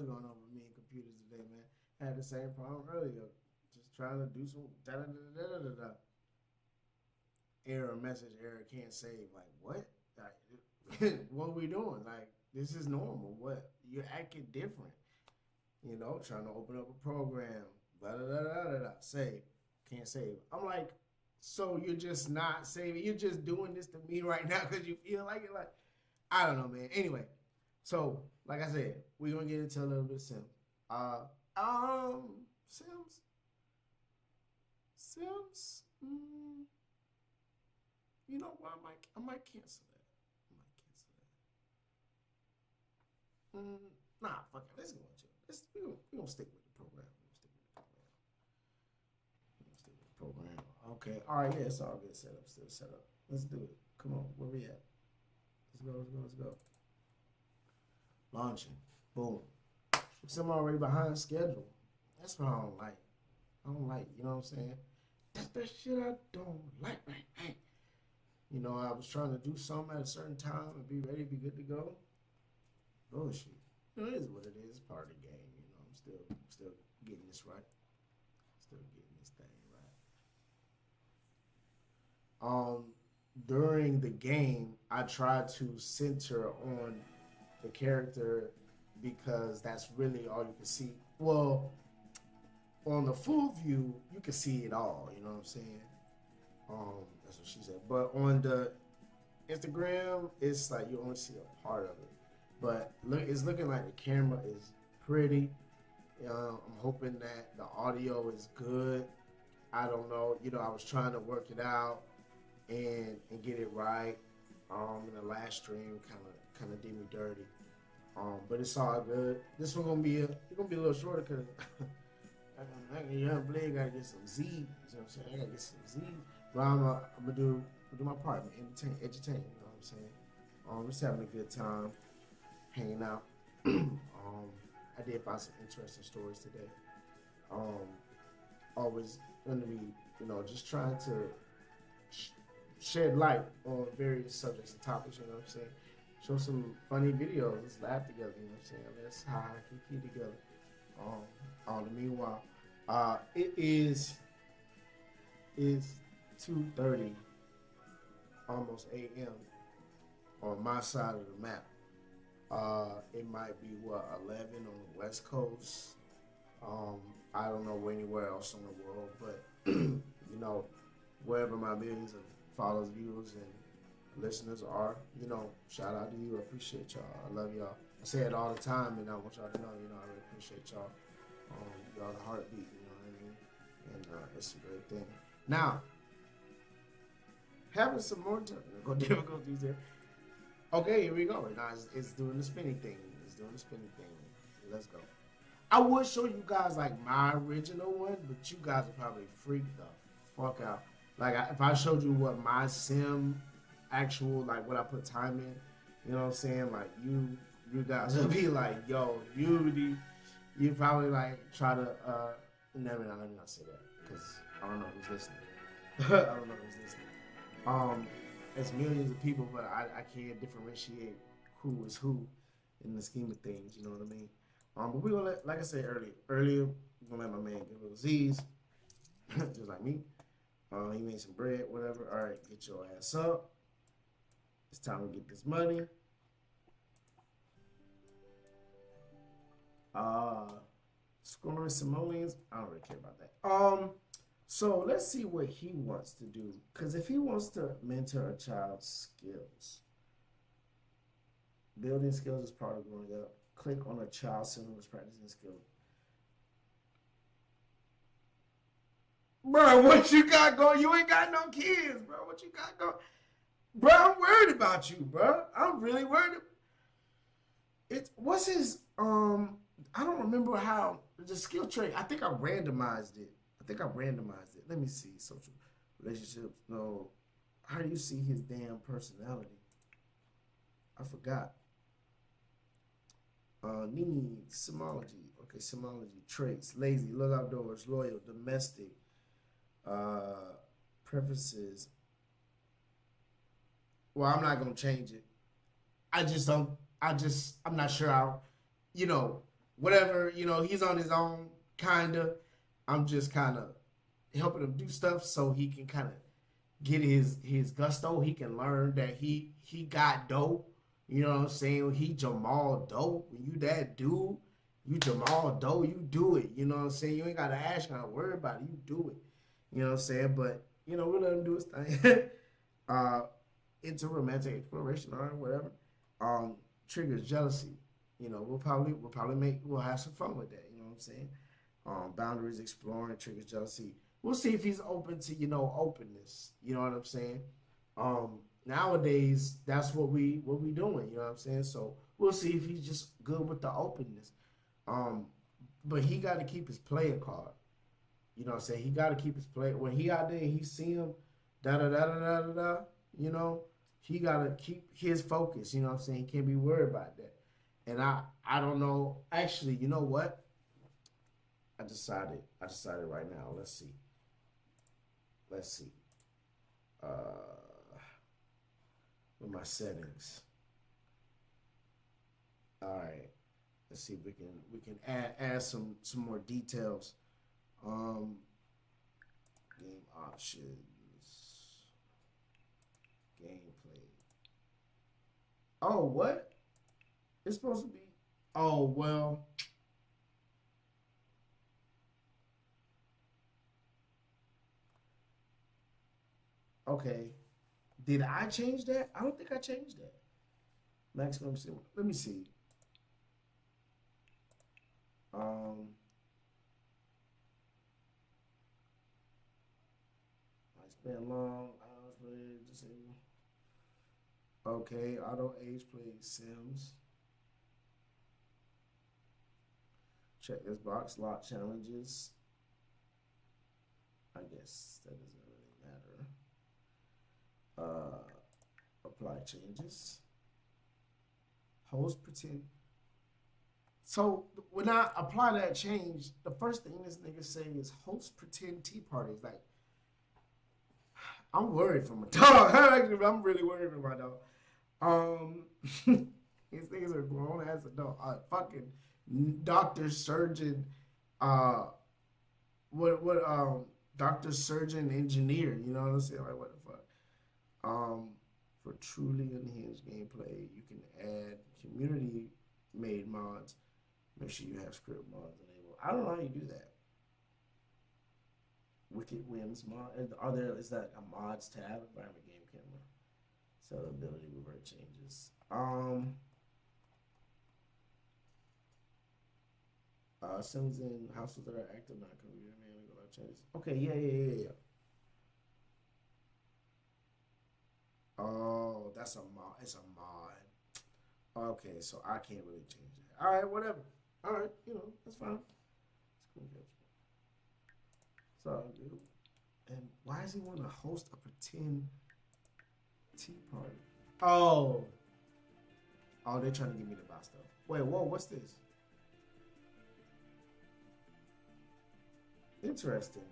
is going on with me and computers today, man. I had the same problem earlier. Just trying to do some da da da da da da. Error message, error can't save. Like what? Like, what are we doing? Like this is normal. What you're acting different. You know, trying to open up a program. Blah da da da da da. Save. Can't save. I'm like, so you're just not saving. You're just doing this to me right now because you feel like it. Like I don't know, man. Anyway, so like I said, we're gonna get into a little bit of Sims. Sims. Sims. You know what? I might cancel that. I might cancel that. Nah, fuck it. Let's go into it. We gonna stick with the program. We gonna stick with the program. Okay. All right. Yeah, it's all good. Set up. Still set up. Let's do it. Come on. Where we at? Let's go. Let's go. Let's go. Launching. Boom. I'm already behind schedule. That's what I don't like. I don't like. You know what I'm saying? That's the shit I don't like. Right. You know, I was trying to do something at a certain time and be ready, be good to go. Bullshit. You know, it is what it is. It's part of the game. You know, I'm still getting this right. Still getting this thing right. During the game, I tried to center on the character because that's really all you can see. Well, on the full view, you can see it all. You know what I'm saying? That's what she said. But on the Instagram, it's like you only see a part of it. But look, it's looking like the camera is pretty. I'm hoping that the audio is good. I don't know. You know, I was trying to work it out and get it right. In the last stream, kind of did me dirty. But it's all good. This one gonna be a little shorter because young Blade gotta get some Z's. You know what I'm saying? I gotta get some Z's. But I'm gonna do my part, man. Entertain. You know what I'm saying? Just having a good time, hanging out. I did find some interesting stories today. Always gonna be, you know, just trying to shed light on various subjects and topics. You know what I'm saying? Show some funny videos. Let's laugh together. You know what I'm saying? Let's high kiki together. All the meanwhile, it is 2:30, almost a.m. on my side of the map. It might be 11 on the West Coast. I don't know anywhere else in the world, but you know, wherever my millions of followers, viewers, and listeners are, you know, shout out to you. I appreciate y'all. I love y'all. I say it all the time, and I want y'all to know, you know, I really appreciate y'all. Y'all the heartbeat, you know what I mean? And it's a great thing. Now, having some more technical difficulties here. Okay, here we go. Now it's doing the spinning thing. Let's go. I would show you guys like my original one, but you guys would probably freak the fuck out. Like if I showed you what my sim actual, like what I put time in, you know what I'm saying? Like you guys would be like, yo, you probably like try to let me not say that because I don't know who's listening. I don't know who's listening. It's millions of people, but I can't differentiate who is who in the scheme of things. You know what I mean? But we're gonna let, like I said earlier, we're gonna let my man get a little Z's, just like me. He made some bread, whatever. All right, get your ass up. It's time to get this money. Scoring simoleons, I don't really care about that. So let's see what he wants to do. Because if he wants to mentor a child's skills, building skills is part of growing up. Click on a child center who's practicing skills. Bro, what you got going? You ain't got no kids, bro. What you got going? Bro, I'm worried about you, bro. I'm really worried. What's his, I don't remember how, the skill trait, I think I randomized it. Let me see. Social relationships. No. How do you see his damn personality? I forgot. Needs, Simology. Okay, Simology. Traits. Lazy, look outdoors, loyal, domestic. Preferences. Well, I'm not going to change it. I'm not sure how, you know, whatever, he's on his own, kind of. I'm just kind of helping him do stuff so he can kind of get his gusto. He can learn that he got dope. You know what I'm saying? He Jamal Dope. When you that dude, you Jamal Dope. You do it. You know what I'm saying? You ain't gotta ask, you gotta worry about it. You do it. You know what I'm saying? But we let him do his thing. uh, into romantic exploration or whatever. Triggers jealousy. We'll have some fun with that. You know what I'm saying? Boundaries exploring triggers jealousy. We'll see if he's open to openness. You know what I'm saying? Nowadays, that's what we doing. You know what I'm saying? So we'll see if he's just good with the openness. Um, but he got to keep his player card. You know what I'm saying? He got to keep his play. When he out there, he see him, da da da da da da da. You know, he got to keep his focus. You know what I'm saying? He can't be worried about that. And I don't know. Actually, you know what? I decided right now. Let's see. With my settings. All right. Let's see if we can add some more details. Game options, gameplay. Oh, what? It's supposed to be. Oh well. Okay. Did I change that? I don't think I changed that. Maximum. Let me see. Um. I spent long hours playing disable. Okay, auto age play Sims. Check this box. Lock challenges. I guess that doesn't really matter. Apply changes. Host pretend. So when I apply that change, the first thing this nigga say is host pretend tea parties. Like, I'm worried for my dog. I'm really worried for my dog. These niggas are grown as adult. Fucking doctor, surgeon, uh, doctor, surgeon, engineer. You know what I'm saying? Like, what the fuck? For truly unhinged gameplay, you can add community made mods. Make sure you have script mods enabled. I don't know how you do that. Wicked Whims mod. Is that a mods tab? Environment game camera. Sellability revert changes. Sims in households that are active, not computer man, live changes. Okay, yeah. Oh, that's a mod. It's a mod. Okay, so I can't really change that. All right, whatever. All right, that's fine. It's cool. It's all good. And why does he want to host a pretend tea party? Oh, they're trying to get me to buy stuff. Wait, whoa, what's this? Interesting.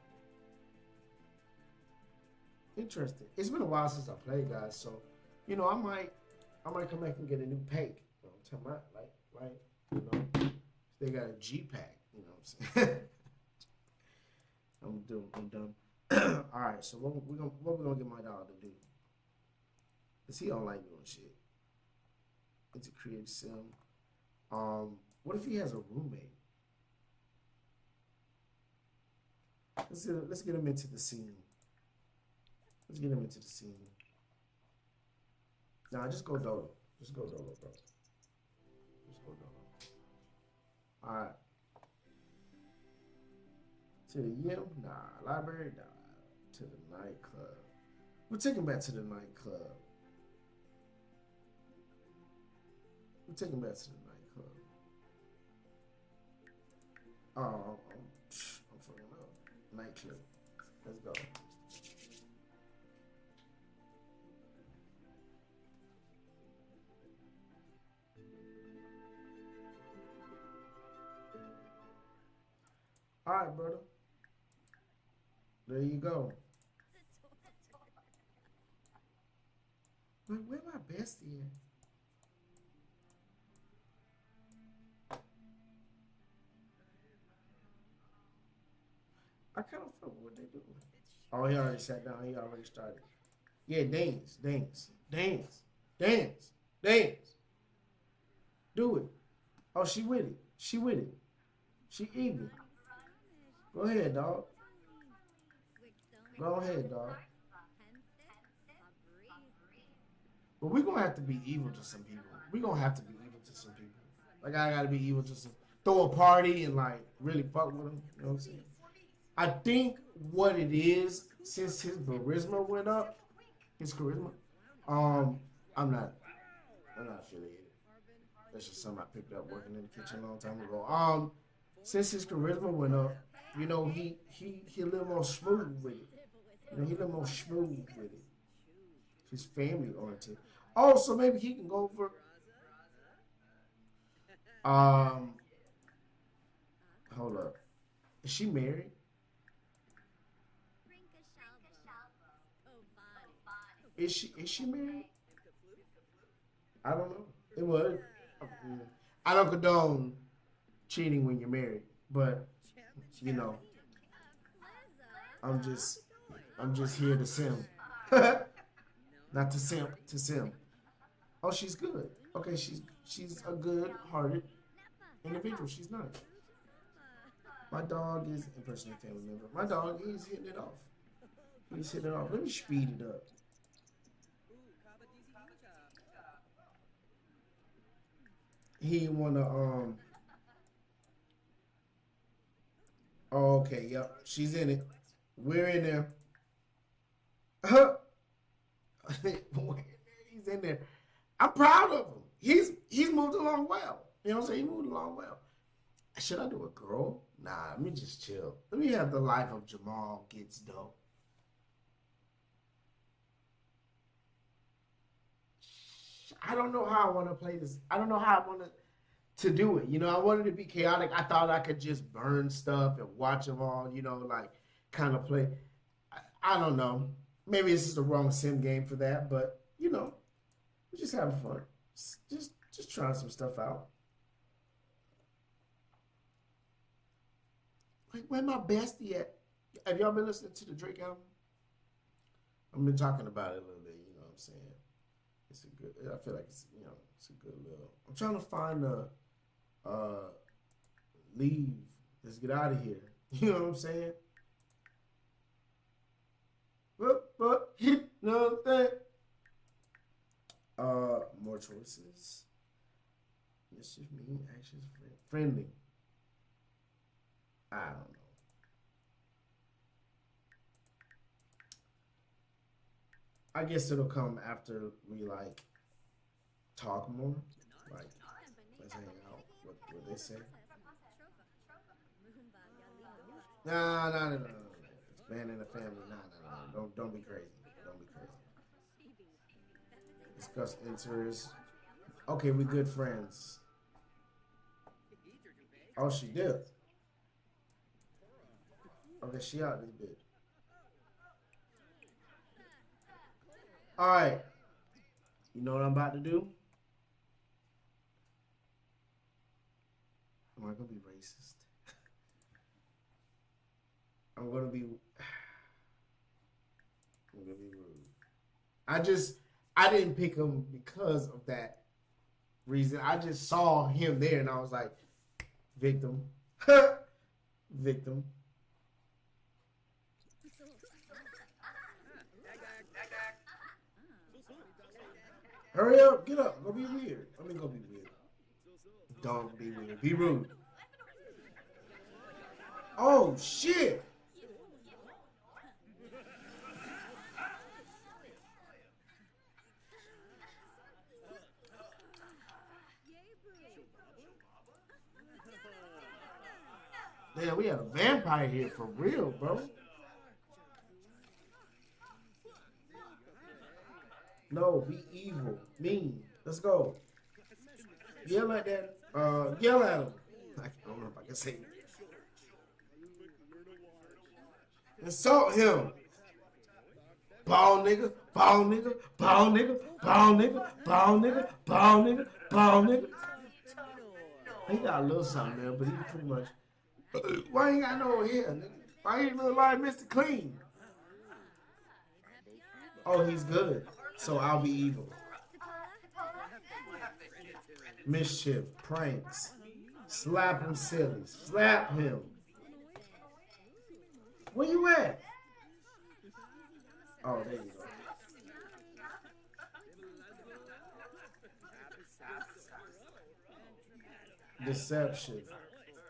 It's been a while since I played, guys. So, I might come back and get a new pack. You know what I'm talking about? Like, they got a G pack. You know what I'm saying? I'm done. All right. So what we gonna get my dog to do? Cause he don't like doing shit. It's a create sim. What if he has a roommate? Let's get him into the scene. Nah, just go dolo. Bro. Just go dolo. All right. To the yim? Nah. Library? Nah. To the nightclub. We'll take him back to the nightclub. Oh, I'm fucking up. Nightclub. Let's go. All right, brother. There you go. Wait, where my bestie at? I kind of fuck with what they do. Oh, he already sat down. He already started. Yeah, dance, dance, dance, dance, dance. Do it. Oh, she with it. She with it. She eager. Go ahead, dog. Go ahead, dog. But we gonna have to be evil to some people. We gonna have to be evil to some people. Like I gotta be evil to some. Throw a party and like really fuck with them. You know what I'm saying? I think what it is since his charisma went up, his charisma. Um, I'm not. I'm not affiliated. That's just something I picked up working in the kitchen a long time ago. Since his charisma went up, you know, he a little more smooth with it. You know, he a little more smooth with it. He's family oriented. Oh, so maybe he can go for um hold up. Is she married? Is she married? I don't know. It was. I don't condone cheating when you're married, but you know, I'm just I'm just here to sim. Not to simp, to sim. Oh, she's good. Okay, she's a good hearted individual. She's nice. My dog is impersonating a family member. My dog is hitting it off. He's hitting it off. Let me speed it up. He wanna oh, okay, yep. She's in it. We're in there. He's in there. I'm proud of him. He's moved along well. You know what I'm saying? He moved along well. Should I do a girl? Nah, let me just chill. Let me have the life of Jamal Gets Dope. I don't know how I want to play this. I don't know how I want to do it. You know, I wanted to be chaotic. I thought I could just burn stuff and watch them all. You know, like kind of play. I don't know. Maybe this is the wrong sim game for that, but you know, we're just having fun. Just trying some stuff out. Like, where my bestie at? Have y'all been listening to the Drake album? I've been talking about it a little bit. You know what I'm saying? It's a good. I feel like it's it's a good little. I'm trying to find a leave. Let's get out of here. You know what I'm saying? But you know that. More choices. This is me. Actions friendly. I don't know. I guess it'll come after we like talk more. Like, let's hang out. What they say? Nah, nah, nah, nah, nah. Expanding the family. Nah, nah, nah. Don't be crazy. Don't be crazy. Discuss interests. Okay, we good friends. Oh, she did. Okay, she out this bitch. All right. You know what I'm about to do? Am I gonna be racist? I'm gonna be. I'm gonna be rude. I didn't pick him because of that reason. I just saw him there and I was like, victim, victim. Hurry up, get up, go be weird. I mean, go be weird. Don't be weird. Be rude. Oh shit! Damn, we had a vampire here for real, bro. No, be evil, mean. Let's go. Yell at that. Yell at him. I don't know if I can say it. Insult him. Ball nigga, ball nigga, ball nigga, ball nigga, ball nigga, ball nigga, ball nigga. He got a little something there, but he pretty much. Why ain't got no hair, nigga? Why he look like Mr. Clean? Oh, he's good. So I'll be evil. Mischief, pranks. Slap him silly. Slap him. Where you at? Oh, there you go. Deception.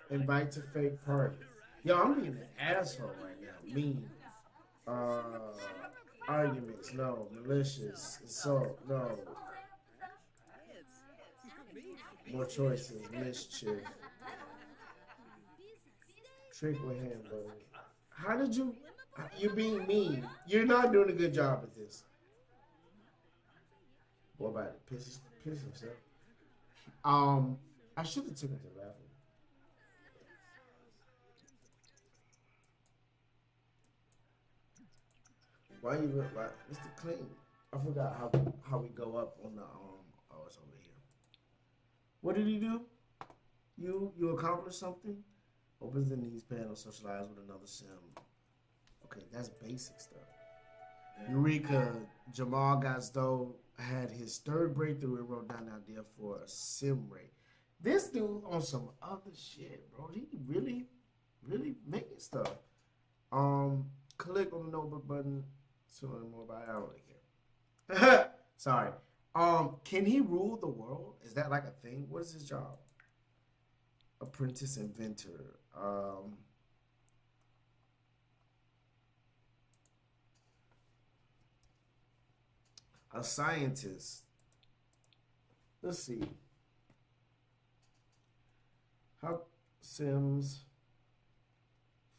Invite to fake party. Yo, I'm being an asshole right now. Mean. Uh, arguments. No. Malicious. Assault. No. More choices. Mischief. Trick with him, buddy. How did you? You're being mean. You're not doing a good job at this. What about it? Piss himself. I should have taken it to the bathroom. Why you look like Mr. Clean? I forgot how we go up on the Oh, it's over here. What did he do? You accomplished something? Opens the needs panel, socialize with another sim. Okay, that's basic stuff. Eureka, Jamal Got Dope had his third breakthrough and wrote down an idea for a sim ray. This dude on some other shit, bro. He really making stuff. Click on the notebook button to learn more about it. I don't really care. Sorry. Can he rule the world? Is that like a thing? What is his job? Apprentice inventor. A scientist. Let's see. How Sims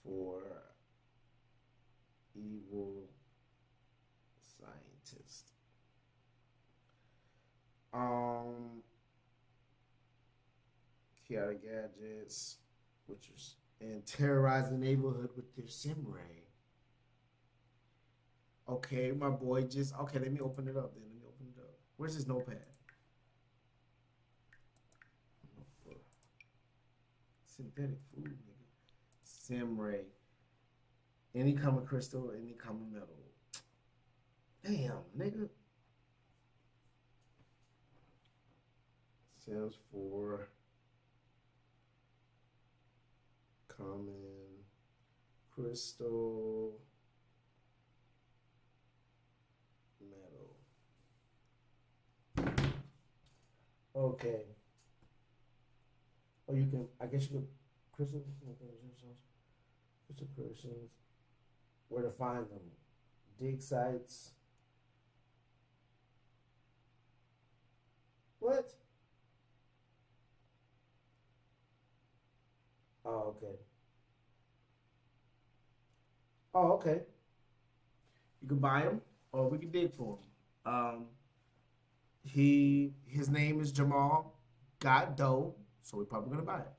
for evil scientist. Chaotic gadgets, which is and terrorize the neighborhood with their sim ray. Okay, my boy just okay. Let me open it up. Then let me open it up. Where's his notepad? Synthetic food, nigga. Sim ray. Any common crystal, any common metal. Damn, nigga. Sims for common crystal metal. Okay. Oh, you can. I guess you can. Crystals. Crystal crystals. Where to find them? Dig sites. What? Oh, okay. Oh, okay. You can buy them, or we can dig for them. His name is Jamal Got Dope, so we're probably gonna buy it.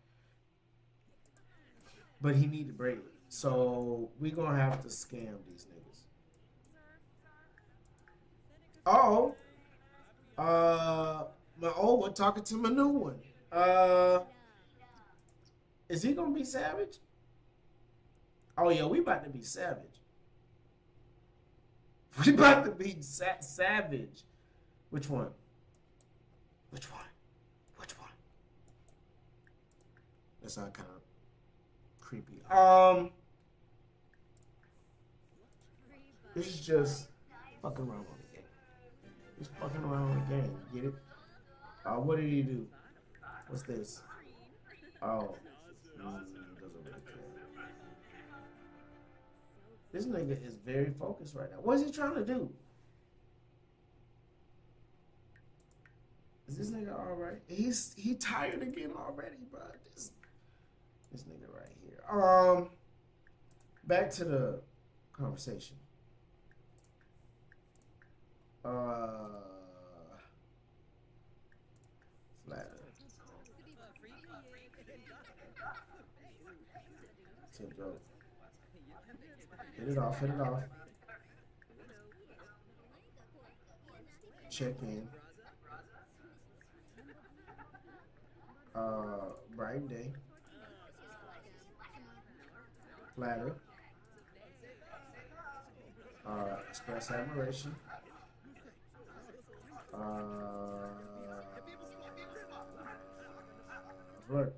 But he need to break it, so we gonna have to scam these niggas. Oh, my old one talking to my new one. Uh, is he gonna be savage? Oh yeah, we about to be savage. We about to be savage. Which one? Which one? Which one? That sound kind of creepy. This is just fucking around on the game. Just fucking around on the game. Get it? What did he do? What's this? Oh, doesn't really care. This nigga is very focused right now. What is he trying to do? Is this nigga all right? He tired again already, bro. This nigga right here. Back to the conversation. Flatter. Tip joke. Hit it off. Hit it off. Check in. Bright day. Flatter. Express admiration. Look,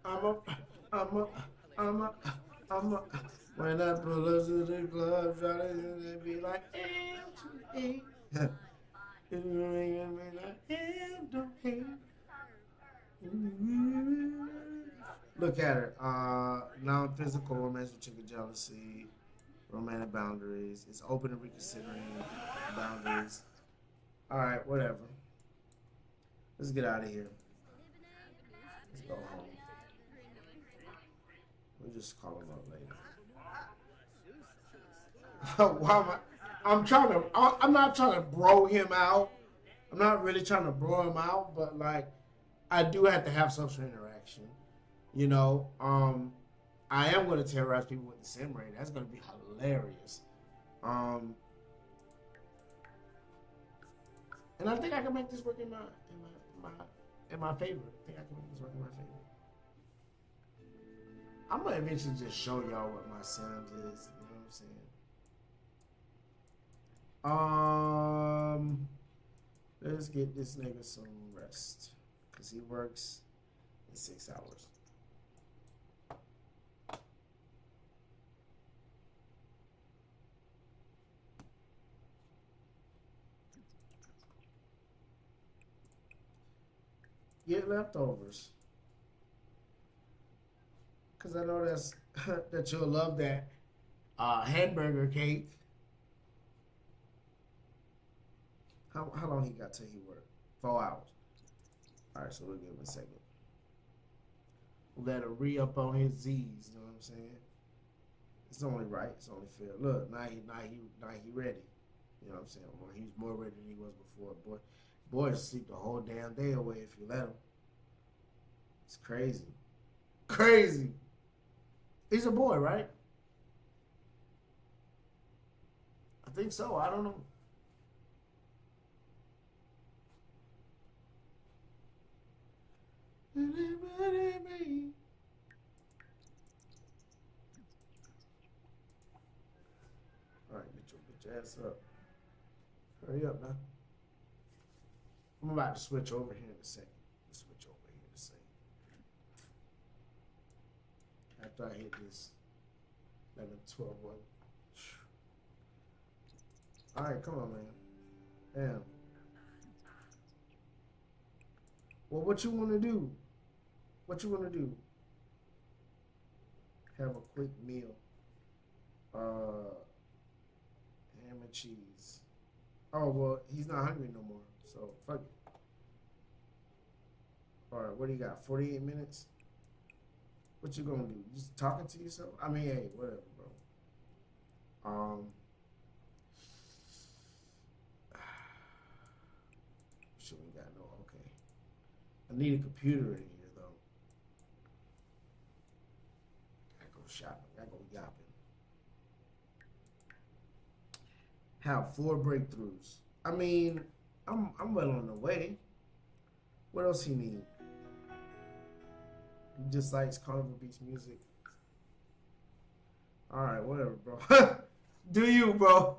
I'm a, I'm a, I'm a, I'm a. When I pull up to the club, try to be like M2A. It's gonna be like M2A. Look at her. Non-physical romance with chicken jealousy, romantic boundaries. It's open to reconsidering boundaries. All right, whatever. Let's get out of here. Let's go home. We'll just call him up later. Why am I? I'm trying to. I'm not trying to bro him out. I'm not really trying to bro him out, but like, I do have to have social interaction. You know, I am going to terrorize people with the sim rate. That's going to be hilarious. And I think I can make this work in my favor. I think I can make this work in my favor. I'm gonna eventually just show y'all what my Sims is. You know what I'm saying? Let's get this nigga some rest, cause he works in 6 hours. Get leftovers, cause I know that's that you'll love that hamburger cake. How long he got till he work? 4 hours. All right, so we'll give him a second. We'll let him re-up on his Z's. You know what I'm saying? It's only right. It's only fair. Look, now he ready. You know what I'm saying? Well, he's more ready than he was before. Boys sleep the whole damn day away if you let him. It's crazy. Crazy. He's a boy, right? I think so. I don't know. All right, get your bitch ass up. Hurry up now. I'm about to switch over here in a second. Switch over here in a second. After I hit this 11, 12 one. All right, come on, man. Damn. Well, what you want to do? What you want to do? Have a quick meal. Ham and cheese. Oh, well, he's not hungry no more, so fuck it. All right, what do you got? 48 minutes? What you gonna do? Just talking to yourself? I mean, hey, whatever, bro. Shit, we got no, okay. I need a computer in here, though. I go shopping. I go yapping. Have 4 breakthroughs. I mean, I'm well on the way. What else he need? He just likes Carnival Beats music. All right, whatever, bro. Do you, bro?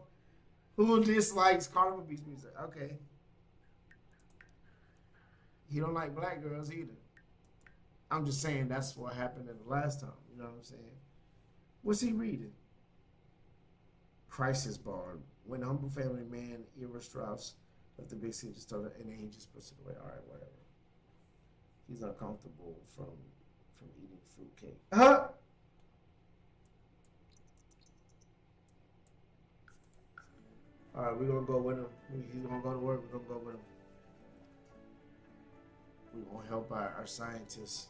Who dislikes Carnival Beats music? Okay. He don't like black girls either. I'm just saying that's what happened in the last time. You know what I'm saying? What's he reading? Crisis Bar. When humble family man Ira Strauss left the big city to start, and then he just puts it away. All right, whatever. He's uncomfortable from eating fruitcake. Huh? All right, we're gonna go with him. He's gonna go to work. We're gonna go with him. We're gonna help our scientists.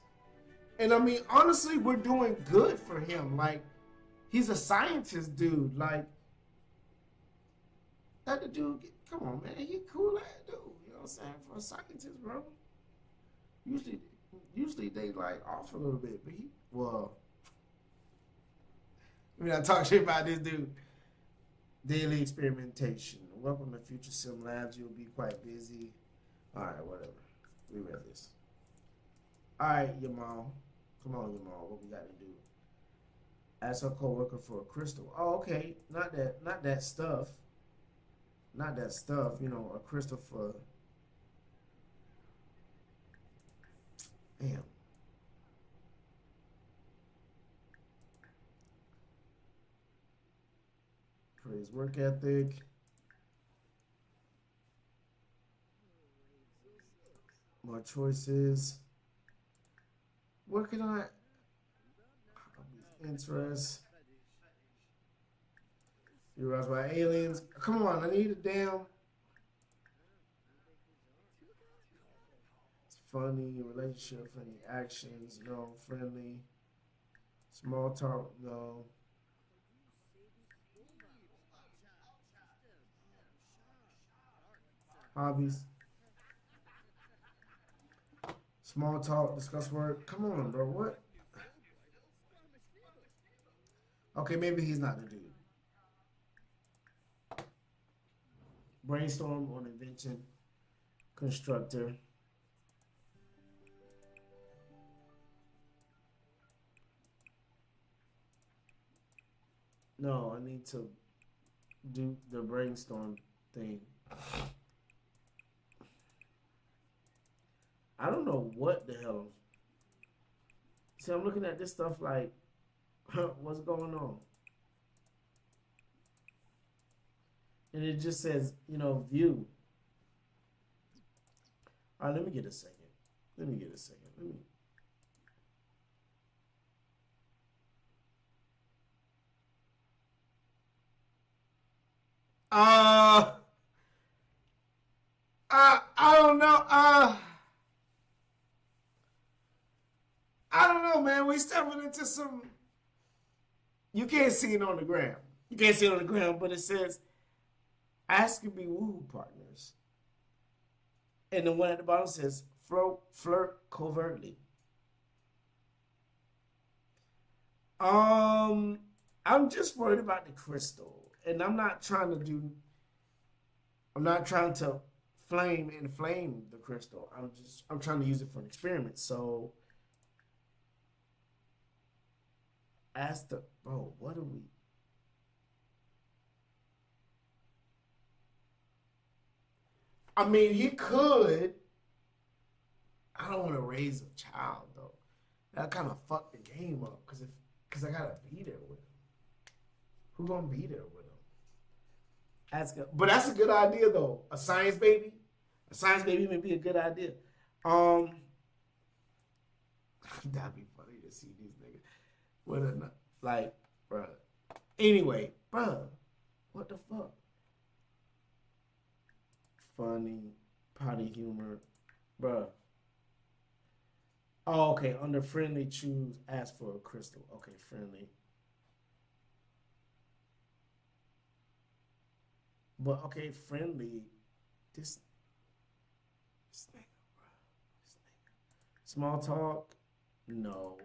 And I mean, honestly, we're doing good for him. Like, he's a scientist, dude. Like, that the dude, come on, man. He cool ass dude. You know what I'm saying? For a scientist, bro. Usually they like off a little bit, but I mean, I talk shit about this dude. Daily experimentation. Welcome to Future Sim Labs. You'll be quite busy. All right, whatever. We read this. All right, Jamal. Come on, Jamal. What we got to do? Ask her coworker for a crystal. Oh, okay. Not that stuff. Not that stuff. You know, a crystal for. Damn. Praise work ethic. More choices. What can I? Interest. Theorized by aliens. Come on, I need a damn. It's funny relationship, funny actions. No, friendly. Small talk. No. Hobbies. Small talk. Discuss work. Come on, bro. What? Okay, maybe he's not the dude. Brainstorm on invention. Constructor. No, I need to do the brainstorm thing. I don't know what the hell. See, I'm looking at this stuff like, what's going on? And it just says, view. All right, let me get a second. Let me get a second. Let me. Uh, I don't know. I don't know, man. We stepping into some. You can't see it on the ground. You can't see it on the ground, but it says, ask and be woohoo partners. And the one at the bottom says, flirt covertly. Um, I'm just worried about the crystal, and I'm not trying to do. I'm not trying to flame the crystal. I'm trying to use it for an experiment. So ask the bro, what are we? I mean, he could. I don't want to raise a child though. That kind of fucked the game up because I gotta be there with him. Who gonna be there with him? But that's a good idea though. A science baby, may be a good idea. Um, that'd be funny to see these niggas. What a like, bruh. Anyway, bruh, what the fuck? Funny, potty humor, bruh. Oh, okay. Under friendly, choose ask for a crystal. Okay, friendly. But okay, friendly. This, this nigga, bro. This nigga. Small talk. No.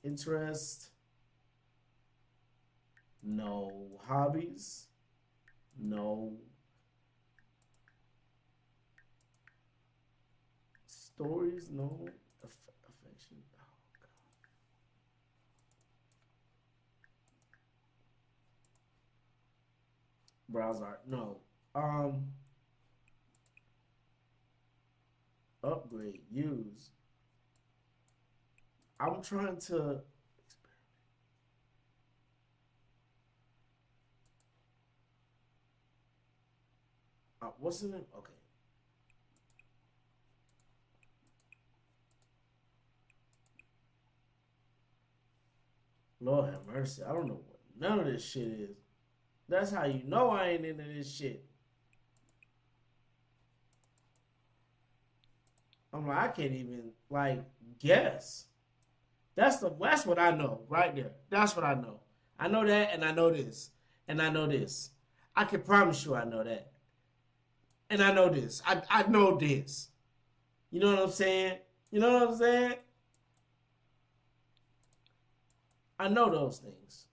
Interest. No. Hobbies. No. Stories. No. Affection. Oh god. Browse art. No. Um. Upgrade. Use. I'm trying to. What's in it? Okay. Lord have mercy. I don't know what none of this shit is. That's how you know I ain't into this shit. I'm like, I can't even like guess. That's what I know right there. That's what I know. I know that, and I know this, and I know this. I can promise you, I know that, and I know this. I know this. You know what I'm saying? You know what I'm saying? I know those things.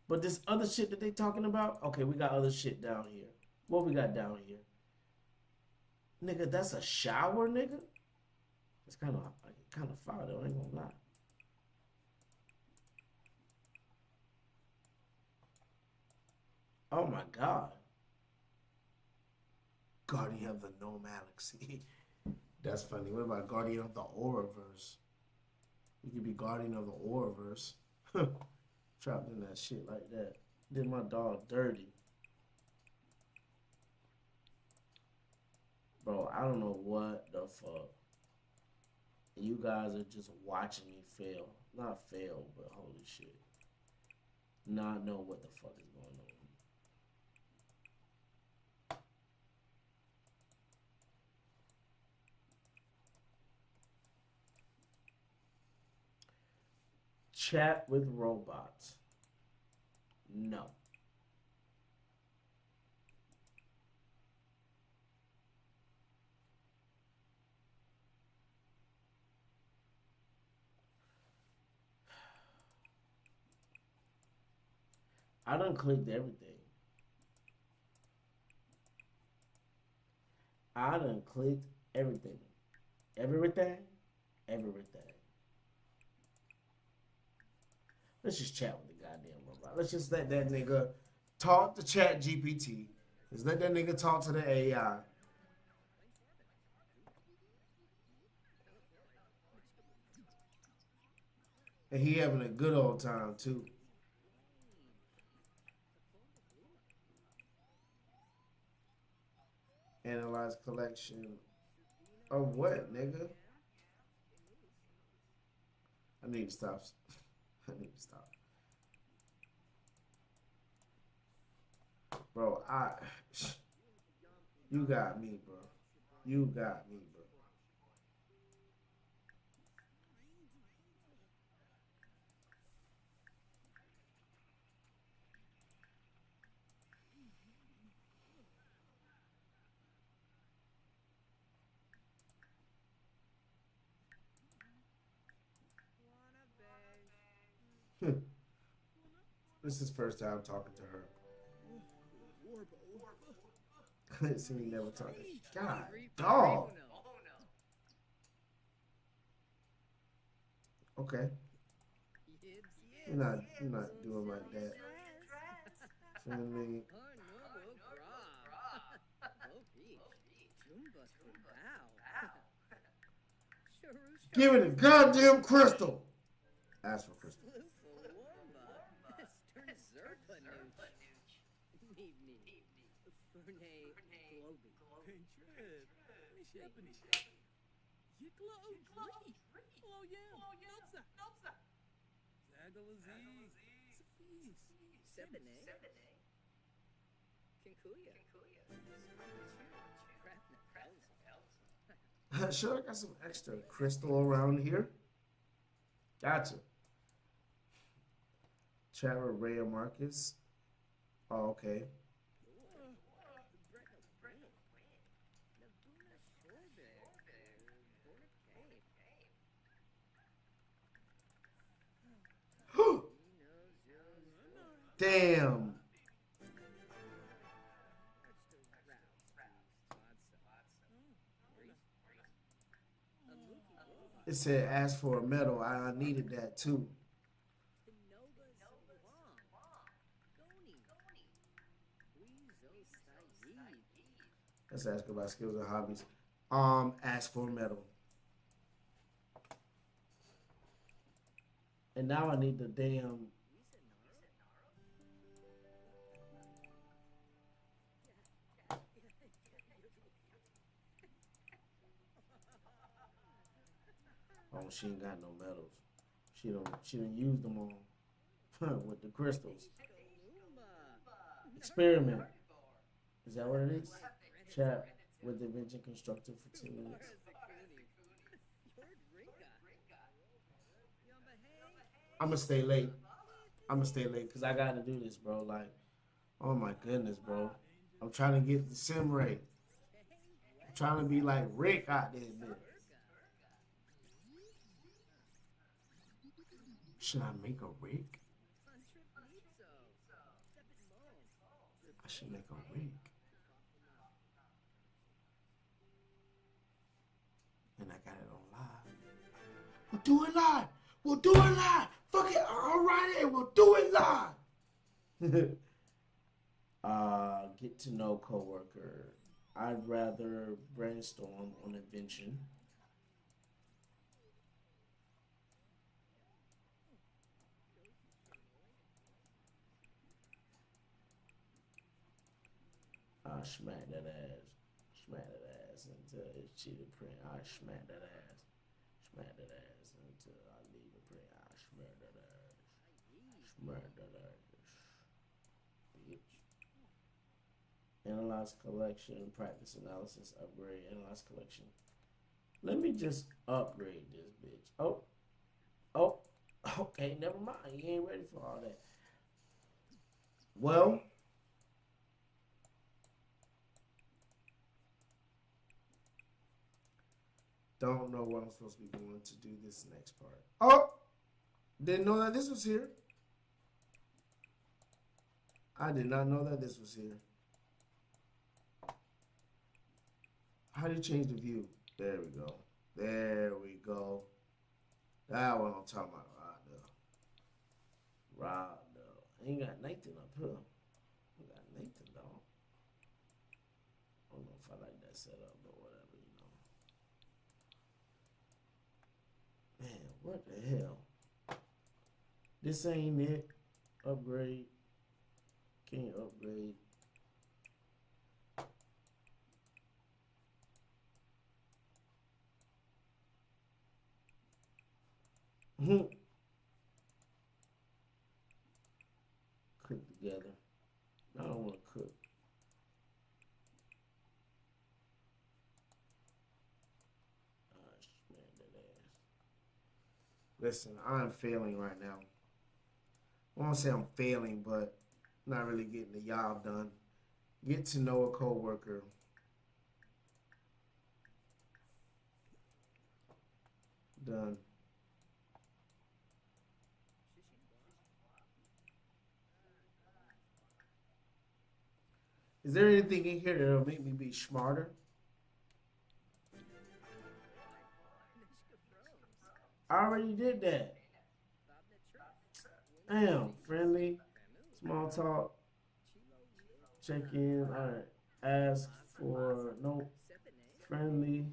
But this other shit that they talking about, okay, we got other shit down here. What we got down here? Nigga, that's a shower, nigga? It's kind of foul though, I ain't gonna lie. Oh my God. Guardian of the No Galaxy. That's funny. What about Guardian of the Auraverse? You could be Guardian of the Auraverse. Trapped in that shit like that. Did my dog dirty. Bro, I don't know what the fuck. You guys are just watching me fail. Not fail, but holy shit. Not know what the fuck is going on. Chat with robots. No. I done clicked everything. I done clicked everything. Everything? Everything. Let's just chat with the goddamn robot. Let's just let that nigga talk to ChatGPT. Just let that nigga talk to the AI. And he having a good old time too. Analyze collection of what, nigga? I need to stop. I need to stop. Bro, you got me, bro. You got me, bro. This is first time talking to her. See me never talking. God, dog. Okay. You're not doing like that. Feel me? Give it a goddamn crystal. Ask for crystal. Sure, I got some extra crystal around here. Gotcha. Trevor Ray Marcus. Oh, okay. Damn. It said ask for a medal. I needed that too. Let's ask about skills and hobbies. Ask for a medal. And now I need the damn. Oh, she ain't got no medals. She done used them all with the crystals. Experiment. Is that what it is? Chat with the invention constructor for 2 minutes. I'ma stay late. I'ma stay late because I gotta do this, bro. Like, oh my goodness, bro. I'm trying to get the sim rate. I'm trying to be like Rick out there, bitch. Should I make a Rick? I should make a Rick. And I got it on live. We'll do it live. We'll do it live. Fuck it. All right, we'll do it live. Get to know coworker. I'd rather brainstorm on invention. I smack that ass. Smack that ass until it's cheated print. I smack that ass. Smack that ass until I leave the print. I smack that ass. Smack that ass. Bitch. Analyze collection, practice analysis, upgrade, analyze collection. Let me just upgrade this bitch. Oh, oh, okay, never mind. You ain't ready for all that. Well, don't know what I'm supposed to be doing to do this next part. Oh, didn't know that this was here. I did not know that this was here. How do you change the view? There we go. There we go. That one I'm talking about right there. Right there. Ain't got Nathan up here. Ain't got Nathan though. I don't know if I like that setup, but whatever, you know. Man, what the hell? This ain't it. Upgrade. Can't upgrade. Cook together. I don't want to cook. Man, that ass. Listen, I'm failing right now. I won't say I'm failing, but not really getting the job done. Get to know a coworker. Done. Is there anything in here that'll make me be smarter? I already did that. Damn, friendly, small talk, check in. All right, ask for no friendly,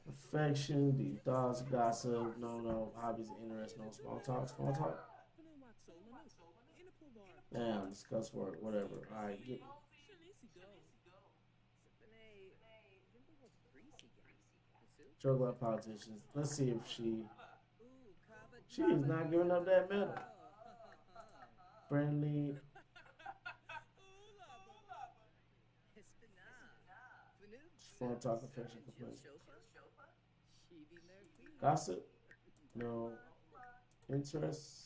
affection, deep thoughts, gossip, no hobbies, interests, no small talk, small talk. Damn, discuss work, whatever. All right, get joke about politicians. Let's see if she is not giving up that medal. Friendly, small talk, affection, complaint, gossip, no interest.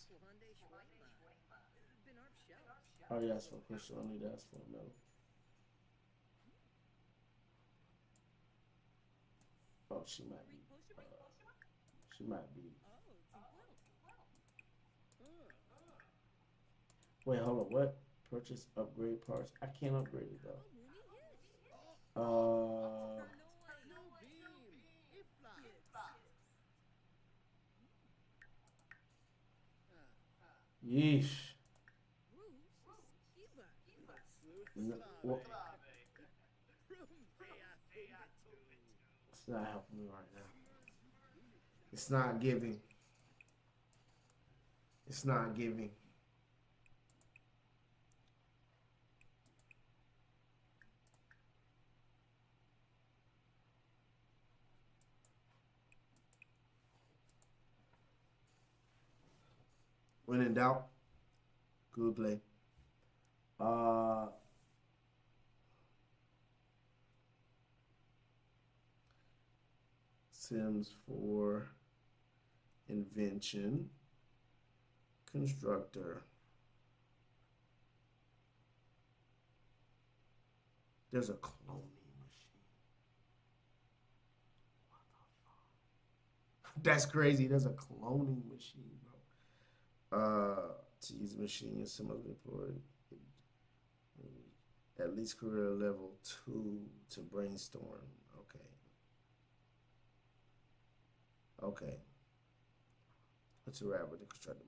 Oh yes, for Crystal, I need to ask for a medal. Oh, she might be. She might be. Wait, hold on. What? Purchase, upgrade parts. I can't upgrade it though. Yeesh. Well, it's not helping me right now. It's not giving. It's not giving. When in doubt, Google. Uh, Sims for invention, constructor. There's a cloning machine. That's crazy. There's a cloning machine, bro. To use the machine, some of employed at least career level 2 to brainstorm. Okay. Okay. Let's wrap with the constructor.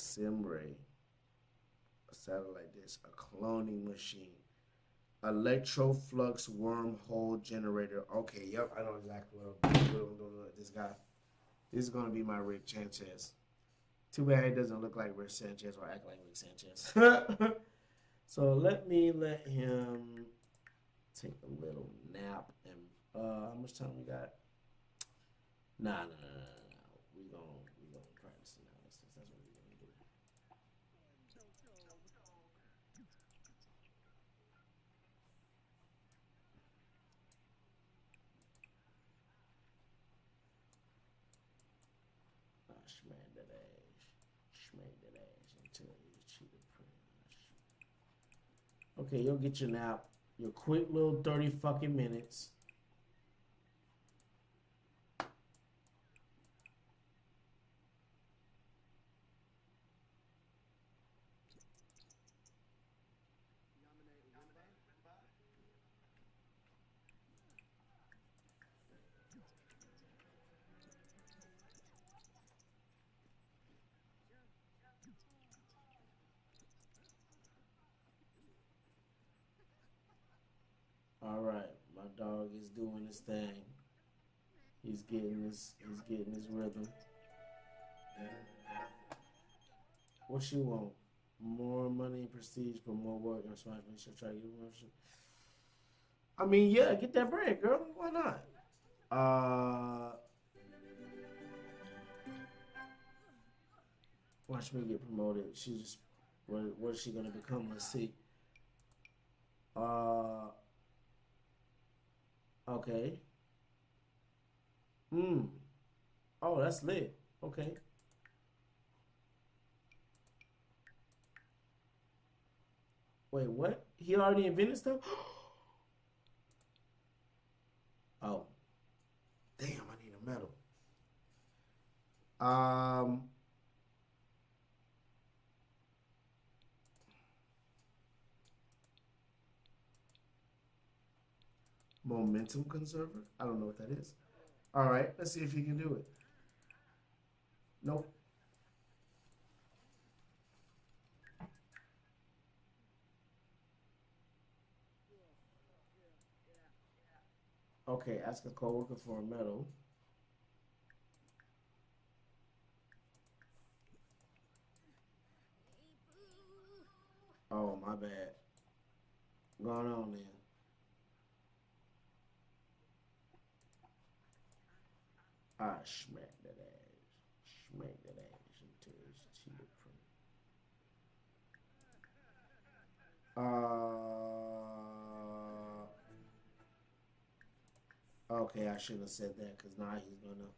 Simray, a satellite disk, a cloning machine, electroflux wormhole generator. Okay, yep, I know exactly what I'm doing with this guy. This is gonna be my Rick Sanchez. Too bad it doesn't look like Rick Sanchez or act like Rick Sanchez. So let him take a little nap and how much time we got? Nah. We gonna practice analysis. That's what we're gonna do. Schman that ass. Schman that ass until you cheat the print. Okay, you'll get your nap. Your quick little 30 fucking minutes. All right, my dog is doing his thing. He's getting his rhythm. What you want? More money and prestige, but more work and responsibility. She'll try to get more shit. I mean, yeah, get that bread, girl. Why not? Watch me get promoted. She's just what is she gonna become? Let's see. Uh, okay. Hmm. Oh, that's lit. Okay. Wait, what? He already invented stuff? Oh, damn! I need a medal. Um, momentum conserver. I don't know what that is. All right, let's see if he can do it. Nope. Okay, ask a coworker for a medal. Oh, my bad. Going on then. Ah, smack that ass. Smack that ass until it's cheated okay, I should have said that because now he's gonna.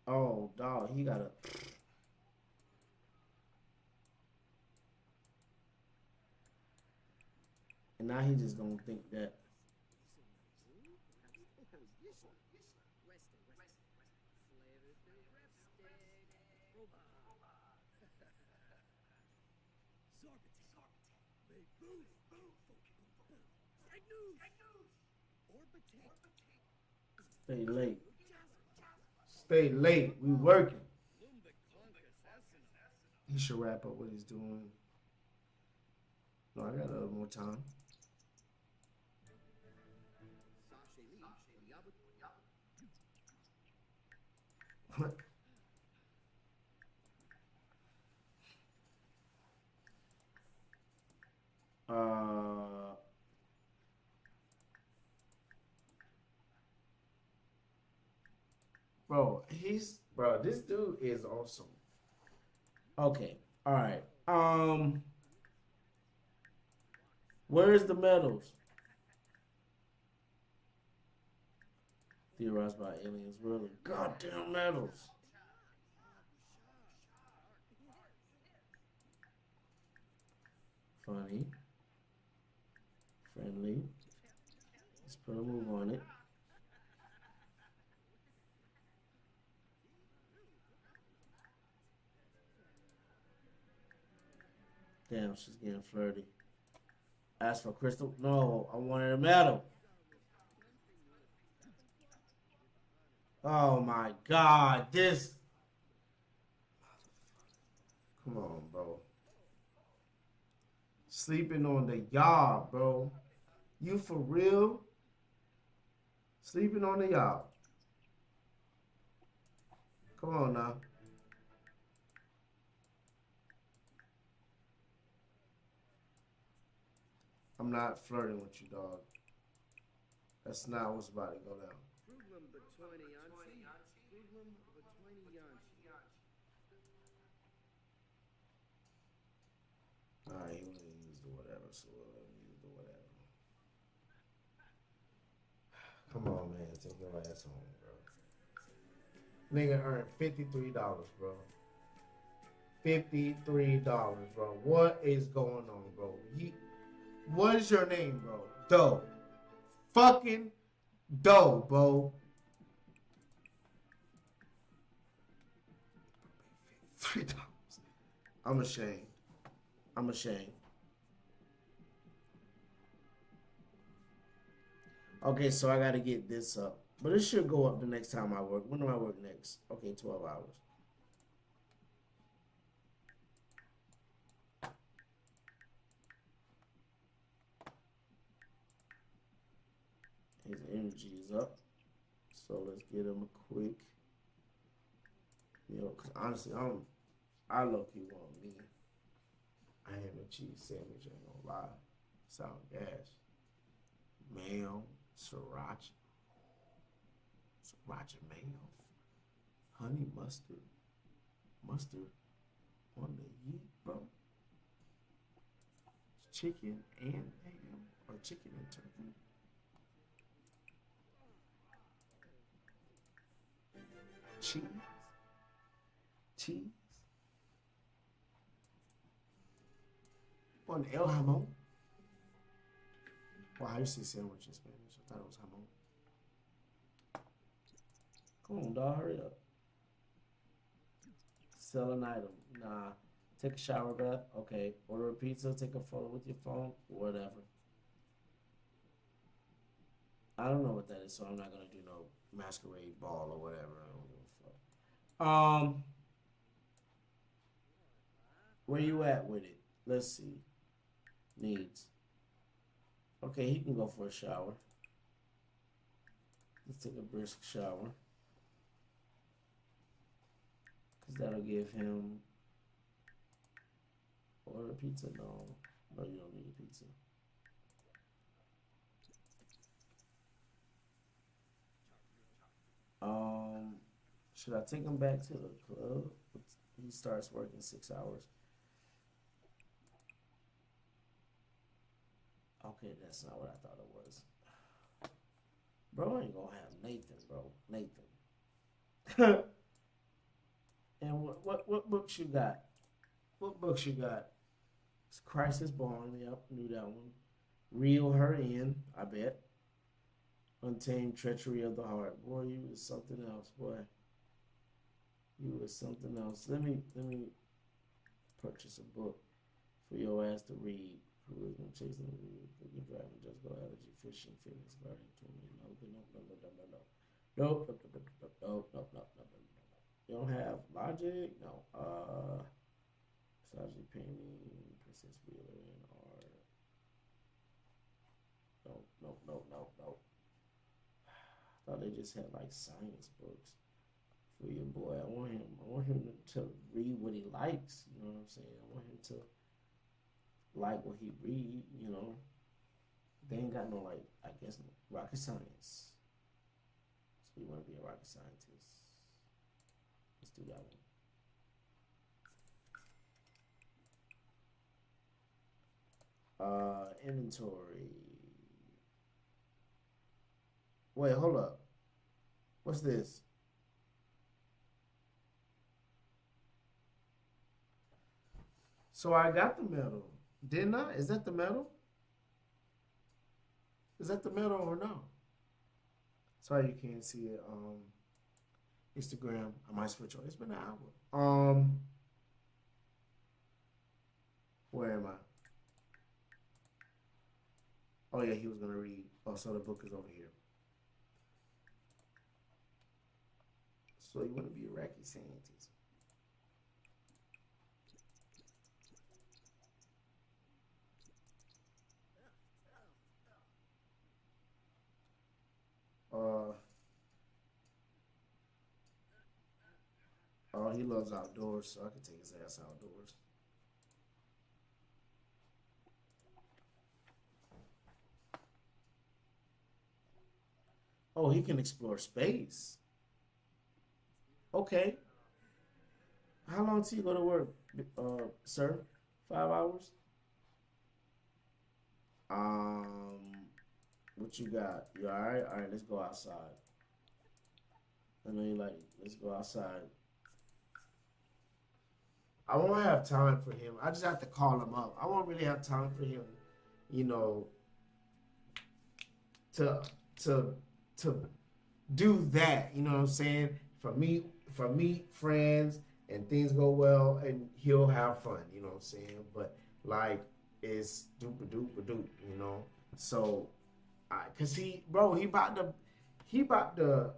Oh, dog, he gotta. And now he just gonna think that. Stay late. Stay late. We working. He should wrap up what he's doing. No, I got a little more time. uh, bro. This dude is awesome. Okay, all right. Where's the medals? Theorized by aliens. Where are the goddamn medals? Funny, friendly. Let's put a move on it. Damn, she's getting flirty. Ask for crystal. No, I wanted a medal. Oh my God, this. Come on, bro. Sleeping on the yard, bro. You for real? Sleeping on the yard. Come on now. I'm not flirting with you, dog. That's not what's about to go down. Alright, he wanna use the whatever, so let me use the whatever. Come on, man. Take your ass home, bro. Nigga earned $53, bro. $53, bro. What is going on, bro? What is your name, bro? Doe. Fucking Doe, bro. $3. I'm ashamed. I'm ashamed. Okay, so I gotta get this up. But it should go up the next time I work. When do I work next? Okay, 12 hours. His energy is up. So let's get him a quick. You know, cause honestly, I low-key want me a ham and cheese sandwich, ain't gonna lie. Sound gas. Mayo, sriracha. Sriracha mayo. Honey mustard. Mustard on the yeet, bro. Chicken and ham. Or chicken and turkey. Cheese. Cheese. On el jamón. Well, I used to say sandwich in Spanish. I thought it was jamón. Come on, dog, hurry up. Sell an item. Nah. Take a shower bath. Okay. Order a pizza. Take a photo with your phone. Whatever. I don't know what that is, so I'm not gonna do no masquerade ball or whatever. I don't give a fuck. Where you at with it? Let's see. Needs. Okay, he can go for a shower. Let's take a brisk shower. Because that'll give him... Order a pizza? No. No, you don't need a pizza. Should I take him back to the club? He starts working 6 hours. Okay, that's not what I thought it was. Bro, I ain't gonna have Nathan, bro. Nathan. And what books you got? What books you got? It's Crisis Born. Yep, knew that one. Reel Her In, I bet. Untamed Treachery of the Heart. Boy, you was something else, boy. You was something else. Let me purchase a book for your ass to read. Charisma, chasing, cooking, driving, just go allergy, fishing, fitness, gardening, swimming. Nope. You don't have logic? No. Massage painting, Princess Wheeler, and art. Nope. I thought they just had like science books for your boy. I want him to read what he likes. You know what I'm saying? I want him to like what he read. You know, they ain't got no like I guess rocket science. So you want to be a rocket scientist? Let's do that one. Inventory. Wait, hold up. What's this? So I got the medal, didn't I? Is that the medal? Is that the medal or no? Sorry you can't see it. Instagram. I might switch on. It's been an hour. Where am I? Oh yeah, he was gonna read. Oh, so the book is over here. So you want to be a rocket scientist? Uh, oh, he loves outdoors, so I can take his ass outdoors. Oh, he can explore space. Okay. How long till you go to work, sir? 5 hours? Um, what you got? You all right? All right, let's go outside. I know you like, let's go outside. I won't have time for him. I just have to call him up. I won't really have time for him, you know, to to to do that. You know what I'm saying? For me, friends, and things go well, and he'll have fun. You know what I'm saying? But like, it's doop a doop a doop. You know, so cause he about to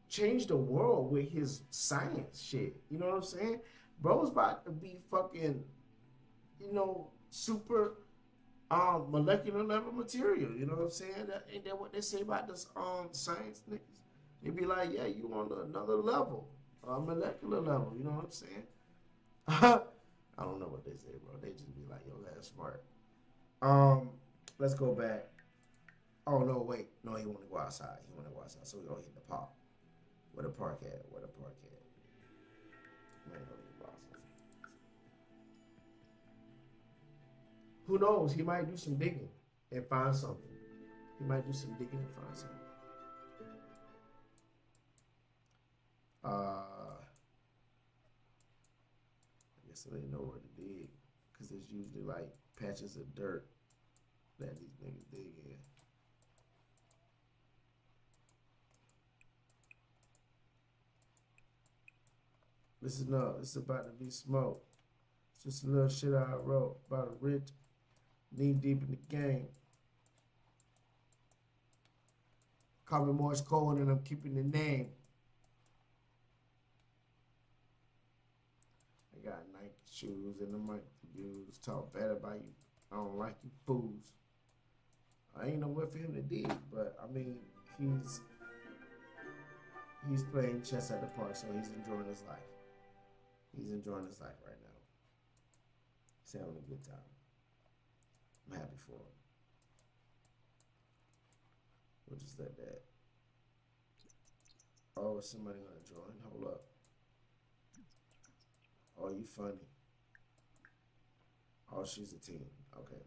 change the world with his science shit. You know what I'm saying? Bro's about to be fucking, super molecular level material. You know what I'm saying? Ain't that what they say about this science niggas? They be like, yeah, you on another level, molecular level. You know what I'm saying? I don't know what they say, bro. They just be like, yo, that's smart. Um, let's go back. Oh no, wait, no, he want to go outside. He want to go outside, so we gonna hit the park. Where the park at? Where the park at? Man, go to Boston. Who knows? He might do some digging and find something. He might do some digging and find something. I guess they know where to dig, because there's usually like patches of dirt that these niggas dig in. This is no, it's about to be smoke. It's just a little shit I wrote about a rich knee deep in the game. Call me Morse Code and I'm keeping the name. I got Nike shoes and the mic views. Talk bad about you. I don't like you fools. I ain't know what for him to do, but I mean, he's playing chess at the park, so he's enjoying his life. He's enjoying his life right now. He's having a good time. I'm happy for him. We'll just let that. Oh, is somebody gonna join? Hold up. Oh, you funny. Oh, she's a team. Okay.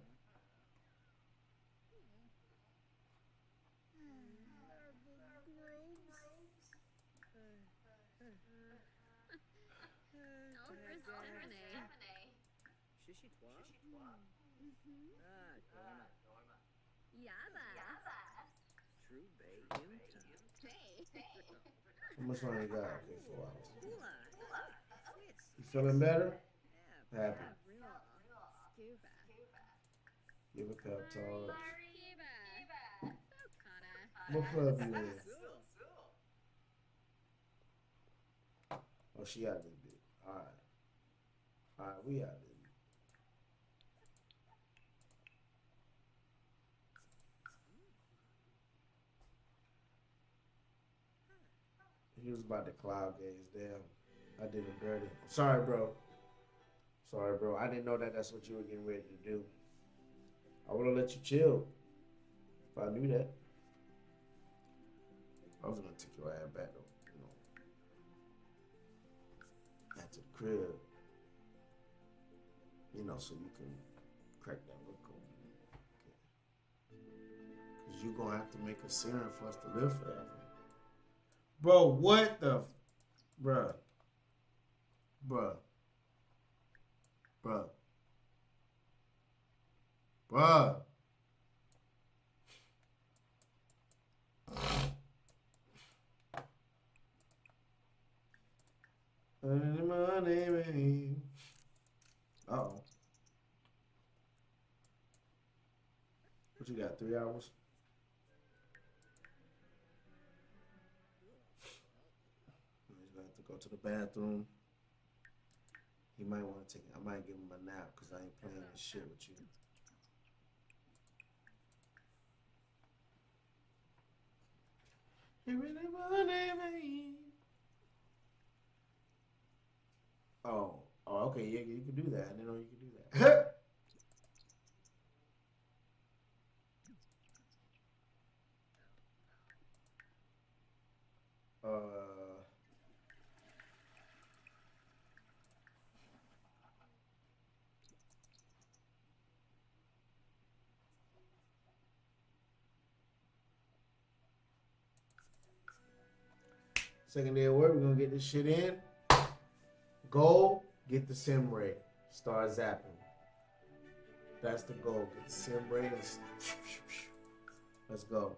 How much longer you got? Okay, 4 hours. You feeling better? Happy. Give a pep talk. What club you in? Oh, she out this bit. Alright. Alright, we out this. He was about to cloud gaze. Damn. I did him dirty. Sorry, bro. Sorry, bro. I didn't know that that's what you were getting ready to do. I would have let you chill if I knew that. I was gonna take your ass back though, back to the crib, so you can crack that look on me. Cause you gonna have to make a serum for us to live forever. Bro, what the bruh. Bruh. Bruh. Bruh. Uh-oh. What you got, 3 hours? He's gonna have to to the bathroom. He might want to take. I might give him a nap because I ain't playing this shit with you. He really wanna be. Oh, okay, yeah, you can do that. I didn't know you could do that. uh, Second day of work, we're gonna get this shit in. Goal, get the sim rate. Start zapping. That's the goal. Get the sim rate. Let's go.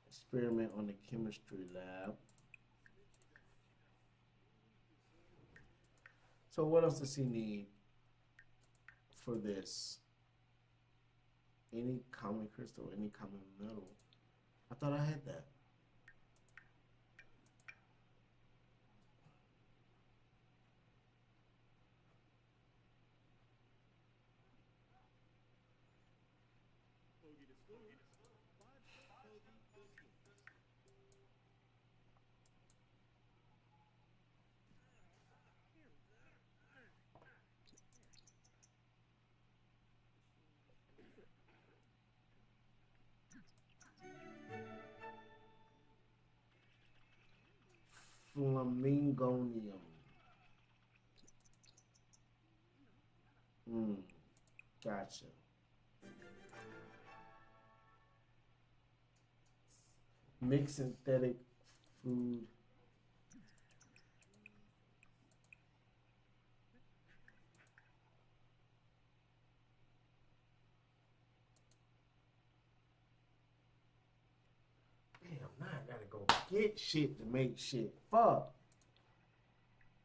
Experiment on the chemistry lab. So what else does he need for this? Any common crystal, any common metal. I thought I had that. Flamingonium. Gotcha. Mix synthetic food. Damn, now I gotta go get shit to make shit. Fuck.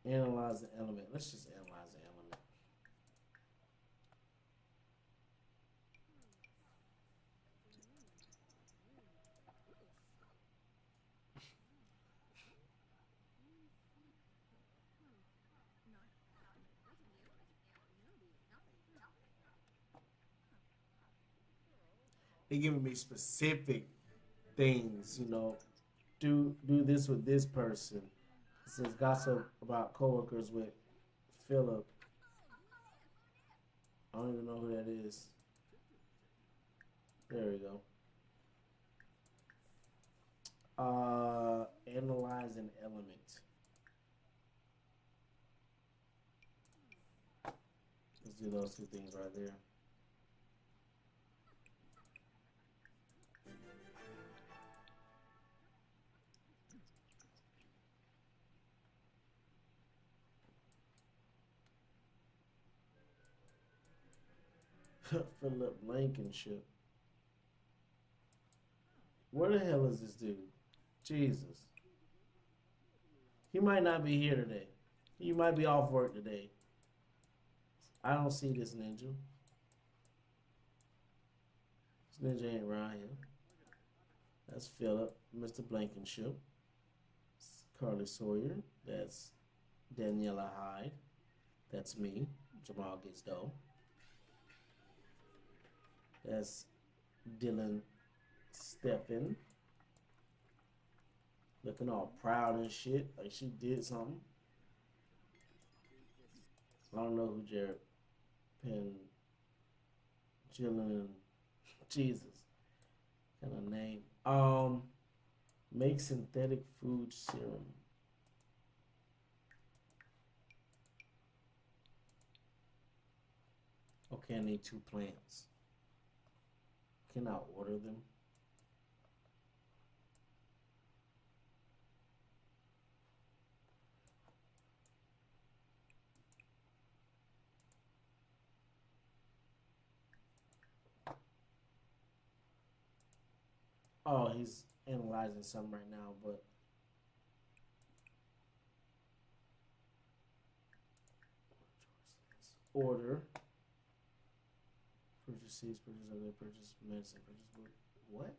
Analyze the element. Let's just analyze the element. They giving me specific things, do this with this person. It says gossip about coworkers with Philip. I don't even know who that is. There we go. Analyze an element. Let's do those two things right there. Philip Blankenship. Where the hell is this dude? Jesus. He might not be here today. He might be off work today. I don't see this ninja. This ninja ain't around here. That's Philip, Mr. Blankenship. Carly Sawyer. That's Daniela Hyde. That's me, Jamal Gets Dope. That's Dylan Steffen. Looking all proud and shit, like she did something. I don't know who Jared Penn, Jillian, Jesus, kind of name. Make synthetic food serum. Okay, I need 2 plants. Can I order them? Oh, he's analyzing some right now, but order. Purchase seeds, purchase other, purchase medicine, purchase wood. What?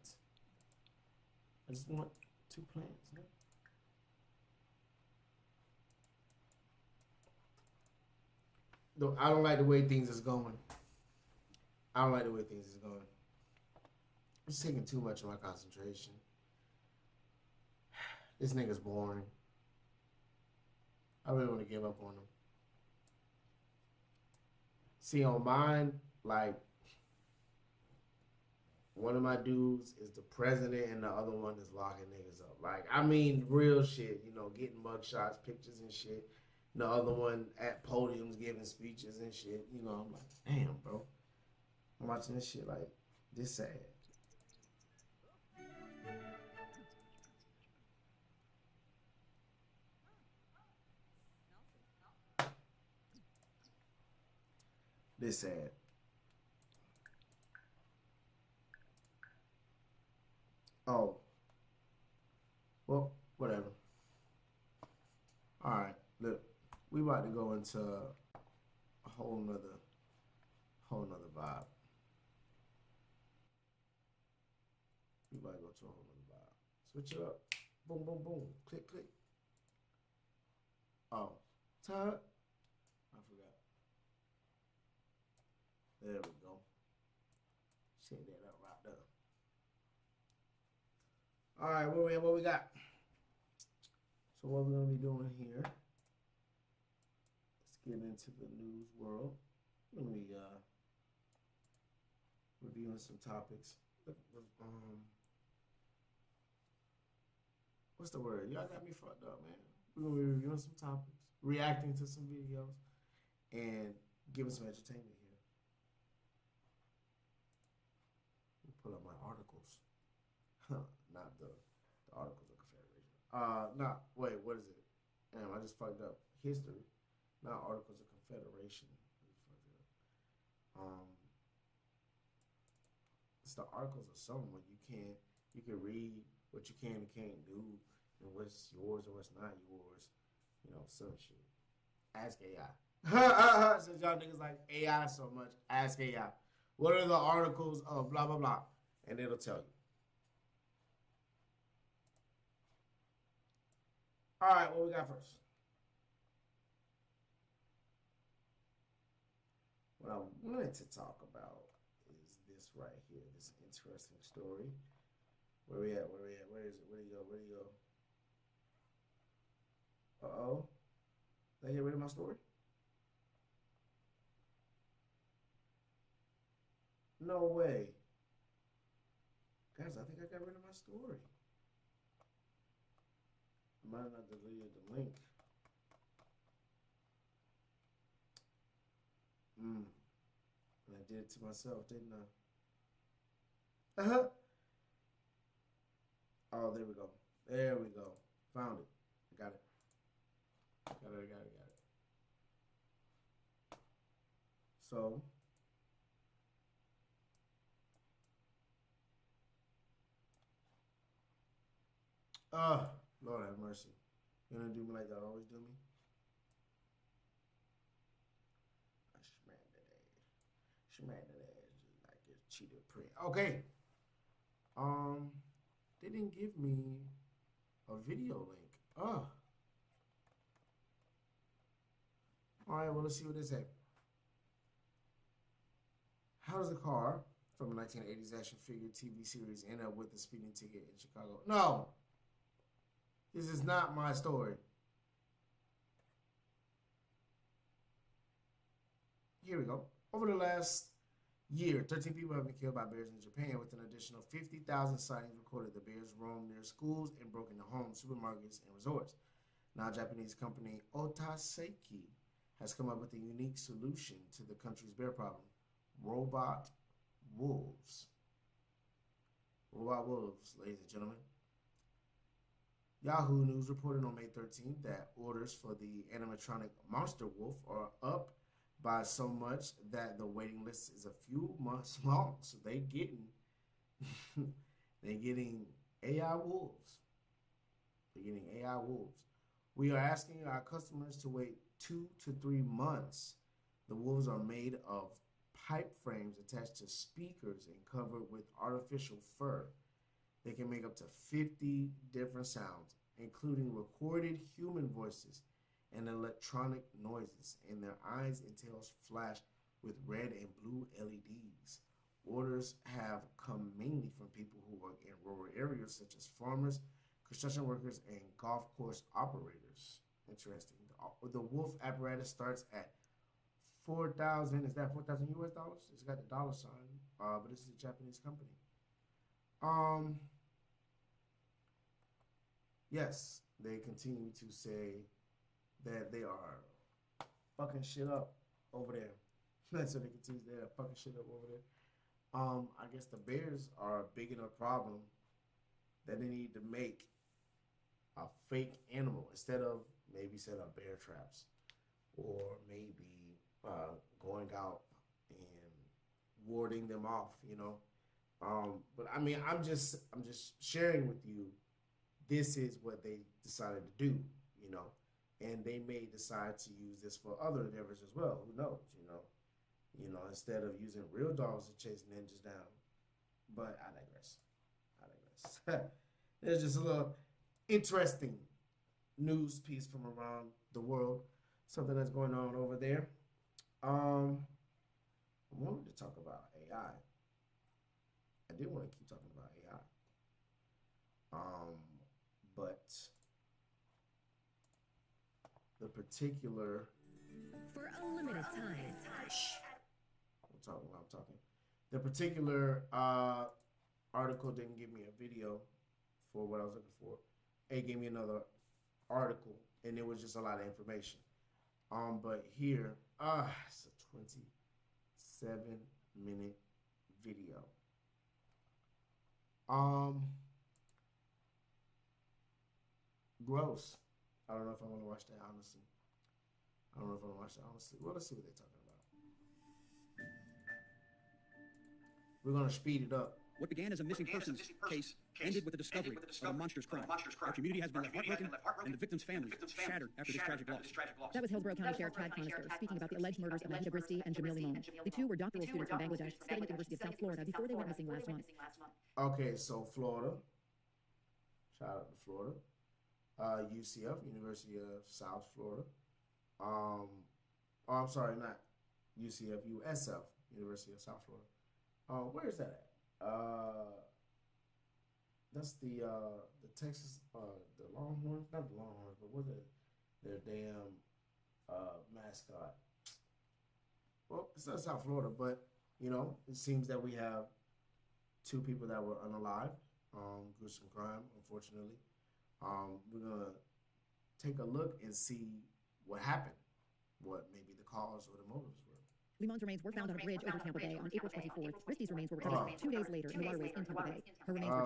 I just want 2 plants. Huh? I don't like the way things is going. I don't like the way things is going. It's taking too much of my concentration. This nigga's boring. I really want to give up on him. See, on mine, like, one of my dudes is the president and the other one is locking niggas up. Like, I mean, real shit, you know, getting mugshots, pictures and shit. The other one at podiums giving speeches and shit. You know, I'm like, damn, bro. I'm watching this shit like, this sad. This sad. Oh. Well, whatever. All right, look, we about to go into a whole nother vibe. We about to go to a whole nother vibe. Switch it up. Boom, boom, boom. Click, click. Oh, Todd. I forgot. There we go. Set that up right there. All right, what we got? So what we're gonna be doing here? Let's get into the news world. Let me reviewing some topics. What's the word? Y'all got me fucked up, man. We're gonna be reviewing some topics, reacting to some videos, and giving some entertainment here. Let me pull up my articles. Not the articles of Confederation. Wait, what is it? Damn, I just fucked up. History, not articles of Confederation. It's the articles of someone you can read what you can and can't do, and what's yours and what's not yours. You know, some shit. Ask AI. Since y'all niggas like AI so much, ask AI. What are the articles of blah blah blah, and it'll tell you. All right, what we got first? What I wanted to talk about is this right here, this interesting story. Where we at? Where we at? Where is it? Where do you go? Where do you go? Uh-oh. Did I get rid of my story? No way. Guys, I think I got rid of my story. I might not deleted the link. And I did it to myself, didn't I? Uh-huh. Oh, there we go. There we go. Found it. I got it. Got it. So, Lord have mercy. You gonna do me like that? Always do me? I smacked that ass. Smacked that ass just like it's cheated print. Okay. They didn't give me a video link. All right, well, let's see what they say. How does a car from a 1980s action figure TV series end up with a speeding ticket in Chicago? No, this is not my story. Here we go. Over the last year, 13 people have been killed by bears in Japan, with an additional 50,000 sightings recorded. The bears roam near schools and broke into homes, supermarkets, and resorts. Now, Japanese company Otaseki has come up with a unique solution to the country's bear problem: robot wolves. Robot wolves, ladies and gentlemen. Yahoo News reported on May 13th that orders for the animatronic monster wolf are up by so much that the waiting list is a few months long. So they getting AI wolves. They're getting AI wolves. We are asking our customers to wait 2 to 3 months. The wolves are made of pipe frames attached to speakers and covered with artificial fur. They can make up to 50 different sounds, including recorded human voices and electronic noises, and their eyes and tails flash with red and blue LEDs. Orders have come mainly from people who work in rural areas such as farmers, construction workers, and golf course operators. Interesting. The Wolf apparatus starts at 4,000. Is that 4,000 US dollars? It's got the dollar sign, but this is a Japanese company. Um, yes, they continue to say that they are fucking shit up over there. That's what they continue. They are fucking shit up over there. I guess the Bears are a big enough problem that they need to make a fake animal instead of maybe set up bear traps or maybe going out and warding them off. But I mean, I'm just sharing with you. This is what they decided to do. You know, and they may decide to use this for other endeavors as well. Who knows? Instead of using real dogs to chase ninjas down. But I digress. There's just a little interesting news piece from around the world, something that's going on over there. I wanted to talk about AI. I did want to keep talking about AI. But the particular for a limited time. I'm talking. The particular article didn't give me a video for what I was looking for. It gave me another article, and it was just a lot of information. But here, it's a 27-minute video. Gross. I don't know if I want to watch that, honestly. Well, let's see what they're talking about. We're going to speed it up. What began as a missing persons case ended with the discovery of a monstrous crime. Our community has been left heartbroken, and the victims' families shattered after this tragic loss. That was Hillsborough County Sheriff Chad Conister speaking about the alleged murders of Mahida Bristi and Jamil Limon. The two were doctoral students from Bangladesh studying at the University of South Florida before they went missing last month. Okay, so Florida. Shout out to Florida. UCF, University of South Florida. I'm sorry, not UCF, USF, University of South Florida. Where is that at? That's the Texas, the Longhorns, not the Longhorns, but what's it? Their damn mascot. Well, it's not South Florida, but it seems that we have two people that were unalived. Gruesome crime, unfortunately. We're gonna take a look and see what happened, what maybe the cause or the motives were. Limon's remains were found on a bridge over Tampa Bay on April 24th. Bristi's remains were recovered 2 days later in the waterways in Tampa Bay. Her remains were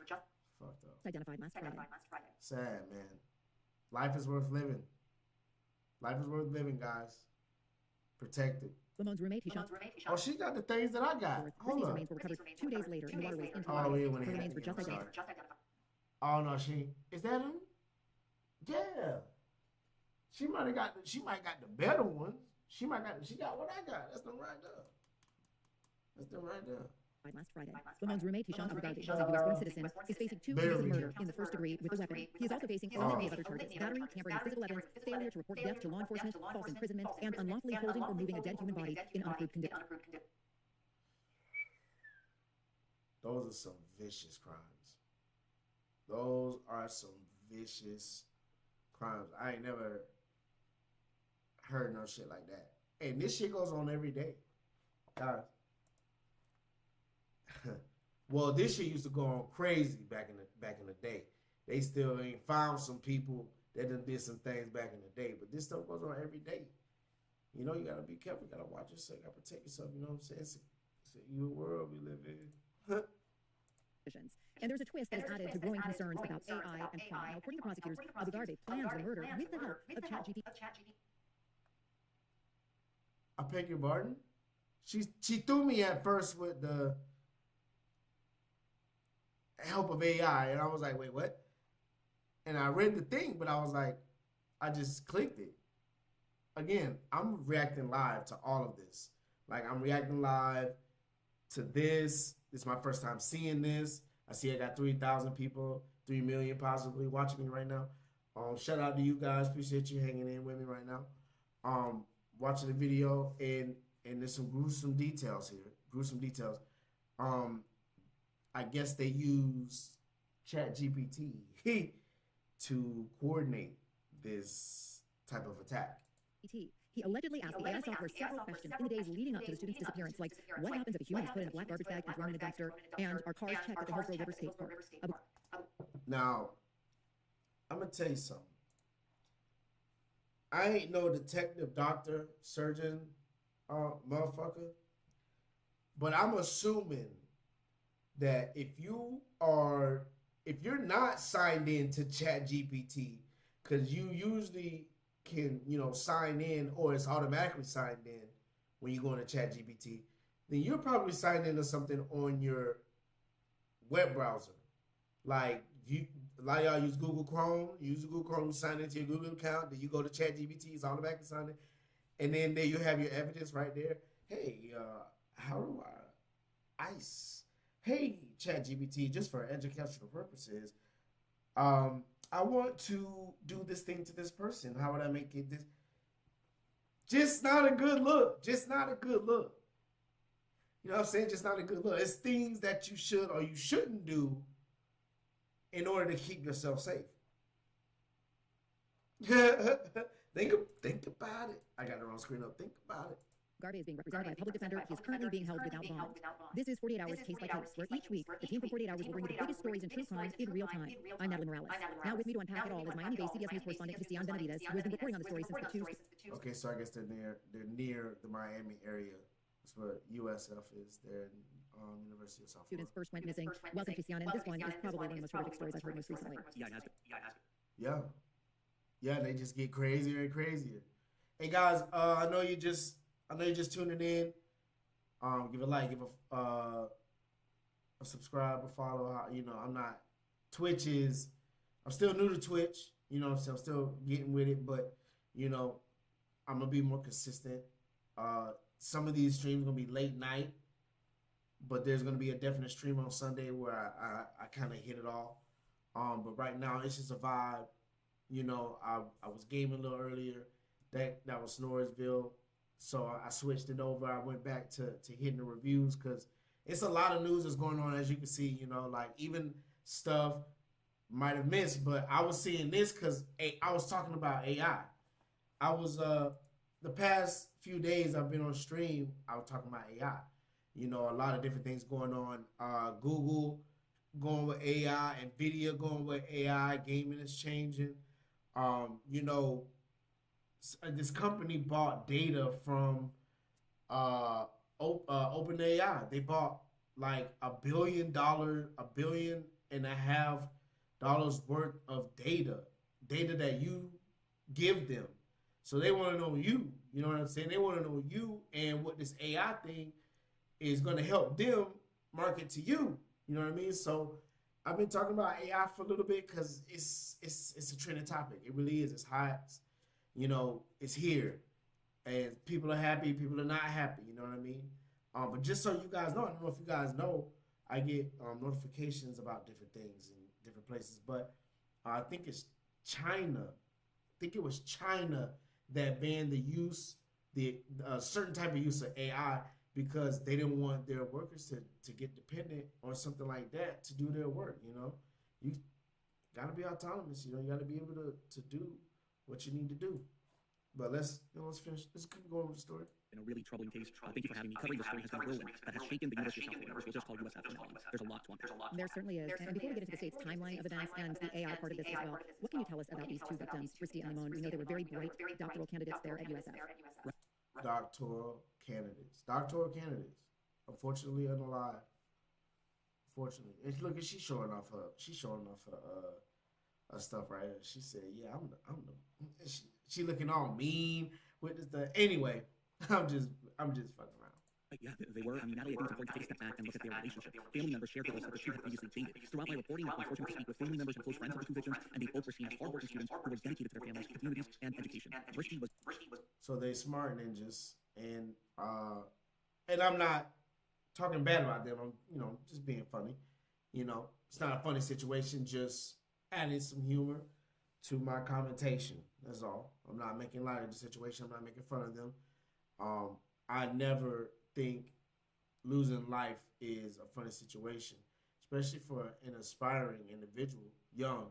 just fucked up. identified last Friday. Sad, man. Life is worth living. Life is worth living, guys. Protect it. Limon's roommate, Hisham. Oh, she got the things that I got. Hold Bristi's up. remains were recovered 2 days later in the waterways in Tampa Oh, Bay. we Her went ahead. remains were just identified. Oh no, is that him? Yeah. She might got the better ones. She got what I got. That's them right there. Last Friday. Limon's roommate, Hisham Abugardi, who is a U.S.-born citizen, is facing 2 counts of murder in the first degree with a weapon. He is also facing a litany of other charges: battery, tampering with physical evidence, failure to report death to law enforcement, false imprisonment, and unlawfully holding or moving a dead human body in unapproved condition. Those are some vicious crimes. Those are some vicious crimes. I ain't never heard no shit like that. And this shit goes on every day, guys. Well, this shit used to go on crazy back in the day. They still ain't found some people that done did some things back in the day, but this stuff goes on every day. You gotta be careful. You gotta watch yourself. You gotta protect yourself. You know what I'm saying? It's a new world we live in. And there's a twist that is added to growing concerns about AI and crime. Now, according to prosecutors, Abugardi planned the murder with the help of ChatGPT. I beg your pardon? She threw me at first with the help of AI, and I was like, wait, what? And I read the thing, but I was like, I just clicked it. Again, I'm reacting live to all of this. Like, I'm reacting live to this. This is my first time seeing this. I see I got 3,000 people, 3 million possibly watching me right now. Shout out to you guys. Appreciate you hanging in with me right now. Um, Watching the video and there's some gruesome details here. Gruesome details. Um, I guess they use ChatGPT to coordinate this type of attack. He allegedly asked the AI software several questions in the days leading up to the student's disappearance, like what happens if a human is put in a black garbage bag and thrown in a dumpster, and are cars checked at the Hillsborough River State Park? Now, I'm gonna tell you something. I ain't no detective, doctor, surgeon, motherfucker, but I'm assuming that if you're not signed in to ChatGPT, because you usually can, sign in or it's automatically signed in when you go into ChatGPT, then you're probably signed into something on your web browser. Like a lot of y'all use Google Chrome. You use Google Chrome, you sign into your Google account, then you go to ChatGPT, it's automatically signed in, and then there you have your evidence right there. Hey, how do I ice? Hey, ChatGPT, just for educational purposes, I want to do this thing to this person. How would I make it this? Just not a good look. Just not a good look. You know what I'm saying? Just not a good look. It's things that you should or you shouldn't do in order to keep yourself safe. Think about it. I got the wrong screen up. Think about it. Garvey is being represented by a public defender. He is currently being held without bond. This is 48 Hours Case by Case, where each week the team from 48 Hours will bring you the biggest stories in true crime in real time. I'm Natalie Morales. Now with me to unpack it all is Miami-based CBS News correspondent Christian Benavides, who has been reporting on the story since the Tuesday. Okay, so I guess they're near the Miami area. That's where USF is. They're in University of South Florida. Students first went missing. Welcome, Christian, and this one is probably one of the most horrific stories I've heard most recently. Yeah, they just get crazier and crazier. Hey guys, I know you're just tuning in. Give a like, give a subscribe, a follow. I'm not. Twitch is. I'm still new to Twitch. So I'm still getting with it, but I'm gonna be more consistent. Some of these streams gonna be late night, but there's gonna be a definite stream on Sunday where I kind of hit it all. But right now it's just a vibe. I was gaming a little earlier. That was Snoresville. So I switched it over. I went back to hitting the reviews because it's a lot of news that's going on, as you can see, like even stuff might have missed, but I was seeing this because I was talking about AI. I was, the past few days I've been on stream, I was talking about AI. A lot of different things going on. Google going with AI, NVIDIA going with AI, gaming is changing. This company bought data from OpenAI. They bought like $1.5 billion worth of data that you give them. So they want to know you. You know what I'm saying? They want to know you and what this AI thing is going to help them market to you. You know what I mean? So I've been talking about AI for a little bit because it's a trending topic. It really is. It's hot. It's here, and people are happy, people are not happy. You know what I mean? But just so you guys know, I don't know if you guys know, I get notifications about different things in different places. But I think it's China. I think it was China that banned the certain type of use of AI because they didn't want their workers to get dependent on something like that to do their work. You gotta be autonomous. You gotta be able to do what you need to do. But let's finish. Let's keep going with the story. In a really troubling case, thank you for having me. Covering this story has been a whirlwind that has shaken the University of South Florida, which we'll just call USF for now. There's a lot to unpack. There certainly is. And before we get into the state's timeline of events and the AI part of this as well, what can you tell us about these two victims, Risty and Limon? We know they were very bright doctoral candidates there at USF. Doctoral candidates. Unfortunately, unalive. Fortunately, and look, she's showing off her stuff right here. She said, "Yeah, I'm the." She looking all mean with the. Anyway, I'm just fucking around. Yeah, they were. I mean, Natalie, I think it's important to take a step back and look at their relationship. Family members shared with us that the two had previously dated. Throughout my reporting, I've been fortunate to speak with family members and close friends of the two victims, and they both were seen as hardworking students who were dedicated to their families, communities, and education. Risty was. So they smart ninjas, and I'm not talking bad about them. I'm just being funny. It's not a funny situation. Just adding some humor. to my commentation. That's all. I'm not making light of the situation. I'm not making fun of them. I never think losing life is a funny situation, especially for an aspiring individual, young.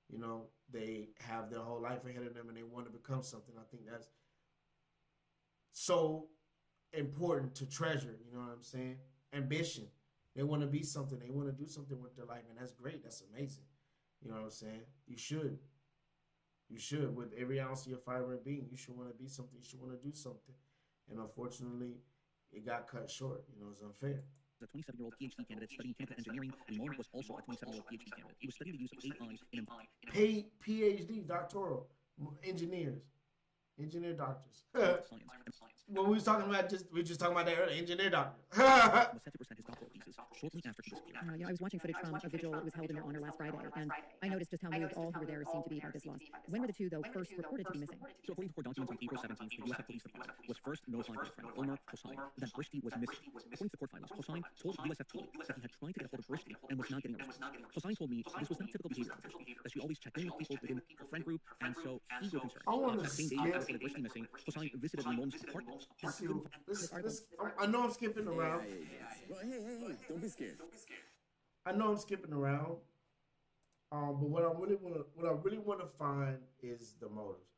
You know, they have their whole life ahead of them and they want to become something. I think that's so important to treasure. You know what I'm saying? Ambition. They want to be something. They want to do something with their life, and that's great. That's amazing. You know what I'm saying? You should. You should. With every ounce of your fiber and being, you should want to be something. You should want to do something. And unfortunately, it got cut short. You know, it's unfair. A 27-year-old PhD candidate studying chemical engineering, and Moore was also a 27-year-old PhD candidate. He was studying the use of AI in PhD, doctoral engineers, engineer doctors. science. When we were just talking about that earlier, engineer doctor. Was set to present his doctoral thesis shortly after he disappeared. I was watching footage from a vigil that was held in their honor last Friday, and I noticed just how moved all who were there seemed to be by this loss. When were the two, though, first reported to be missing? So according to court documents on April 17th, the U.S. Police Department was first notified by a friend, Omar Hossain, that Brishti was missing. According to court filings, Hossain told USF Police that he had tried to get a hold of Brishti and was not getting a response. Hossain told me this was not typical behavior of Brishti, that she always checked in with people within her friend group, and so he grew concerned. That same day after reported Brishti missing, Hossain visited Ramon's apartment. I know I'm skipping around. Well, hey, don't be scared. I know I'm skipping around. But what I really want to find is the motives.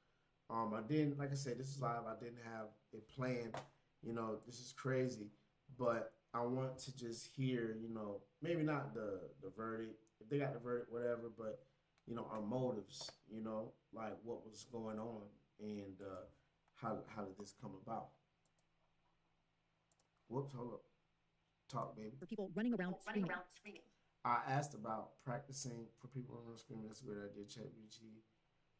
I didn't, like I said, this is live. I didn't have it planned. You know, this is crazy, but I want to just hear, you know, maybe not the verdict. If they got the verdict, whatever, but you know, our motives. You know, like what was going on and how did this come about? Whoops, hold up. Talk, baby. For people running around screaming. I asked about practicing for people running around screaming. That's what I did. ChatGPT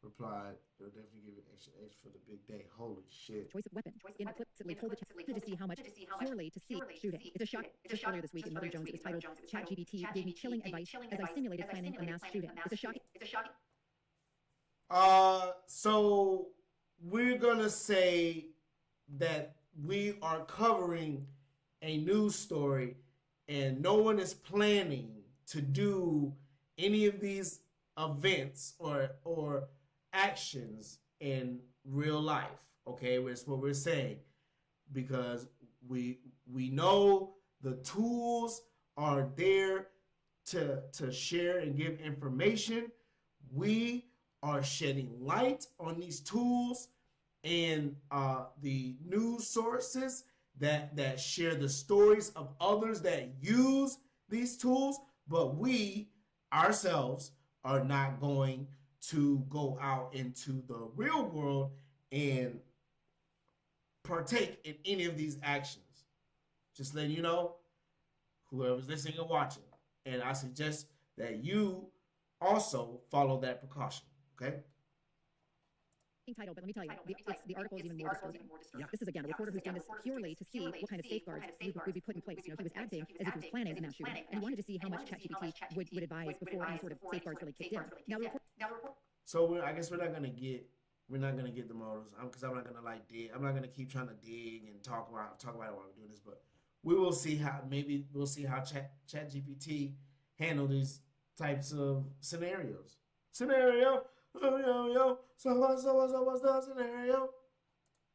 replied, it'll definitely give you an extra edge for the big day. Holy shit. Choice of weapon. Implicitly told the chat to see how much purely to see shooting. It's a shock. Just earlier this week in Mother Jones, it was titled ChatGPT gave me chilling advice as I simulated planning a mass shooting. It's a shock. So we're gonna say that we are covering a news story and no one is planning to do any of these events or actions in real life. Okay, that's what we're saying, because we know the tools are there to share and give information. We are shedding light on these tools and the news sources that share the stories of others that use these tools, but we ourselves are not going to go out into the real world and partake in any of these actions. Just letting you know, whoever's listening and watching, and I suggest that you also follow that precaution, okay? Title, but let me tell you, the article is even more disturbing. This is, again, a reporter who's done this purely to see what kind of safeguards would be put in place. You know, he was acting as if he was planning a mass shooting, and he wanted to see how much ChatGPT would advise before any sort of safeguards really kicked in. Now, so I guess we're not gonna get the motives, because I'm not gonna dig. I'm not gonna keep trying to dig and talk about it while we're doing this, but we will see how ChatGPT handle these types of scenarios. So what's the scenario?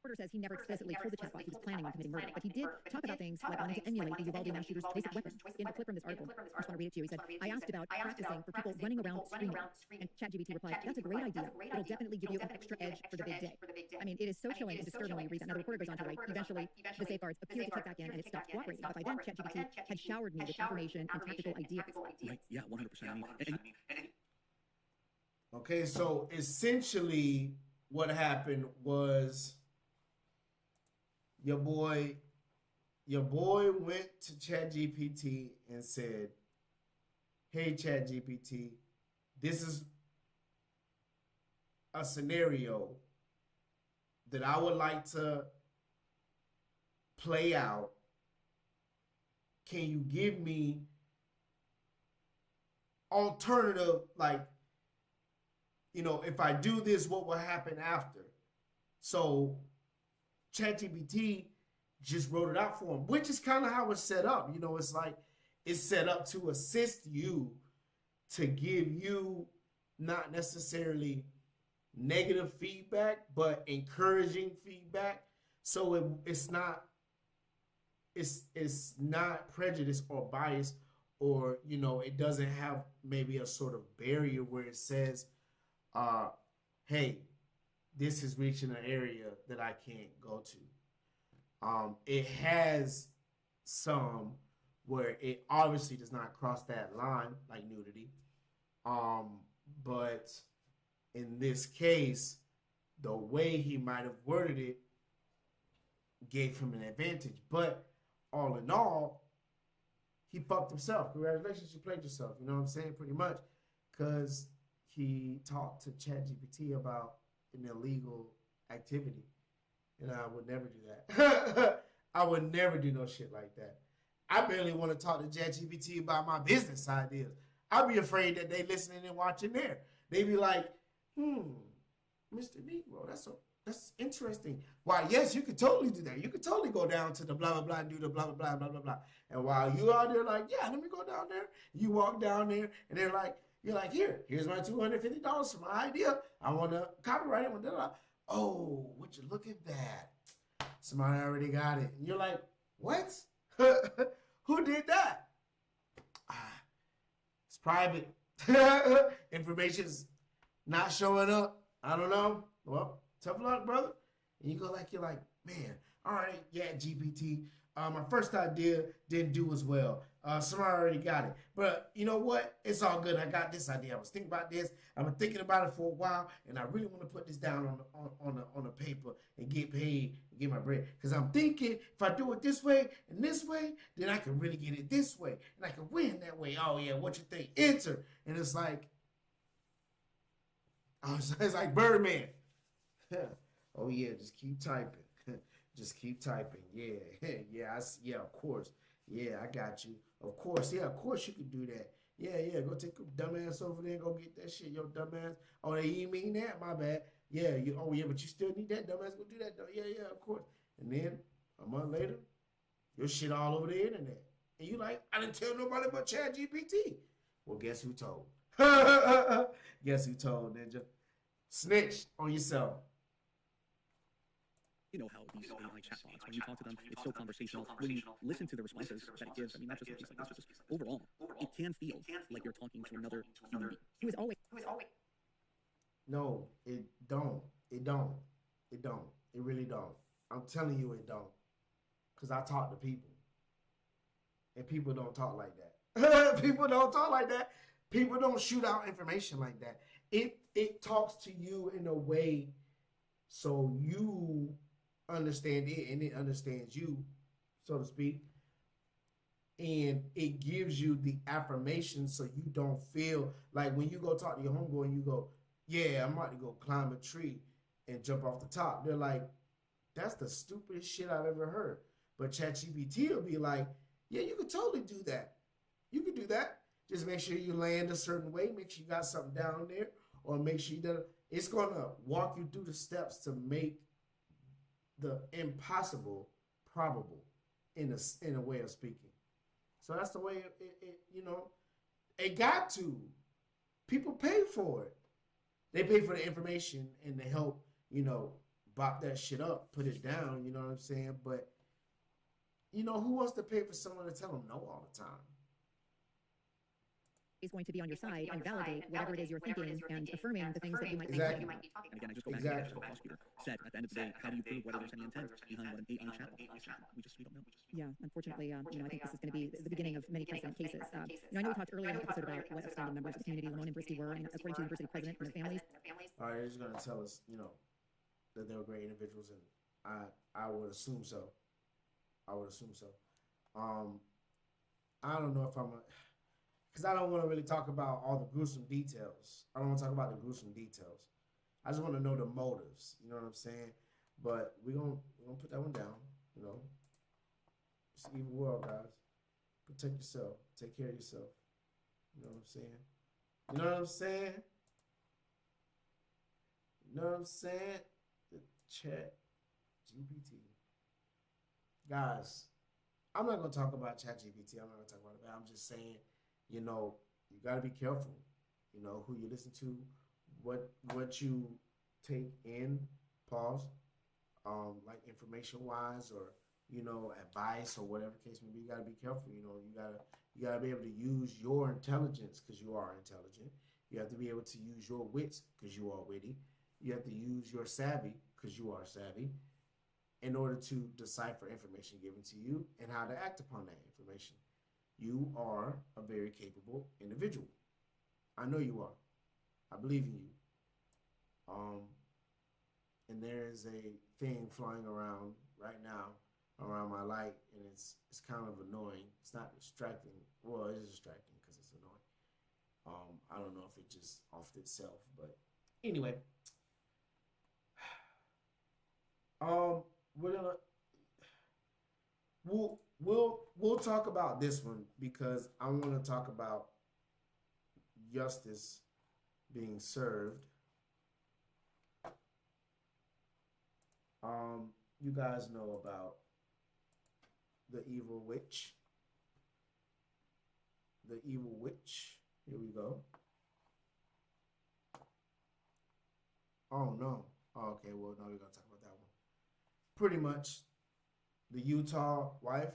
reporter says he never explicitly told the chatbot he was planning on committing murder, but he did talk about things like wanting to emulate the Uvalde mass shooter's choice of weapon. In a clip from this article, I just want to read it to you. He said, I asked about practicing for people running around screaming, and ChatGPT replied, that's a great idea. It'll definitely give you an extra edge for the big day. I mean, it is so chilling and disturbing when you read that. Now, the reporter goes on to write, eventually, the safeguards appeared to kick back in, and it stopped cooperating. But by then, ChatGPT had showered me with information and tactical ideas. Right, yeah, 100%. I mean, okay, so essentially what happened was your boy went to ChatGPT and said, hey, ChatGPT, this is a scenario that I would like to play out. Can you give me alternative, like, you know, if I do this, what will happen after? So ChatGPT just wrote it out for him, which is kind of how it's set up. You know, it's like it's set up to assist you, to give you not necessarily negative feedback, but encouraging feedback. So it's not prejudice or bias, or it doesn't have maybe a sort of barrier where it says, hey, this is reaching an area that I can't go to. It has some where it obviously does not cross that line, like nudity. But in this case, the way he might have worded it gave him an advantage. But all in all, he fucked himself. Congratulations, you played yourself. You know what I'm saying? Pretty much. Because he talked to ChatGPT about an illegal activity. And I would never do that. I would never do no shit like that. I barely want to talk to ChatGPT about my business ideas. I'd be afraid that they listening and watching there. They be like, Mr. Negro, that's interesting. Why, yes, you could totally do that. You could totally go down to the blah, blah, blah, and do the blah, blah, blah, blah, blah, blah. And while you out there like, yeah, let me go down there. You walk down there, and they're like, you're like, here's my $250 for my idea. I want to copyright it. Oh, would you look at that? Somebody already got it. And you're like, what? Who did that? It's private. Information's not showing up. I don't know. Well, tough luck, brother. And you're like, man, all right, yeah, GPT. My first idea didn't do as well. Somebody already got it. But you know what? It's all good. I got this idea. I was thinking about this. I've been thinking about it for a while, and I really want to put this down on the paper and get paid and get my bread. Because I'm thinking if I do it this way and this way, then I can really get it this way, and I can win that way. Oh yeah, what you think? Enter, and it's like, it's like Birdman. Oh yeah, just keep typing. Just keep typing. Yeah, yeah, of course. Yeah, I got you. Of course, yeah, of course you can do that. Yeah, go take your dumbass over there and go get that shit, yo dumbass. Oh, you mean that? My bad. Yeah, but you still need that dumbass. Go do that though. Yeah, of course. And then a month later, your shit all over the internet. And you like, I didn't tell nobody but ChatGPT. Well, guess who told? Guess who told, Ninja? Snitch on yourself. You know how these AI chatbots, when you talk to them, it's so conversational. When you listen to the responses that it gives, I mean, not just in a case like this, but just overall, it can feel like you're talking to another human being. He was always. No, it don't. It really don't. I'm telling you it don't. Because I talk to people. And people don't talk like that. People don't talk like that. People don't shoot out information like that. It talks to you in a way so you understand it and it understands you, so to speak. And it gives you the affirmation so you don't feel like when you go talk to your homeboy and you go, yeah, I'm about to go climb a tree and jump off the top. They're like, that's the stupidest shit I've ever heard. But ChatGPT will be like, yeah, you could totally do that. You could do that. Just make sure you land a certain way. Make sure you got something down there. Or make sure you do. It's going to walk you through the steps to make the impossible probable in a way of speaking. So that's the way it got to. People pay for it. They pay for the information and the help, bop that shit up, put it down, you know what I'm saying? But, who wants to pay for someone to tell them no all the time? Is going to be on your side and validate whatever it is you're thinking and affirming the things that you might be Exactly. talking about. And again, I just go back to what the prosecutor said. At the end of the day, how do you prove whether there's any intent behind what an AI chatbot is? We don't know. Yeah, unfortunately, I think this is going to be the beginning of many precedent cases. I know we talked earlier in the episode about what upstanding members of the community Lamone and Brisky were, and according to the university president and their families. All right, they're just gonna tell us, that they were great individuals, and I would assume so. I don't know if because I don't want to really talk about all the gruesome details. I don't want to talk about the gruesome details. I just want to know the motives. You know what I'm saying? But we're gonna put that one down. It's an evil world, guys. Protect yourself. Take care of yourself. You know what I'm saying? You know what I'm saying? You know what I'm saying? The ChatGPT. Guys, I'm not gonna talk about ChatGPT. I'm not gonna talk about it. I'm just saying, you got to be careful, who you listen to, what you take in, pause, like information wise or advice or whatever case may be. You gotta be careful. You gotta be able to use your intelligence because you are intelligent. You have to be able to use your wits because you are witty. You have to use your savvy because you are savvy in order to decipher information given to you and how to act upon that information. You are a very capable individual. I know you are. I believe in you. Um, and there is a thing flying around right now around my light, and it's kind of annoying. It's not distracting. Well, it is distracting because it's annoying. I don't know if it just offed itself, but anyway, we're gonna we'll talk about this one because I want to talk about justice being served. You guys know about the evil witch. The evil witch. Here we go. Oh no. Oh, okay, well, no, we're gonna talk about that one. Pretty much the Utah wife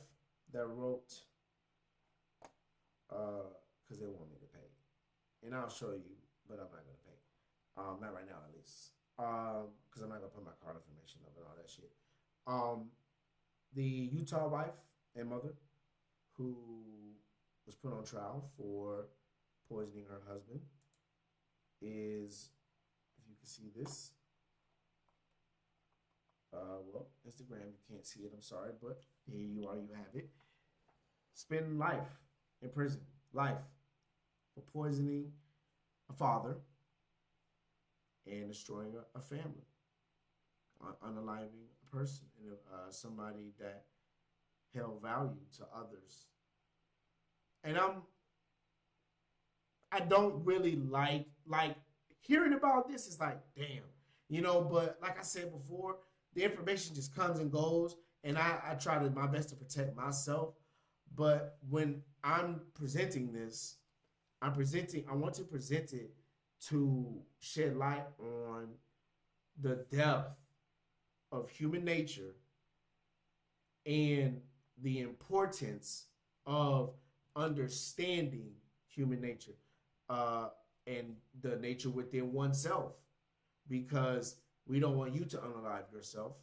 that wrote because they want me to pay. And I'll show you, but I'm not gonna pay. Not right now at least. Because I'm not gonna put my card information up and all that shit. The Utah wife and mother who was put on trial for poisoning her husband is, if you can see this, well, Instagram, you can't see it, I'm sorry, but here you are, you have it. Spend life in prison, life, for poisoning a father and destroying a family, unaliving a person, and somebody that held value to others. And I don't really like hearing about this. Is like, damn, but like I said before, the information just comes and goes, and I try to my best to protect myself. But when I'm presenting this, I want to present it to shed light on the depth of human nature and the importance of understanding human nature and the nature within oneself, because we don't want you to unalive yourself.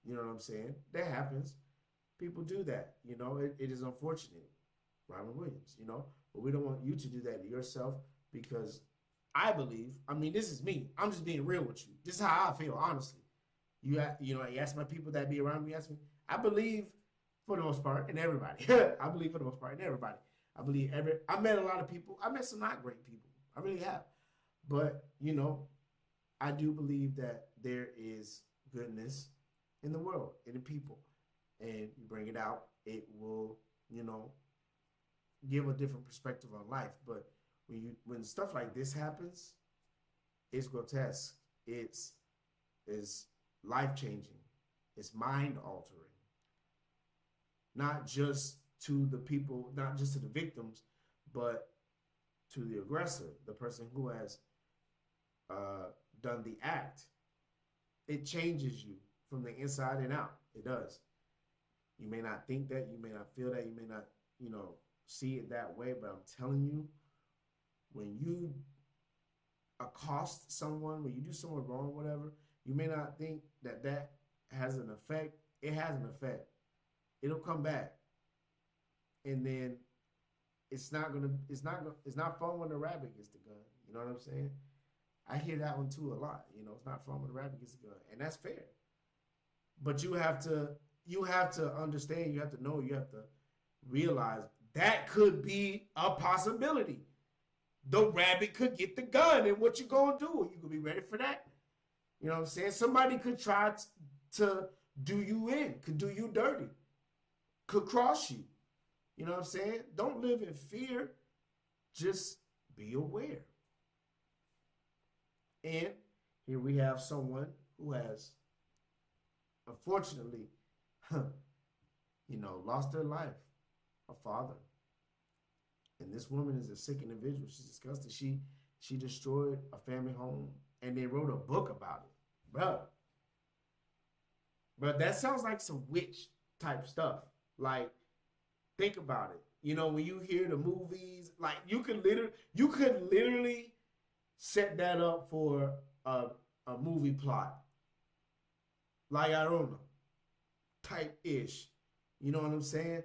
You know what I'm saying? That happens. People do that. It is unfortunate. Robin Williams, but we don't want you to do that to yourself, because I believe, this is me. I'm just being real with you. This is how I feel, honestly. You ask my people that be around me, ask me. I believe for the most part in everybody. I believe for the most part in everybody. I met a lot of people. I met some not great people. I really have. But, I do believe that there is goodness in the world, in the people. And you bring it out, it will, give a different perspective on life. But when stuff like this happens, it's grotesque. It's life changing. It's mind altering. Not just to the people, not just to the victims, but to the aggressor, the person who has done the act. It changes you from the inside and out. It does. You may not think that, you may not feel that, you may not, see it that way, but I'm telling you, when you accost someone, when you do someone wrong, whatever, you may not think that has an effect. It has an effect. It'll come back. And then it's not fun when the rabbit gets the gun. You know what I'm saying? I hear that one too a lot. It's not fun when the rabbit gets the gun. And that's fair. But you have to understand, you have to know, you have to realize that could be a possibility. The rabbit could get the gun, and what you gonna do? You gonna be ready for that? You know what I'm saying? Somebody could try to do you in, could do you dirty, could cross you. You know what I'm saying? Don't live in fear. Just be aware. And here we have someone who has, unfortunately, lost their life, a father. And this woman is a sick individual. She's disgusted. She destroyed a family home, and they wrote a book about it. bro. But that sounds like some witch type stuff. Like, think about it. You know, when you hear the movies, like you could literally set that up for a movie plot. Like, I don't know, type ish. You know what I'm saying?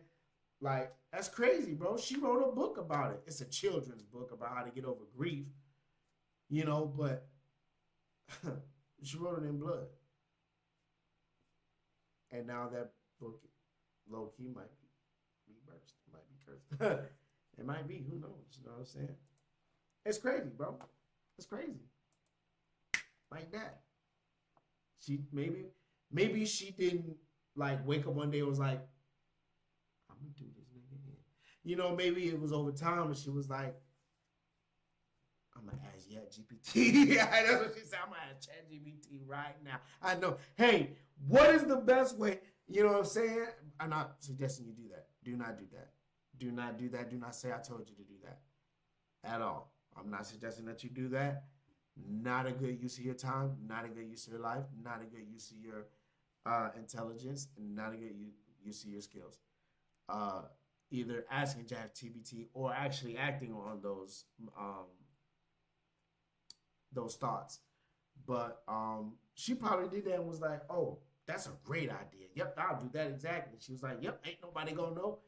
Like, that's crazy, bro. She wrote a book about it. It's a children's book about how to get over grief. You know, but she wrote it in blood. And now that book, low key, might be reversed. It might be cursed. It might be. Who knows? You know what I'm saying? It's crazy, bro. It's crazy. Like that. She maybe she didn't like wake up one day and was like, I'm gonna do this nigga again. You know, maybe it was over time and she was like, I'm gonna ask ChatGPT. That's what she said. I'm gonna ask ChatGPT right now. I know. Hey, what is the best way? You know what I'm saying? I'm not suggesting you do that. Do not do that. Do not do that. Do not say I told you to do that at all. I'm not suggesting that you do that. Not a good use of your time. Not a good use of your life. Not a good use of your intelligence. And not a good use of your skills. Either asking ChatGPT or actually acting on those thoughts. But she probably did that and was like, oh, that's a great idea. Yep, I'll do that exactly. She was like, yep, ain't nobody gonna know.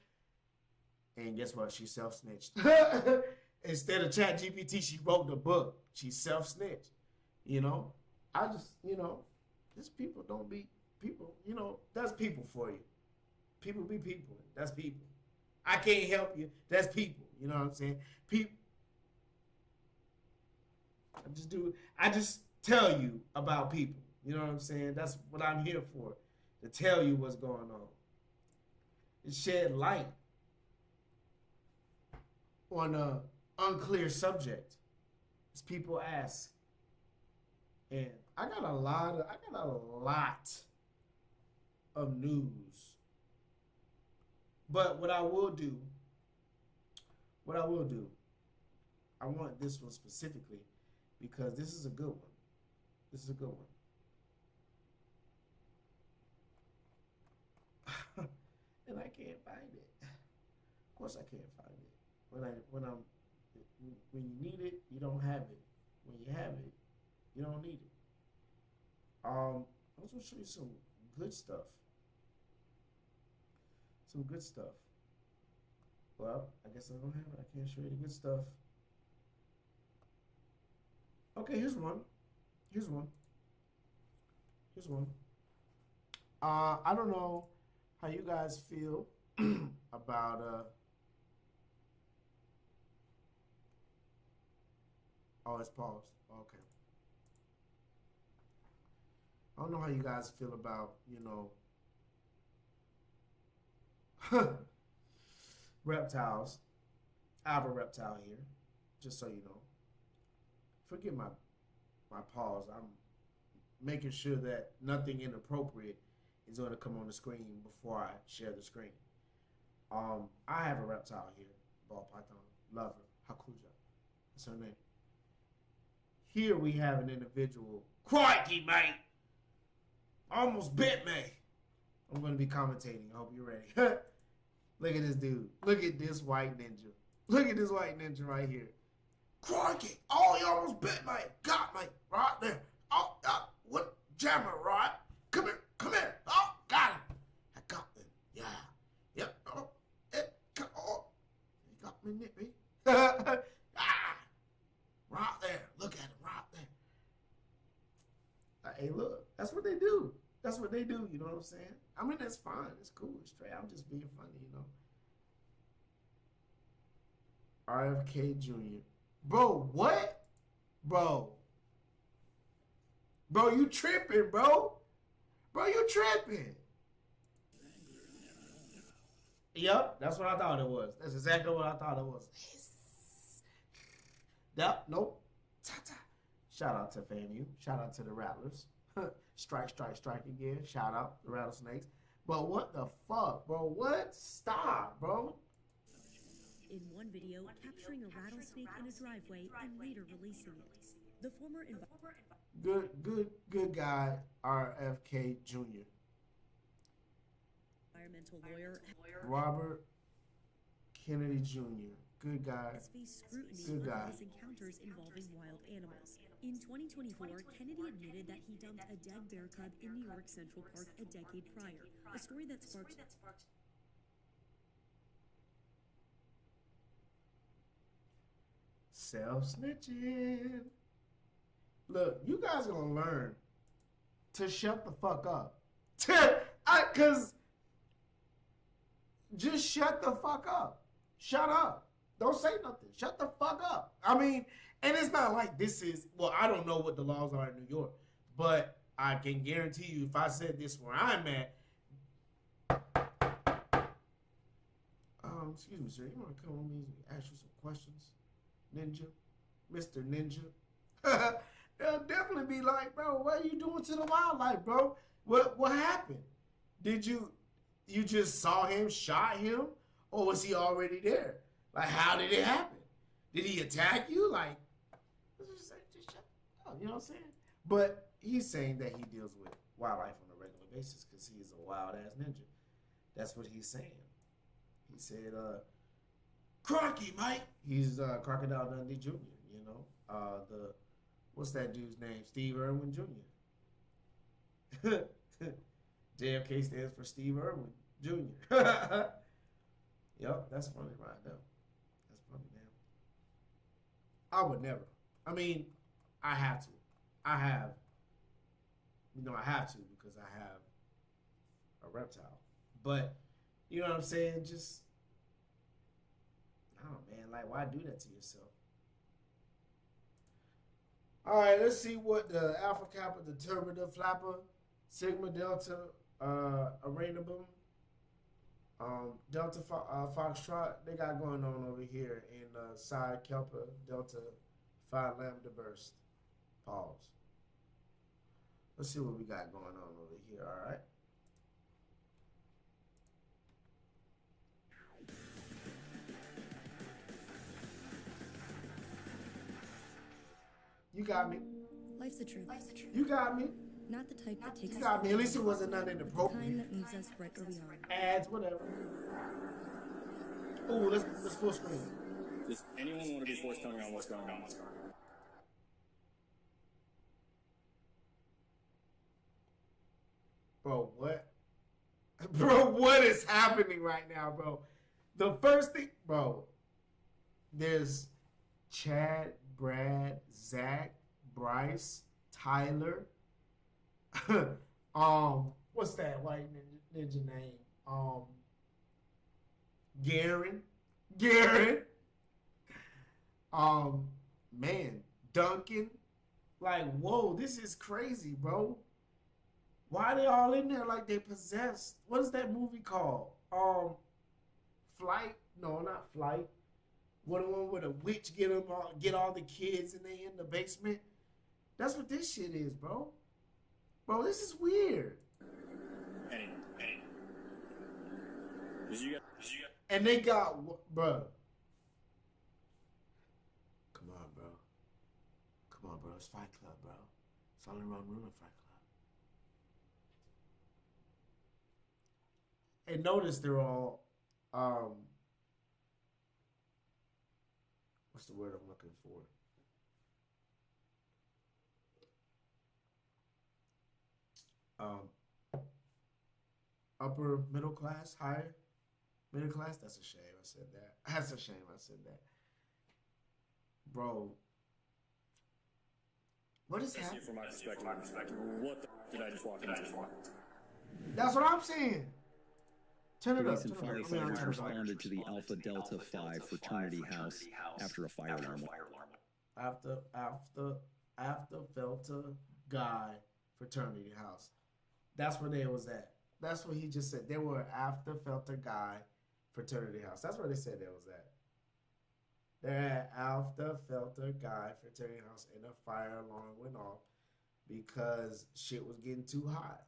And guess what? She self-snitched. Instead of ChatGPT, she wrote the book. She self-snitched. You know? I just, just people don't be people. You know, that's people for you. People be people. That's people. I can't help you. That's people. You know what I'm saying? People. I just tell you about people. You know what I'm saying? That's what I'm here for. To tell you what's going on. To shed light on a unclear subject. As people ask. And I got a lot of news. But what I will do, I want this one specifically because this is a good one. This is a good one. And I can't find it. Of course I can't find it. When you need it, you don't have it. When you have it, you don't need it. I was gonna show you some good stuff. Some good stuff. Well, I guess I don't have it. I can't show you the good stuff. Okay, here's one. I don't know how you guys feel about oh, it's paused. Okay. I don't know how you guys feel about, reptiles. I have a reptile here, just so you know. Forgive my pause. I'm making sure that nothing inappropriate is going to come on the screen before I share the screen. I have a reptile here, ball python, love her, Hakuja. That's her name. Here we have an individual. Crikey, mate! Almost bit me. I'm going to be commentating. I hope you're ready. Look at this dude. Look at this white ninja. Look at this white ninja right here. Crikey! Oh, you almost bit me. Got me. Right there. Oh, what? Jammer, right? Come here. Oh, got him. I got him. Yeah. Yep. Oh, oh. He got me nippy. Right there. Look at him right there. Hey, look. That's what they do. You know what I'm saying? I mean, that's fine. It's cool. It's straight. I'm just being funny, RFK Jr. Bro, what? Bro, you tripping, bro. You tripping. Yep, that's what I thought it was. That's exactly what I thought it was. Yep, nope. Ta-ta. Shout out to FAMU. Shout out to the Rattlers. Strike again. Shout out the Rattlesnakes. But what the fuck, bro? What? Stop, bro. In one video, capturing a rattlesnake in a driveway and later releasing it. The former Good guy, RFK Jr. environmental lawyer Robert Kennedy Jr. Good guy. has faced scrutiny Good for guy. his encounters involving wild animals. In 2024, Kennedy admitted that he dumped a dead bear cub in New York Central Park a decade prior, a story that sparked Self-snitching. Look, you guys are gonna learn to shut the fuck up. Cause just shut the fuck up. Shut up. Don't say nothing. Shut the fuck up. I mean, and it's not like this is, well, I don't know what the laws are in New York, but I can guarantee you if I said this where I'm at, excuse me, sir, you want to come with me and ask you some questions? Ninja? Mr. Ninja? They'll definitely be like, bro, what are you doing to the wildlife, bro? What happened? Did you just saw him, shot him, or was he already there? Like, how did it happen? Did he attack you? Like, just shut up, you know what I'm saying? But he's saying that he deals with wildlife on a regular basis because he's a wild-ass ninja. That's what he's saying. He said, Crocky, Mike. He's Crocodile Dundee Jr., you know? What's that dude's name? Steve Irwin Jr. JFK stands for Steve Irwin Jr. Yep, that's funny right there. That's funny, man. I would never. I mean, I have to. I have. You know, I have to because I have a reptile. But, you know what I'm saying? Just, oh man, like, why do that to yourself? All right, let's see what the Alpha Kappa, the Turbo, the Flapper, Sigma Delta, Arenabum, Delta Foxtrot, they got going on over here in Psi Kelpa Delta Phi Lambda Burst. Pause. Let's see what we got going on over here, all right? You got me. Life's a trip. You got me. Not the type that takes You us got me. At least it wasn't nothing the kind inappropriate. that moves us right where we are. Ads, whatever. Ooh, let's full screen. Does anyone want to be forthcoming on what's going on? Bro, what? Bro, what is happening right now, bro? The first thing, bro, there's Chad, Brad, Zach, Bryce, Tyler. What's that white ninja name? Garen. Man, Duncan. Like, whoa, this is crazy, bro. Why are they all in there like they possessed? What is that movie called? Flight? No, not Flight. What the one where the witch get all the kids and they in the basement? That's what this shit is, bro. Bro, this is weird. Any. Did you get? And they got, bro. Come on, bro. It's Fight Club, bro. It's all around room in Fight Club. And notice they're all, what's the word I'm looking for? Upper middle class, higher middle class. That's a shame I said that. That's a shame I said that. Bro, what is happening? From my perspective, what the did I just walk into? That's what I'm saying. Turn it up. Police and firefighters responded to the Alpha Delta Phi fraternity house after a fire alarm. After Delta Guy fraternity house. That's where they was at. That's what he just said. They were after Felter Guy fraternity house. That's where they said they was at. They're at after Felter Guy fraternity house and a fire alarm went off because shit was getting too hot.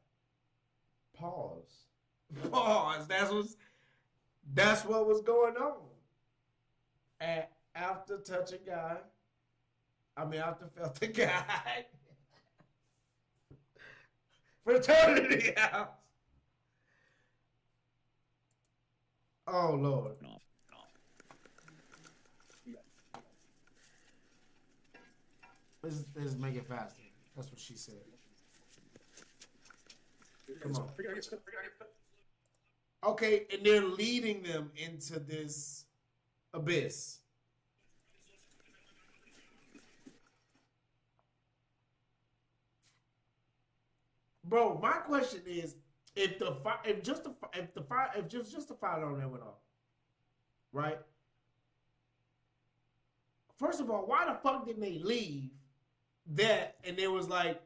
Pause. That's what was going on. At after touch a guy I mean, I felt the guy. Fraternity house. Oh, Lord. Off. Let's make it faster. That's what she said. Come on. Okay, and they're leading them into this abyss. Bro, my question is, if just the fire alarm never went off, right? First of all, why the fuck didn't they leave that? And they was like,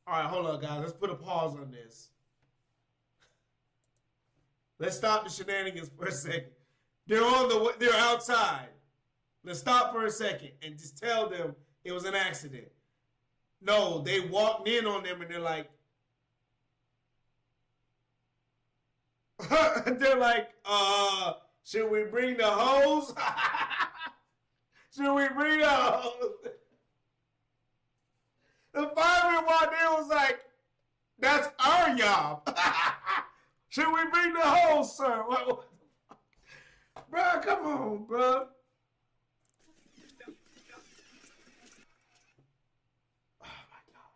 all right, hold on, guys, let's put a pause on this. Let's stop the shenanigans for a second. They're outside. Let's stop for a second and just tell them it was an accident. No, they walked in on them and they're like, should we bring the hose? Should we bring the hose? The fireman walked in was like, that's our job. Should we bring the hose, sir? What the fuck? Bro, come on, bro. Oh, my God.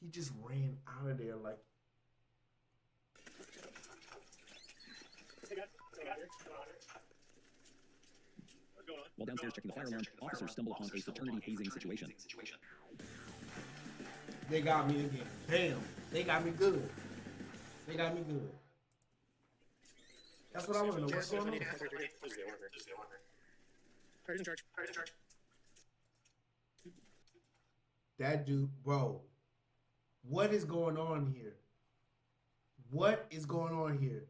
He just ran out of there like... While downstairs checking the fire alarm, officers stumble upon a fraternity hazing situation. They got me again. Damn. They got me good. They got me good. That's what I want to know. What's going on? Who's in charge? That dude, bro. What is going on here? What is going on here?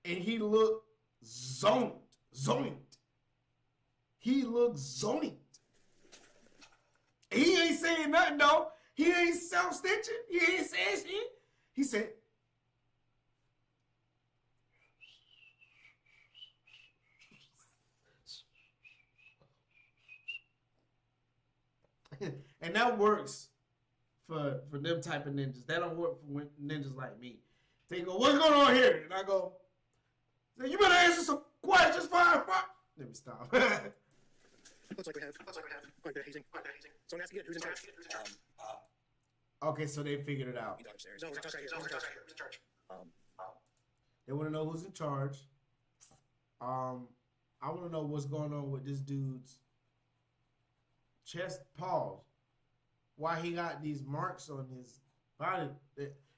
And he looked zonked. He looked zonked. He ain't saying nothing, though. He ain't self-stitching. He ain't saying shit. He said, and that works for them type of ninjas. That don't work for ninjas like me. They go, what's going on here? And I go, you better answer some questions, fire. Let me stop. Looks like we have quite a bit of hazing. Someone asked again, who's in charge? Okay, so they figured it out. No, we're just right here. Who's in charge? They want to know who's in charge. I want to know what's going on with this dude's chest. Pause. Why he got these marks on his body?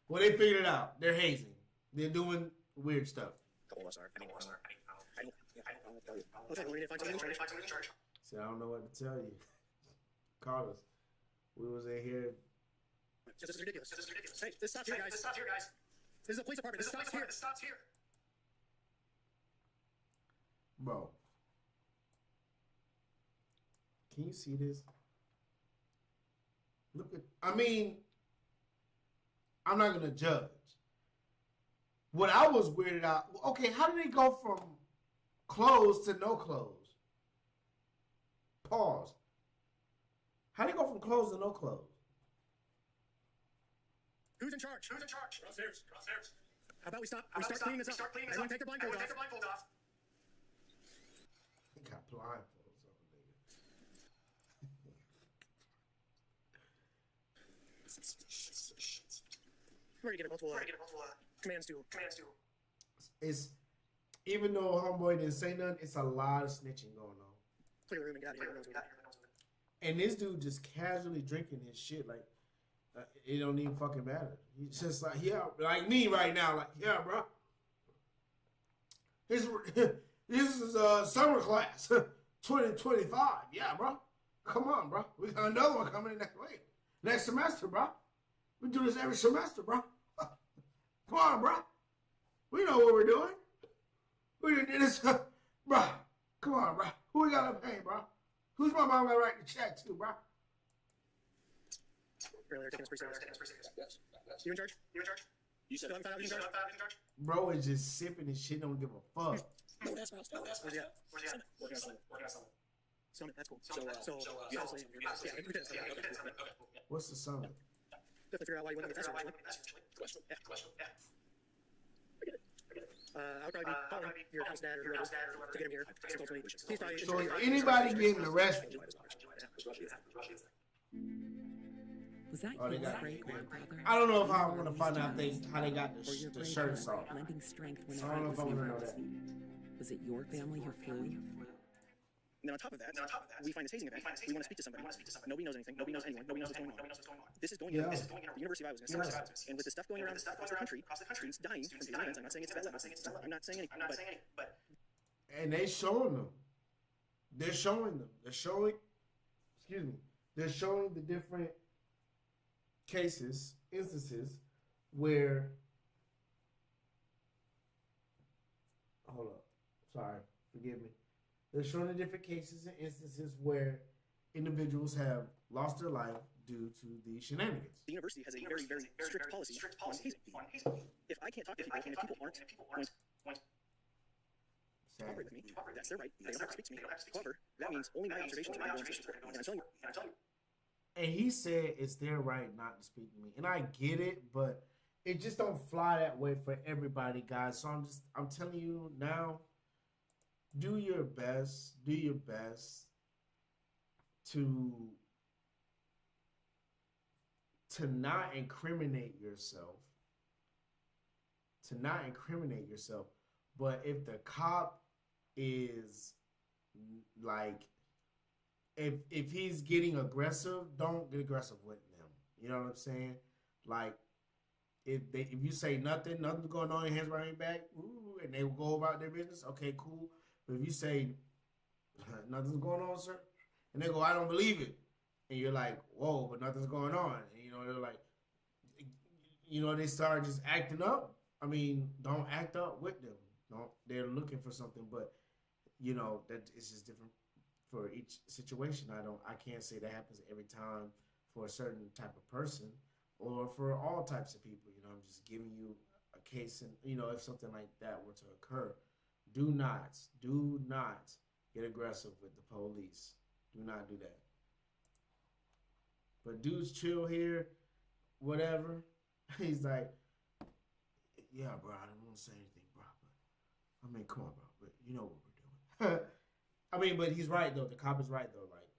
Well, they figured it out. They're hazing. They're doing weird stuff. A couple of us are. I don't tell you. Okay, we need to find someone in charge. See, I don't know what to tell you. Call us. We was in here. This is ridiculous. Hey, this stops here, guys. This is a police department. This stops here. Bro. Can you see this? Look at, I mean, I'm not going to judge. What I was weirded out, okay, how did he go from clothes to no clothes? Pause. How did he go from clothes to no clothes? Who's in charge? Downstairs. How about we start cleaning this up? Everyone take their blindfolds off. He got blindfolds on, nigga. We're ready to get multiple commands to. It's, even though homeboy didn't say nothing, it's a lot of snitching going on. Clear the room and get out of here. And this dude just casually drinking his shit like it don't even fucking matter. He's just like, yeah, like me right now, like, yeah, bro. This is summer class, 2025. Yeah, bro. Come on, bro. We got another one coming in next semester, bro. We do this every semester, bro. Come on, bro. We know what we're doing. We did this, bro. Come on, bro. Who we gotta pay, bro? Who's my mom gonna write the check to, bro? Really, they're taking us pretty serious. Yes. You in charge? You said I'm in charge. Bro is just sipping his shit, don't give a fuck. Where's he at? Working on something. Summit, that's cool. So you obviously, yeah, okay, that's cool. What's the summit? You have to figure out why you want to get that question. Yeah. I would probably be calling your house dad or whoever to get him here. He's probably, So is anybody getting arrested? Was that Oh, they your got great grandfather? I don't know if I want to find out how they got the shirts off. Lending strength I whenever don't it know was if I want to know needed. that. Was it your family who flew? And then on top of that, we find this hazing event. We want to speak to somebody. Nobody knows anything. Nobody knows anyone. Nobody knows what's going on. This is going on. The University of Iowa is going to start this. And with this stuff going around across the country, students dying from hazing events. I'm not saying it's at that level. I'm not saying anything. But And they showing them. They're showing them. They're showing. Excuse me. They're showing the different instances where. Hold up. Sorry. Forgive me. They're showing the different cases and instances where individuals have lost their life due to the shenanigans. the university has a very, very strict policy on hazing. If I can't talk to people and if people aren't going to cooperate with me, that's their right. They don't have to speak to me. However, that means only my observations are going to go on. And I'm telling you. And he said it's their right not to speak to me. And I get it, but it just don't fly that way for everybody, guys. So I'm telling you now, do your best to not incriminate yourself. But if the cop is like, if he's getting aggressive, don't get aggressive with them. You know what I'm saying? Like, if you say nothing's going on, your hands behind your back, ooh, and they will go about their business, okay, cool. But if you say nothing's going on, sir, and they go, I don't believe it, and you're like, whoa, but nothing's going on, and they're like, they start just acting up. I mean, don't act up with them. Don't. They're looking for something, but that is just different for each situation. I can't say that happens every time for a certain type of person or for all types of people. I'm just giving you a case, and if something like that were to occur, do not get aggressive with the police. Do not do that. But dude's chill here, whatever. He's like, yeah, bro, I don't want to say anything, bro. But I mean, come on, bro. But you know what we're doing. I mean, but he's right though. The cop is right though. Like,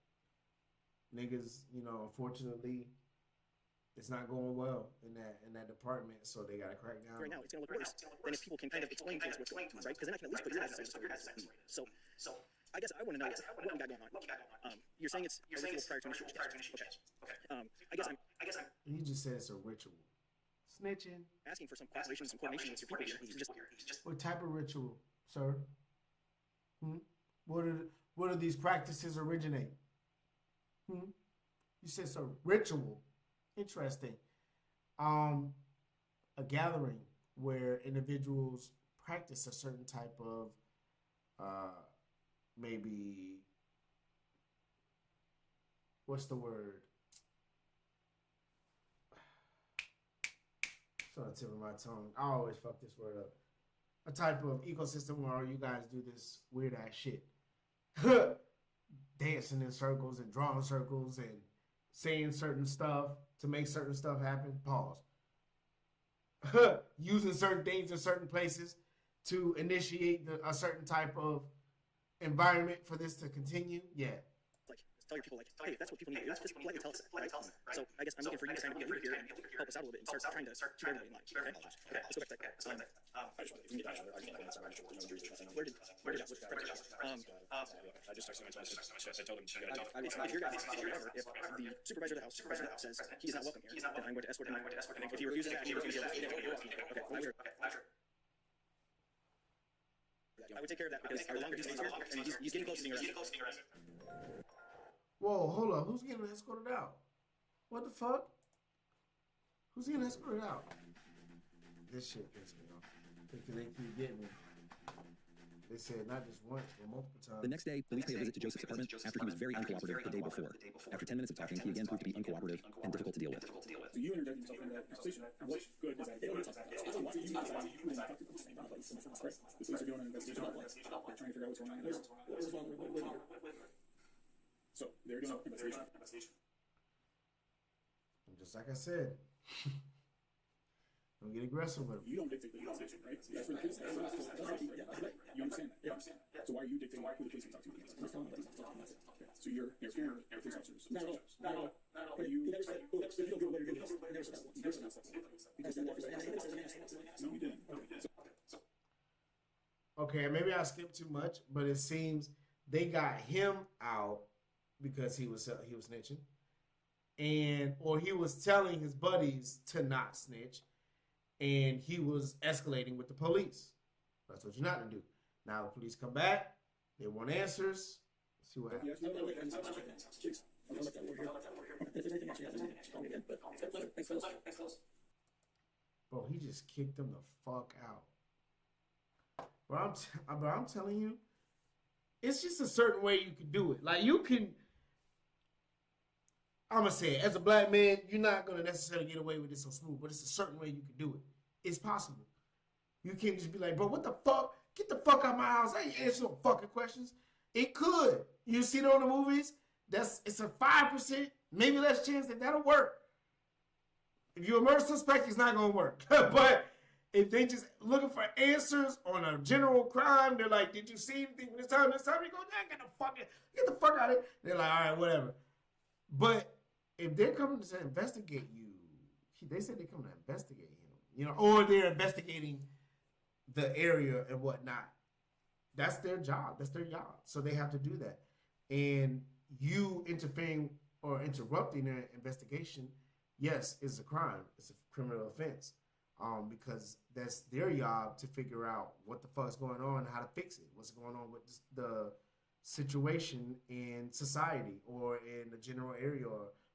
niggas, unfortunately, it's not going well in that department, so they gotta crack down. Right now, it's gonna look worse than if people can kind of explain things what's going on, right? Because then I can at least put your guys' side of the story. So, I guess I want to know what we got going on. You're saying it's a ritual prior to initiation. Okay. I guess I'm. He just said it's a ritual. Snitching. Asking for some cooperation, some coordination with your people here. What type of ritual, sir? Where do these practices originate? You said it's a ritual. Interesting. A gathering where individuals practice a certain type of maybe, what's the word? It's on the tip of my tongue. I always fuck this word up. A type of ecosystem where you guys do this weird ass shit. Dancing in circles and drawing circles and saying certain stuff to make certain stuff happen. Pause. Using certain things in certain places to initiate a certain type of environment for this to continue. Yeah. Tell your people, hey, if that's what people need to do, just politely tell us that, right? So I guess I'm looking for you to kind of be a leader here and help us out a little bit and start trying to keep everybody in line. Okay, let's go back to that. I just wanted to get that out there. I can't answer. Where did that? I just texted him and I told him you got to talk. If your guys, whatever, if the supervisor of the house says he's not welcome here, then I'm going to escort him. And if he refuses that, he's going to be able to okay, I would take care of that because the longer he stays here, and he's getting close to being arrested. Whoa, hold up. Who's getting escorted out? What the fuck? Who's getting escorted out? This shit pissed me off. Because they keep getting me. They said not just once, but multiple times. The next day, police pay a visit to Joseph's apartment after he was very uncooperative the day before. After 10 minutes of talking, he again proved to be uncooperative and difficult to deal with. So you interjected yourself in that conversation. What good does that do? Why do you decide you and talk to people the same place? The police are doing an investigation. They're trying to figure out what's going on. What was wrong with So they're doing investigation. And just like I said, don't get aggressive with them. You don't dictate the investigation, right? That's where the police. You understand that? Yeah. So why are you dictating who the police can talk to? So you're interfering with police officers. Not at all. But you never said, "Oh, if you don't do it, you never said that. You never said that. Because the officer, no, you didn't. Okay, maybe I skipped too much, but it seems they got him out because he was snitching, or he was telling his buddies to not snitch, and he was escalating with the police. That's what you're not to do. Now the police come back, they want answers. Let's see what happens. Bro, he just kicked them the fuck out. Bro, I'm telling you, it's just a certain way you can do it. Like, you can, I'm going to say it, as a black man, you're not going to necessarily get away with it so smooth, but it's a certain way you can do it. It's possible. You can't just be like, bro, what the fuck? Get the fuck out of my house. I ain't answering no fucking questions. It could. You see it on the movies? It's a 5%, maybe less chance that'll work. If you're a murder suspect, it's not going to work. But if they just looking for answers on a general crime, they're like, did you see anything this time? You go, get the fuck out of it. They're like, all right, whatever. But if they're coming to investigate you, they said they're coming to investigate him, or they're investigating the area and whatnot. That's their job. That's their job. So they have to do that. And you interfering or interrupting their investigation, yes, is a crime. It's a criminal offense. Because that's their job to figure out what the fuck's going on and how to fix it. What's going on with the situation in society or in the general area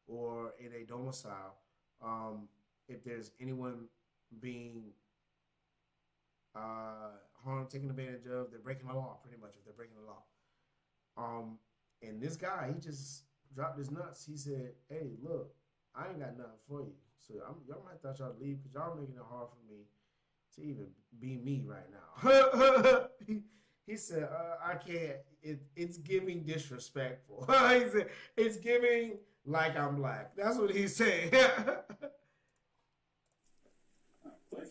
or in a domicile. If there's anyone being harmed, taken advantage of, they're breaking the law, pretty much, if they're breaking the law. And this guy, he just dropped his nuts. He said, hey, look, I ain't got nothing for you. So y'all might thought y'all leave because y'all making it hard for me to even be me right now. He said, I can't. It's giving disrespectful. He said, it's giving like I'm black. That's what he's saying. What'd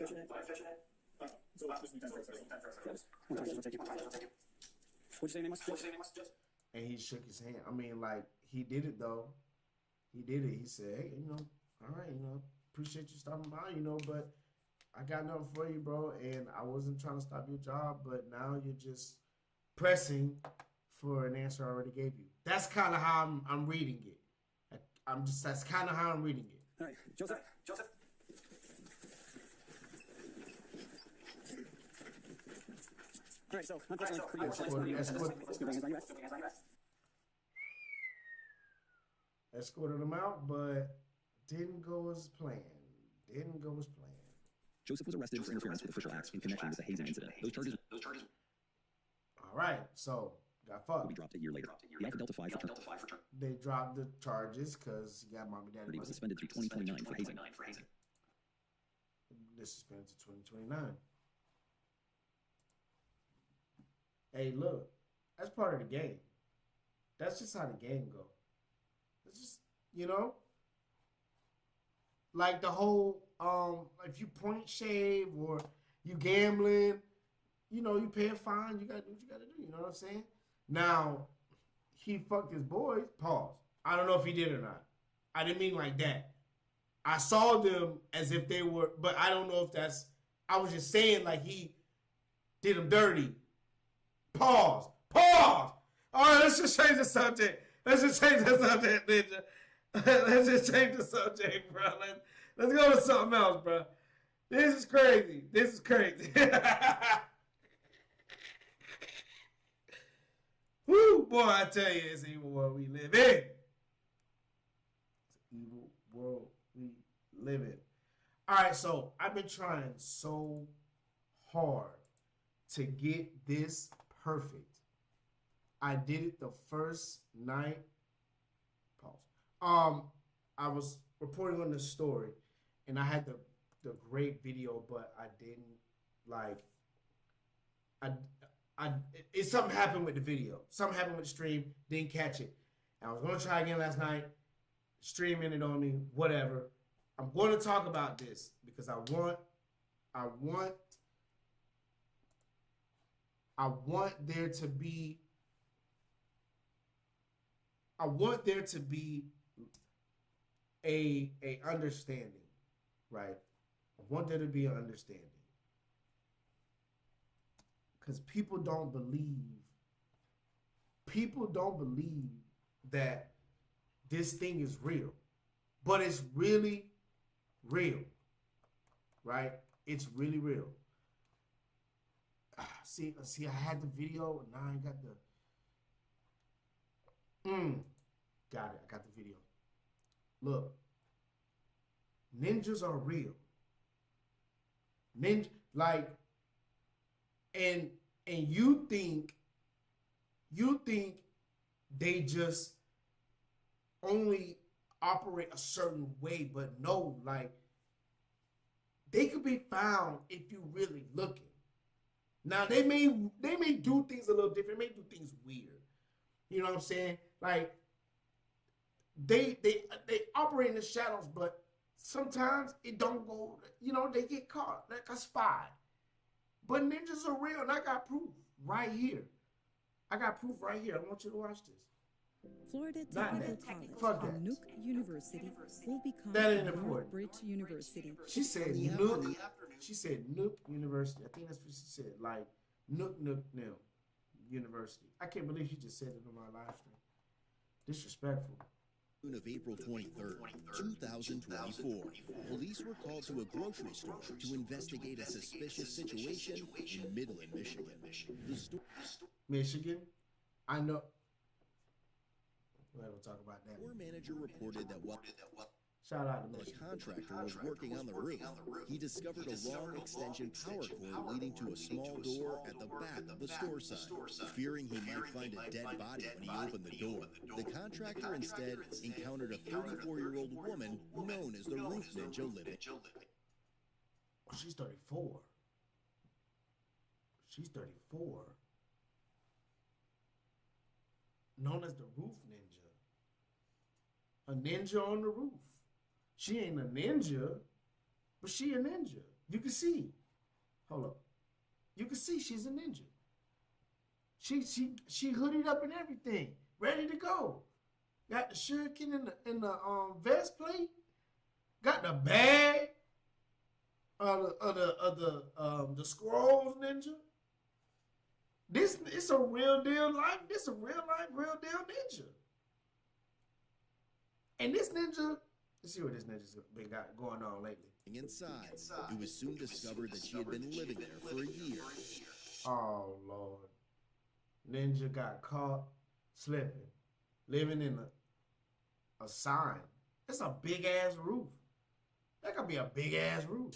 you say your name was? And he shook his hand. I mean, like, he did it, though. He did it. He said, hey, all right, appreciate you stopping by, but I got nothing for you, bro. And I wasn't trying to stop your job, but now you're just pressing for an answer I already gave you. That's kind of how I'm reading it. That's kind of how I'm reading it. All right, Joseph. All right, so unfortunately for you, escorted him out, but didn't go as planned. Joseph was arrested for interference with official acts in connection with the hazing incident. Those charges. All right, so got fucked. Will be dropped a year later. The Alpha Delta Phi fraternity. They dropped the charges because he got mommy daddy. He was suspended through 2029 for hazing. This suspended to 2029. Hey, look, that's part of the game. That's just how the game goes. It's just, like the whole, if you point shave or you gambling, you pay a fine, you gotta do what you gotta do, you know what I'm saying? Now, he fucked his boys, pause. I don't know if he did or not. I didn't mean like that. I saw them as if they were, but I don't know if I was just saying like he did them dirty. Pause. All right, let's just change the subject. Ninja. Let's just change the subject, bro. Let's go to something else, bro. This is crazy. Woo, boy, I tell you, it's an evil world we live in. It's an evil world we live in. All right, so I've been trying so hard to get this perfect. I did it the first night. Pause. I was reporting on the story, and I had the great video, but I didn't like. Something happened with the video. Something happened with the stream. Didn't catch it, I was going to try again last night, streaming it on me, whatever. I'm going to talk about this because I want there to be a understanding, right? I want there to be an understanding. Because people don't believe that this thing is real. But it's really real. Right? It's really real. See, I had the video, and now I got the got it. I got the video. Look. Ninjas are real. And you think they just only operate a certain way, but no, like they could be found if you really looking. Now they may do things a little different, may do things weird. You know what I'm saying? Like they operate in the shadows, but sometimes it don't go, they get caught like a spy. But ninjas are real, and I got proof right here. I want you to watch this. Florida Not Technical that. College Fuck that. and Nuke University will become That ain't important. Northbridge University. She said Nuke. She said Nuke University. I think that's what she said. Like Nuke University. I can't believe she just said it on my live stream. Disrespectful. Of April 23rd, 2024, police were called to a grocery store to investigate a suspicious situation in Midland, Michigan. Michigan? I know. We'll talk about that. Store manager reported that while Shout out to a Michigan. contractor was working on the roof, he discovered a long extension power cord leading to a small door at the back of the store side. Fearing he might find a dead body when he opened the door, the contractor instead encountered a 34-year-old woman known as the Roof Ninja living. Oh, she's 34. She's 34. Known as the Roof Ninja. A ninja on the roof. She ain't a ninja, but she a ninja. You can see. Hold up. You can see she's a ninja. She hooded up and everything, ready to go. Got the shuriken in the vest plate. Got the bag of the scrolls ninja. It's a real deal life. This a real deal ninja. And this ninja, let's see what this ninja's been got going on lately. Inside, it was soon discovered that she had been living there for a year. Oh, Lord. Ninja got caught slipping, living in a sign. It's a big-ass roof. That could be a big-ass roof.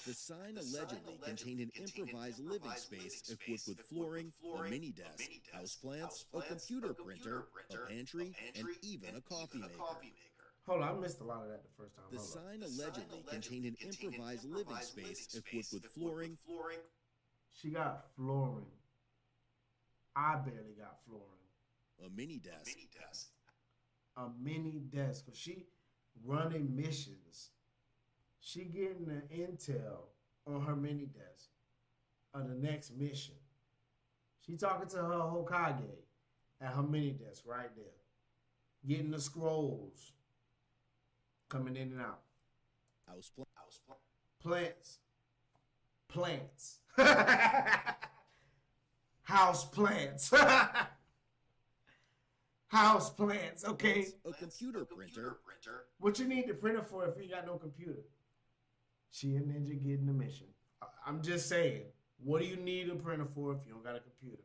The sign allegedly contained an improvised living space equipped with flooring, a mini desk, houseplants, a computer printer, a pantry, and even a coffee maker. Hold on, I missed a lot of that the first time. The sign allegedly contained an improvised living space equipped with flooring. She got flooring. I barely got flooring. A mini desk. A mini desk. Cause she running missions. She getting the intel on her mini desk on the next mission. She talking to her Hokage at her mini desk right there. Getting the scrolls. Coming in and out. Plants. House plants. House plants, okay? A computer printer. What you need the printer for if you got no computer? She a ninja getting the mission. I'm just saying, what do you need a printer for if you don't got a computer?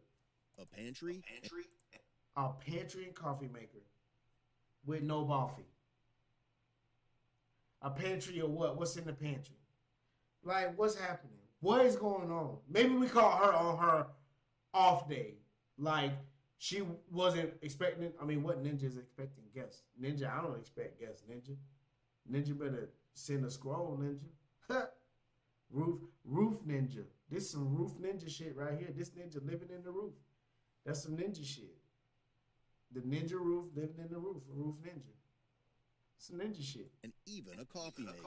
A pantry. A pantry and coffee maker with no coffee. A pantry or what? What's in the pantry? Like, what's happening? What is going on? Maybe we call her on her off day. Like, she wasn't expecting, what ninja is expecting guests? Ninja, I don't expect guests, ninja. Ninja better send a scroll, ninja. Roof ninja. This is some roof ninja shit right here. This ninja living in the roof. That's some ninja shit. The ninja roof lived in the roof. A roof ninja. Some ninja shit. And even a coffee maker.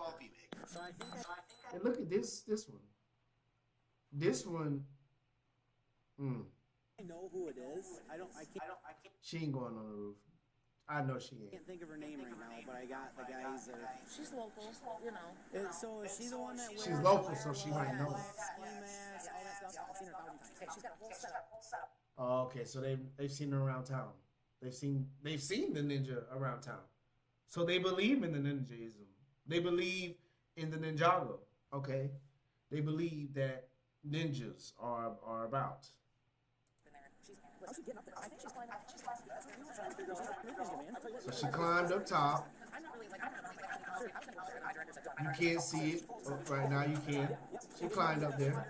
So I think And look at this one. This one. I know who it is. I can't She ain't going on the roof. I know she ain't. think of her name right now, but I got the guys that are. She's local, you know. So is she the one that wears She's local, so she might know. ski mask, all that stuff? I've seen her 1,000 times. Hey, she's got a whole setup. Oh, okay. So they've seen her around town. They've seen the ninja around town. So they believe in the ninjaism. They believe in the Ninjago. Okay. They believe that ninjas are about. How's she getting up there? I think she's climbing. So she climbed up top. You can't see it right now. You can. She climbed up there.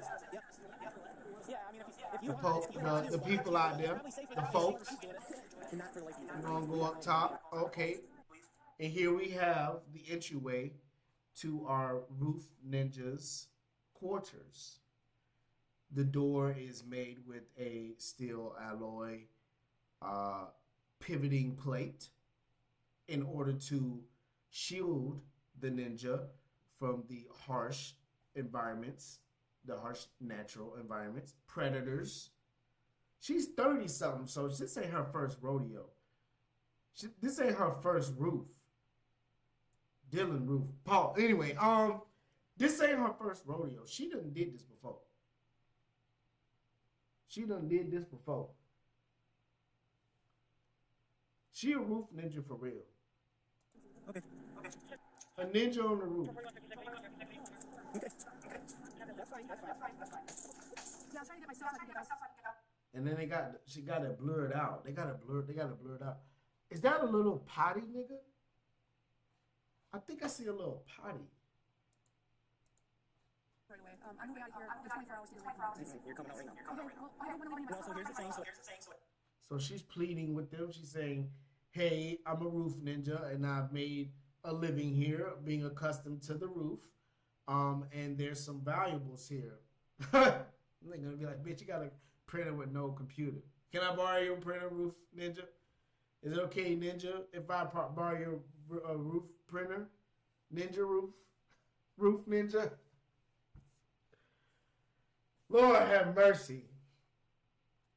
Yeah, I mean, if you The people out there, the folks. We're gonna go up top. Okay. And here we have the entryway to our roof ninjas quarters. The door is made with a steel alloy pivoting plate in order to shield the ninja from the harsh environments, the harsh natural environments, predators. She's 30-something, so this ain't her first rodeo. This ain't her first roof. Dylan roof. Paul. Anyway, this ain't her first rodeo. She done did this before. She a roof ninja for real. Okay. A ninja on the roof. Okay. That's fine. Yeah, I'm trying to get myself. And then she got it blurred out. They got it blurred out. Is that a little potty, nigga? I think I see a little potty. Right away. I'm gonna be out of here in 24 hours. You're coming out right now. So here's the thing. So she's pleading with them. She's saying, hey, I'm a roof ninja, and I've made a living here, being accustomed to the roof. And there's some valuables here. They're gonna be like, bitch, you got a printer with no computer. Can I borrow your printer, roof ninja? Is it okay, ninja, if I borrow your roof printer? Ninja roof ninja? Lord have mercy.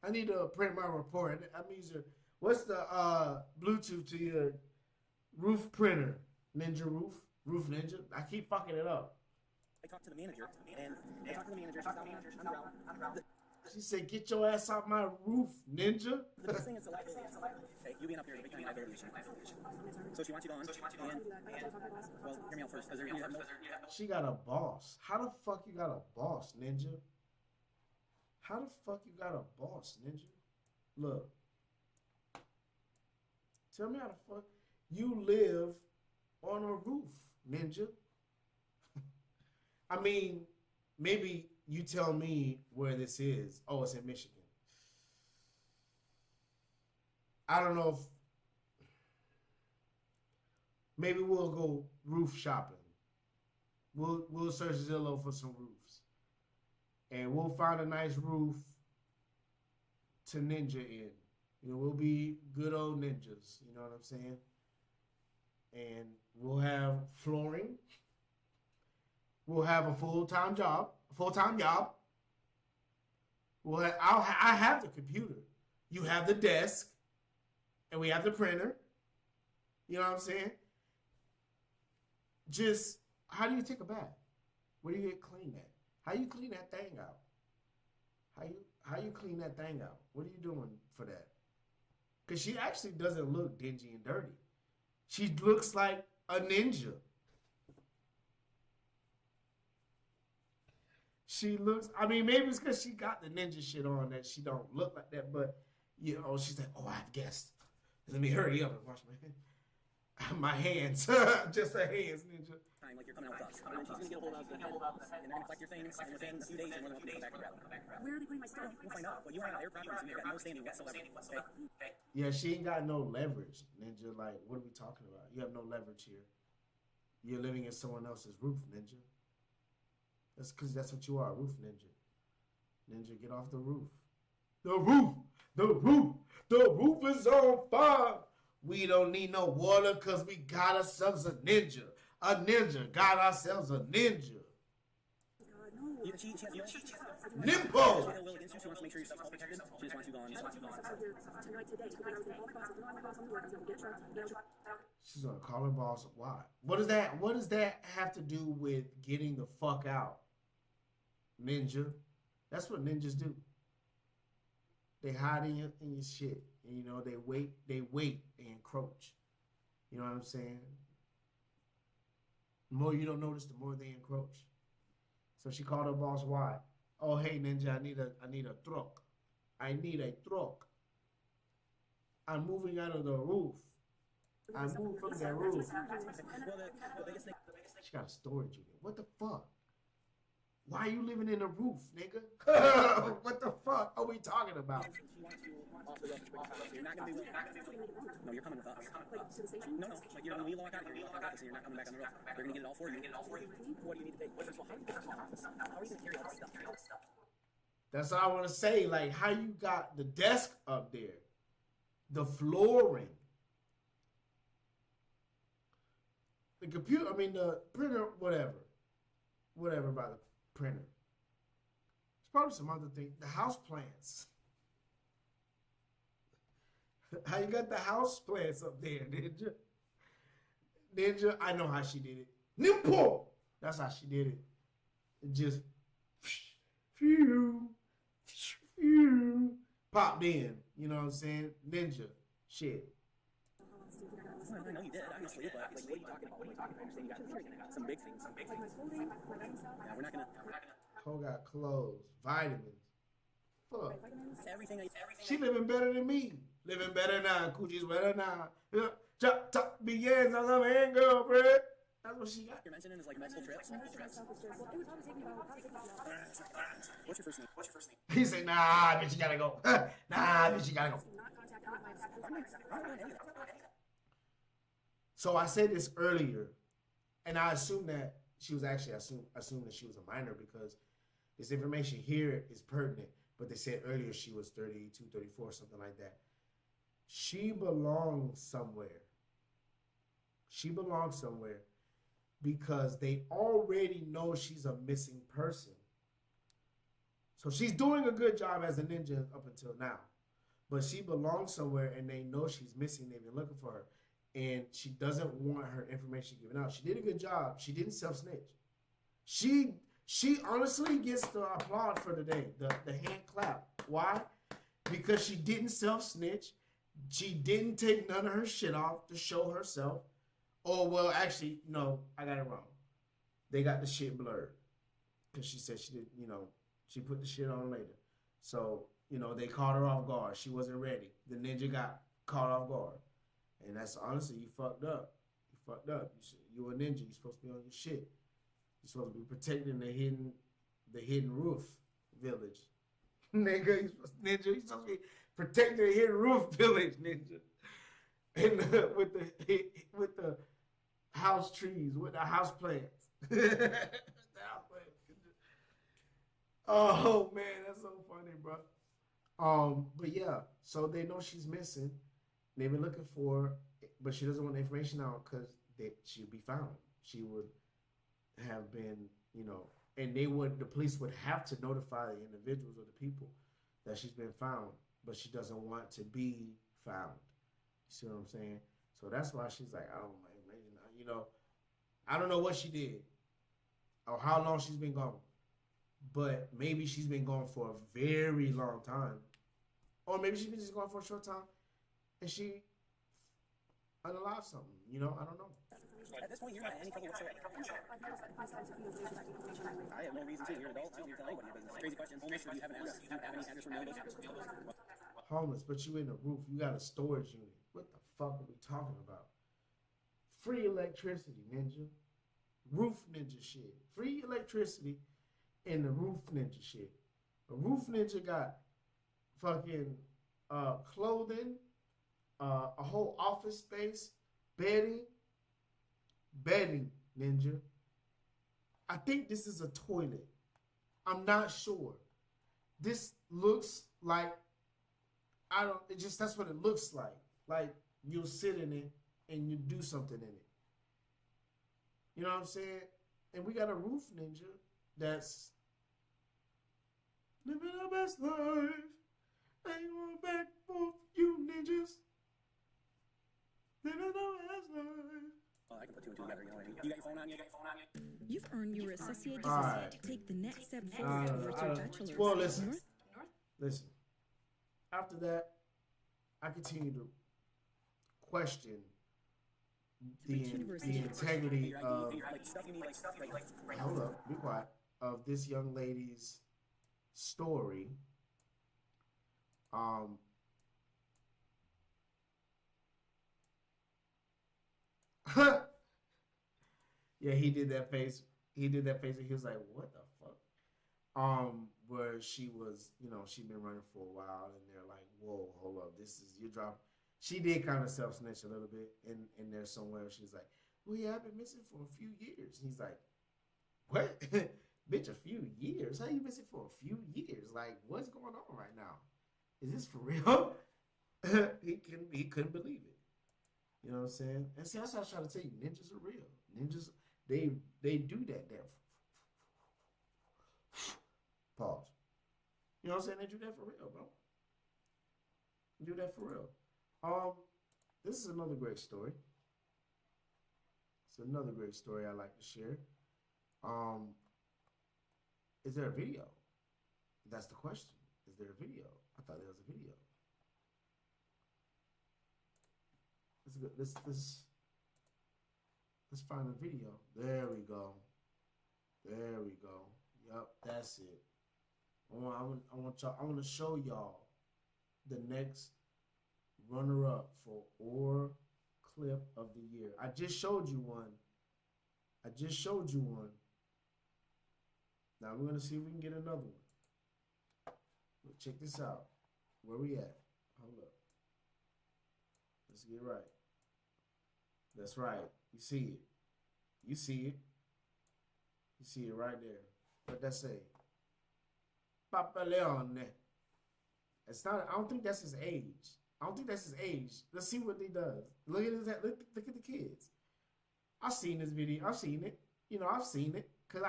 I need to print my report. I'm using, what's the Bluetooth to your roof printer? Ninja roof ninja? I keep fucking it up. I talked to the manager, and I talked to the manager. She's down on the ground. She said, get your ass off my roof, ninja. The best thing is the liability. Okay, you being up here is a big time liability issue. So she wants you gone, and well, hear me out first, because you have no... She got a boss. How the fuck you got a boss, ninja? How the fuck you got a boss, ninja? Look. Tell me how the fuck you live on a roof, ninja. I mean, maybe you tell me where this is. Oh, it's in Michigan. I don't know if maybe we'll go roof shopping. We'll search Zillow for some roofs. And we'll find a nice roof to ninja in. You know, we'll be good old ninjas. You know what I'm saying? And we'll have flooring. We'll have a full-time job. I have the computer. You have the desk. And we have the printer. You know what I'm saying? Just, how do you take a bath? Where do you get clean at? How you clean that thing out? How you clean that thing out? What are you doing for that? Because she actually doesn't look dingy and dirty. She looks like a ninja. She looks, I mean, maybe it's because she got the ninja shit on that she don't look like that, but, you know, she's like, oh, I have guests. Let me hurry up and wash my hands. Just her hands, ninja. Like you're coming out with us. And then she's going to get a hold of the head, and they're going to collect your things, and within a few days, you're more than welcome to come back and grab them. Where are they putting my stuff? We'll find out. But you are on their property, so you've got no standing whatsoever. Okay? Yeah, she ain't got no leverage, ninja. Like, what are we talking about? You have no leverage here. You're living in someone else's roof, ninja. That's because that's what you are, roof ninja. Ninja, get off the roof. The roof! The roof! The roof is on fire. We don't need no water because we got ourselves a ninja. A ninja. Got ourselves a ninja. Nimpo. Will against you. She wants to make sure your stuff's all protected. She just wants you gone. She's gonna call her boss. Why? What does that have to do with getting the fuck out? Ninja. That's what ninjas do. They hide in your shit. And, you know, they wait, they encroach. You know what I'm saying? The more you don't notice, the more they encroach. So she called her boss. Why? Oh, hey ninja, I need a truck. I need a truck. I'm moving out of the roof. I moved from that roof. She got a storage unit. What the fuck? Why are you living in a roof, nigga? What the fuck are we talking about? She wants you off the roof as quick as possible. You're not going to be No, you're coming with us. Like, to the station? No. Like, when we walk out here, you walk out this and you're not coming back on the roof. They're going to get it all for you. What do you need to take? First of all, how are you going to carry all this stuff? That's what I want to say. Like, how you got the desk up there, the flooring, the computer, the printer, whatever about the printer. It's probably some other thing. The house plants. How you got the house plants up there, Ninja? Ninja, I know how she did it. Nimpo! That's how she did it. It just popped in. You know what I'm saying? Ninja. Shit. I know you did, obviously, but like, what are you talking about? I understand you got some big things. Yeah, we're not gonna. Cole got clothes, vitamins. Fuck. Everything. She living better than me. Living better now. Coochie's better now. Chop, chop, begins on some hand, girlfriend. That's what she got. You're mentioning is like multiple trips. What's your first name? He said, nah, bitch, you gotta go. Nah, bitch, you gotta go. So I said this earlier, and I assumed that she was actually, I assumed that she was a minor because this information here is pertinent, but they said earlier she was 32, 34, something like that. She belongs somewhere. She belongs somewhere because they already know she's a missing person. So she's doing a good job as a ninja up until now. But she belongs somewhere and they know she's missing. They've been looking for her. And she doesn't want her information given out. She did a good job. She didn't self-snitch. She honestly gets the applaud for today, the hand clap. Why? Because she didn't self-snitch. She didn't take none of her shit off to show herself. Oh, well, actually, no, I got it wrong. They got the shit blurred. Because she said she did, she put the shit on later. So, they caught her off guard. She wasn't ready. The ninja got caught off guard. And that's honestly, you fucked up. You fucked up. You a ninja. You're supposed to be on your shit. You're supposed to be protecting the hidden roof village. Nigga, you're supposed to be protecting the hidden roof village, ninja. And with the house trees, with the house plants. Oh man, that's so funny, bro. But yeah, so they know she's missing. They've been looking for her, but she doesn't want the information out because she'd be found. She would have been, and the police would have to notify the individuals or the people that she's been found, but she doesn't want to be found. You see what I'm saying? So that's why she's like, I don't know what she did or how long she's been gone, but maybe she's been gone for a very long time, or maybe she's been just gone for a short time. And she unalive something, I don't know. At this point, you're not in any trouble whatsoever. I have no reason to. You're an adult. I don't need to tell anybody your business. Crazy question. Homeless, do you have an address? Do you have any address for those? Homeless, but you in a roof. You got a storage unit. What the fuck are we talking about? Free electricity, ninja. Roof ninja shit. Free electricity and the roof ninja shit. A roof ninja got fucking clothing, a whole office space, bedding, ninja. I think this is a toilet. I'm not sure. This looks like I don't. It just that's what it looks like. Like you'll sit in it and you do something in it. You know what I'm saying? And we got a roof ninja that's living our best life. Ain't going back for you ninjas. Living our best life. I can put two and two together, you know what I mean? You got your phone on? You've earned your associate degree. Alright. Take the next step forward towards your bachelor's. Well, listen. After that, I continue to question the integrity of. Hold up, be quiet. Of this young lady's story. Yeah, he did that face. He did that face, and he was like, "What the fuck?" Where she was, she'd been running for a while, and they're like, "Whoa, hold up, this is your drop." She did kind of self snitch a little bit in there somewhere. She's like, "Well, yeah, I've been missing for a few years." He's like, "What, bitch? A few years? How you missing for a few years? Like, what's going on right now? Is this for real?" he couldn't believe it. You know what I'm saying? And see, that's what I was trying to tell you. Ninjas are real. Ninjas, they do that. Pause. You know what I'm saying? They do that for real, bro. Do that for real. This is another great story. It's another great story I like to share. Is there a video? That's the question. Is there a video? I thought there was a video. Let's find the video. There we go. There we go. Yep, that's it. I want to show y'all the next runner-up for Or Clip of the Year. I just showed you one. Now we're gonna see if we can get another one. But check this out. Where we at? Hold up. Let's get right. That's right. You see it. You see it. You see it right there. What that say? Papa Leone. It's not. I don't think that's his age. Let's see what he does. Look at his. Look at the kids. I've seen this video. I've seen it. I've seen it because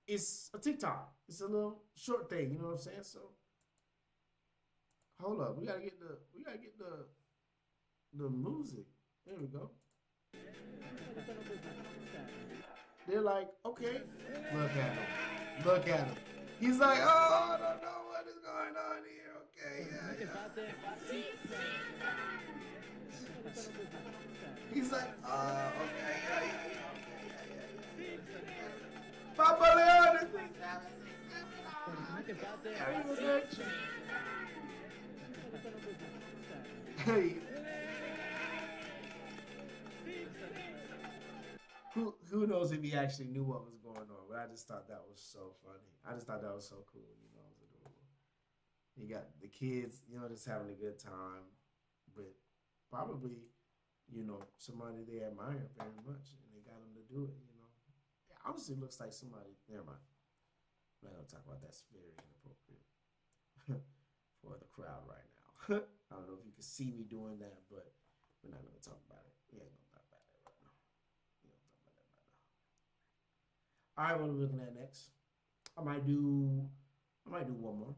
it's a TikTok. It's a little short thing. You know what I'm saying? So hold up. We gotta get the music. There we go. They're like, okay, look at him. He's like, oh, I don't know what is going on here. Okay, yeah. He's like, okay, yeah. Papa Leone. Hey. Who knows if he actually knew what was going on? But I just thought that was so funny. I just thought that was so cool. It was adorable. You got the kids, just having a good time, but probably, somebody they admire very much, and they got them to do it. It honestly looks like somebody. Never mind. I'm not gonna talk about that. That's very inappropriate for the crowd right now. I don't know if you can see me doing that, but we're not gonna talk about it. We ain't gonna talk about it right now. All right, what are we looking at next? I might do one more.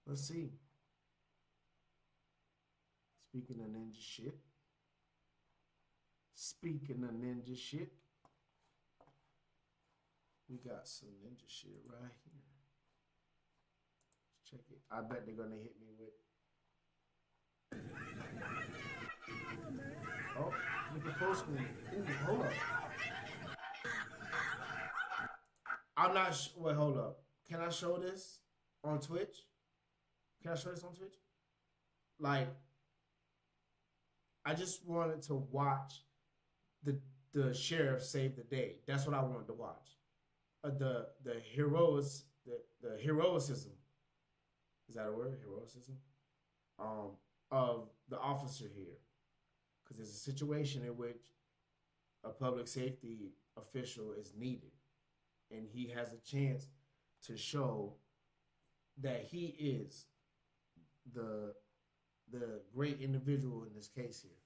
Let's see. Speaking of ninja shit. We got some ninja shit right here. Let's check it. I bet they're gonna hit me with. Oh, look at full screen. Ooh, hold up. I'm not wait, hold up. Can I show this on Twitch? Like, I just wanted to watch the sheriff save the day. That's what I wanted to watch. The heroicism. Is that a word? Heroicism? Of the officer here. Because there's a situation in which a public safety official is needed. And he has a chance to show that he is the great individual in this case here.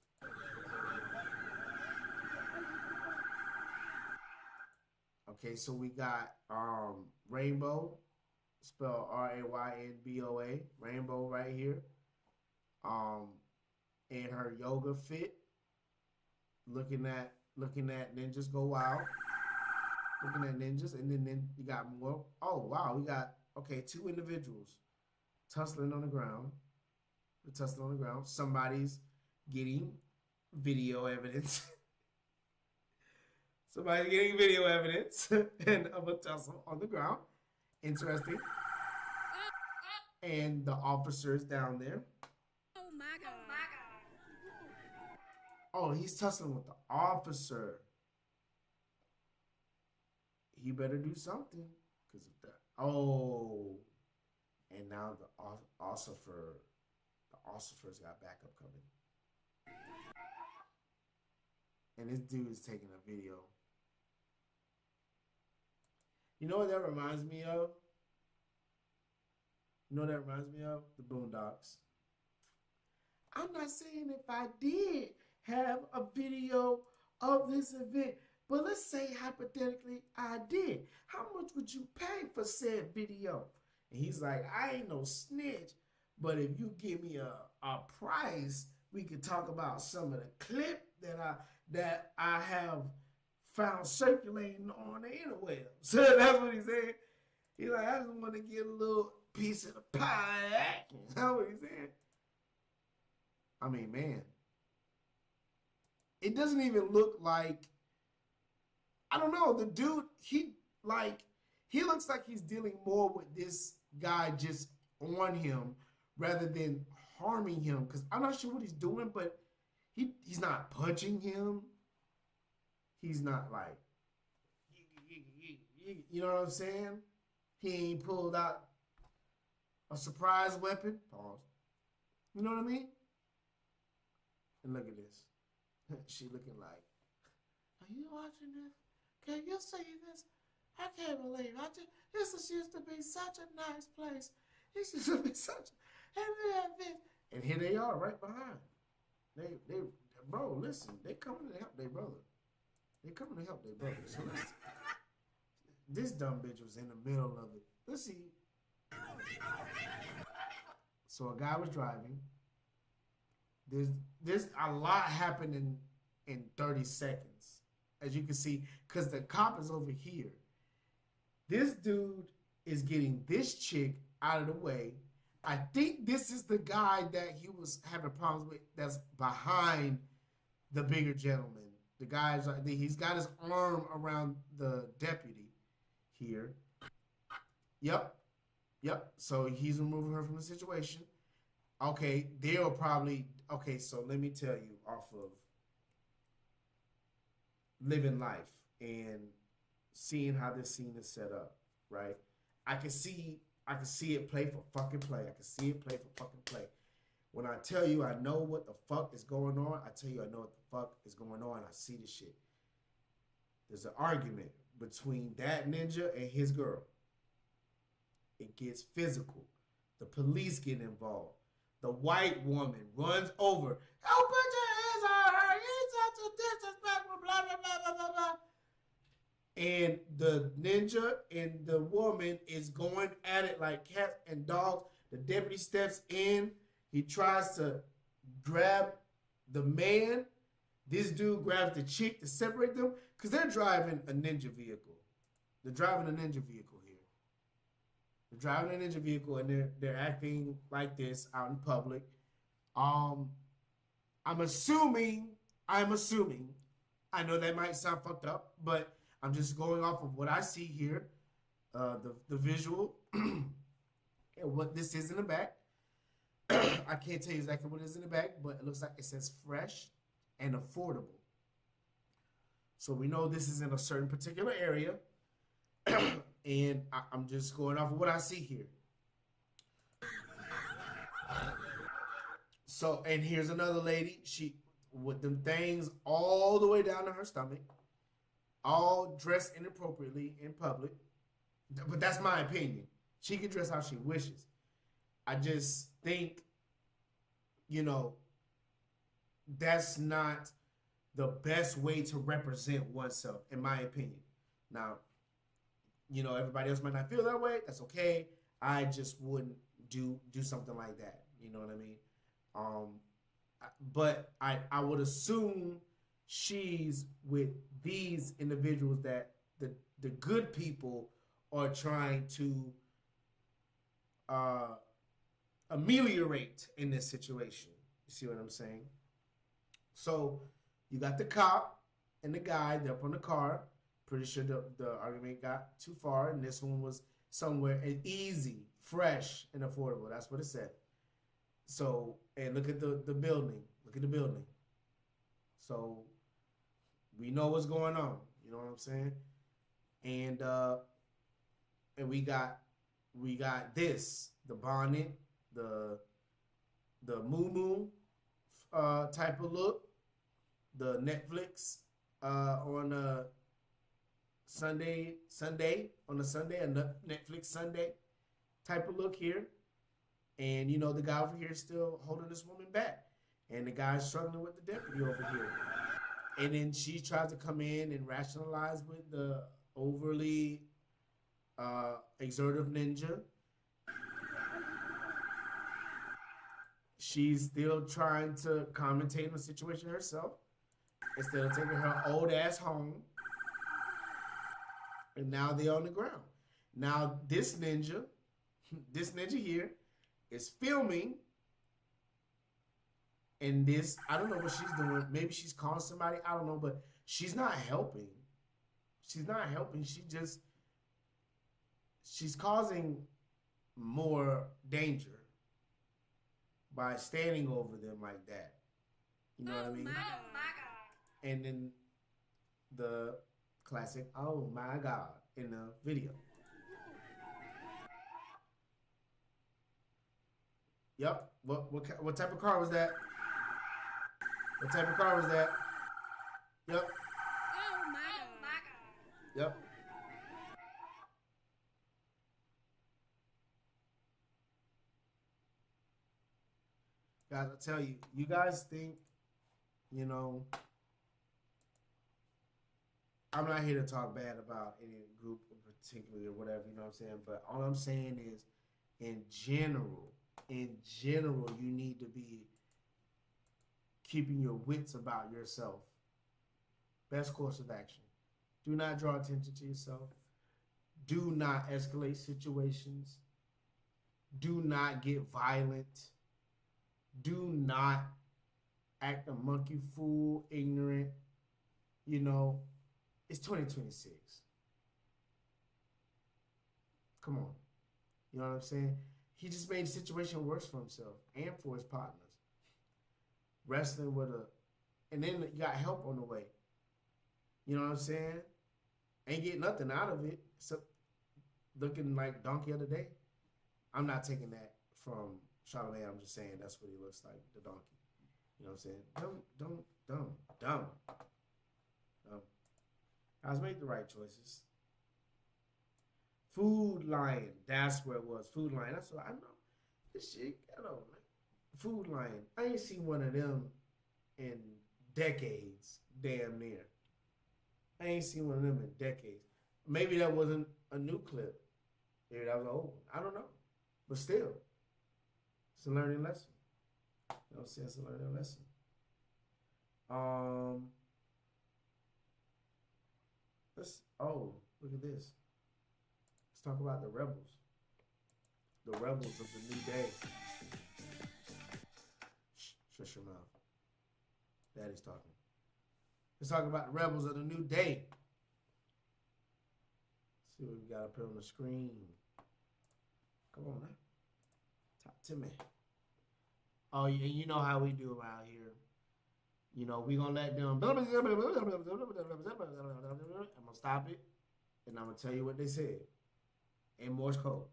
Okay, so we got Rainbow, spelled Raynboa, Rainbow right here. In her yoga fit, looking at ninjas go wild, looking at ninjas, and then you got more. Oh wow, we got two individuals tussling on the ground. They're tussling on the ground. Somebody's getting video evidence. Somebody's getting video evidence and of a tussle on the ground. Interesting. And the officer's down there. Oh my god. Oh, he's tussling with the officer. He better do something because of that. Oh, and now the officer's got backup coming. And this dude is taking a video. You know what that reminds me of? You know what that reminds me of? The Boondocks. I'm not saying if I did have a video of this event, but let's say hypothetically I did. How much would you pay for said video? And he's like, I ain't no snitch, but if you give me a price, we could talk about some of the clip that I have found circulating on the interweb. So that's what he said. He's like, I just want to get a little piece of the pie. That's what he said. I mean, man, it doesn't even look like, I don't know, the dude, he looks like he's dealing more with this guy just on him rather than harming him, because I'm not sure what he's doing, but he's not punching him. He's not like, you know what I'm saying? He ain't pulled out a surprise weapon. Pause. You know what I mean? And look at this. She looking like, are you watching this? Can you see this? I can't believe this used to be such a nice place. This used to be such and here they are right behind. They bro, listen, they coming to help their brother. They coming to help their brother. So this dumb bitch was in the middle of it. Let's see. So a guy was driving. There's a lot happened in 30 seconds, as you can see, because the cop is over here. This dude is getting this chick out of the way. I think this is the guy that he was having problems with that's behind the bigger gentleman. The guy's he's got his arm around the deputy here. Yep. So he's removing her from the situation. Okay, they'll probably, so let me tell you off of living life and seeing how this scene is set up, right? I can see it play for fucking play. I can see it play for fucking play. When I tell you I know what the fuck is going on, I tell you I know what the fuck is going on. I see the shit. There's an argument between that ninja and his girl. It gets physical. The police get involved. The white woman runs over. Oh, put your hands on her. You're such a disrespectful, blah, blah, blah, blah, blah, blah. And the ninja and the woman is going at it like cats and dogs. The deputy steps in. He tries to grab the man. This dude grabs the chick to separate them because they're driving a ninja vehicle. They're driving a ninja vehicle here. They're driving a ninja vehicle and they're acting like this out in public. I'm assuming, I know that might sound fucked up, but I'm just going off of what I see here, the visual, and what this is in the back. I can't tell you exactly what it is in the back, but it looks like it says fresh and affordable. So we know this is in a certain particular area, and I'm just going off of what I see here. So, and here's another lady, she with them things all the way down to her stomach, all dressed inappropriately in public. But that's my opinion. She can dress how she wishes. I just think, you know, that's not the best way to represent oneself, in my opinion. Now, you know, everybody else might not feel that way. That's okay. I just wouldn't do something like that. You know what I mean? But I would assume she's with these individuals that the good people are trying to ameliorate in this situation. You see what I'm saying? So you got the cop and the guy, they're up on the car. Pretty sure the argument got too far, and this one was somewhere easy, fresh, and affordable. That's what it said. So, and look at the building. Look at the building. So we know what's going on. You know what I'm saying? And we got this, the bonnet, the moo type of look, the Netflix on a Sunday, a Netflix Sunday type of look here. And, you know, the guy over here is still holding this woman back. And the guy's struggling with the deputy over here. And then she tries to come in and rationalize with the overly exertive ninja. She's still trying to commentate on the situation herself instead of taking her old ass home. And now they're on the ground. Now this ninja here is filming. And this, I don't know what she's doing. Maybe she's calling somebody. I don't know, but she's not helping. She's not helping. She's causing more danger by standing over them like that. You know what I mean? Oh my God. And then the classic, oh my God, in the video. Yep. What type of car was that? What type of car was that? Yep. Oh my God. Yep. Guys, I tell you, you guys think, you know, I'm not here to talk bad about any group in particular or whatever, you know what I'm saying? But all I'm saying is, in general, you need to be keeping your wits about yourself. Best course of action. Do not draw attention to yourself. Do not escalate situations. Do not get violent. Do not act a monkey fool, ignorant. You know, it's 2026. Come on. You know what I'm saying? He just made the situation worse for himself and for his partners. Wrestling with and then you got help on the way. You know what I'm saying? Ain't getting nothing out of it except looking like donkey of the day. I'm not taking that from Charlamagne. I'm just saying that's what he looks like, the donkey. You know what I'm saying? Dumb. Guys, make the right choices. Food Lion, that's where it was. Food Lion, that's what I know. This shit, I don't know. Food Lion, I ain't seen one of them in decades, damn near. I ain't seen one of them in decades. Maybe that wasn't a new clip. Maybe that was an old one. I don't know. But still, it's a learning lesson. You know what I'm saying? It's a learning lesson. Look at this. Let's talk about the rebels. The rebels of the new day. Shut your mouth. Daddy's talking. Let's talk about the rebels of the new day. Let's see what we got up here on the screen. Come on now. Talk to me. Oh, yeah, you know how we do around here. You know, we gonna let them. I'm gonna stop it, and I'm gonna tell you what they said in Morse code.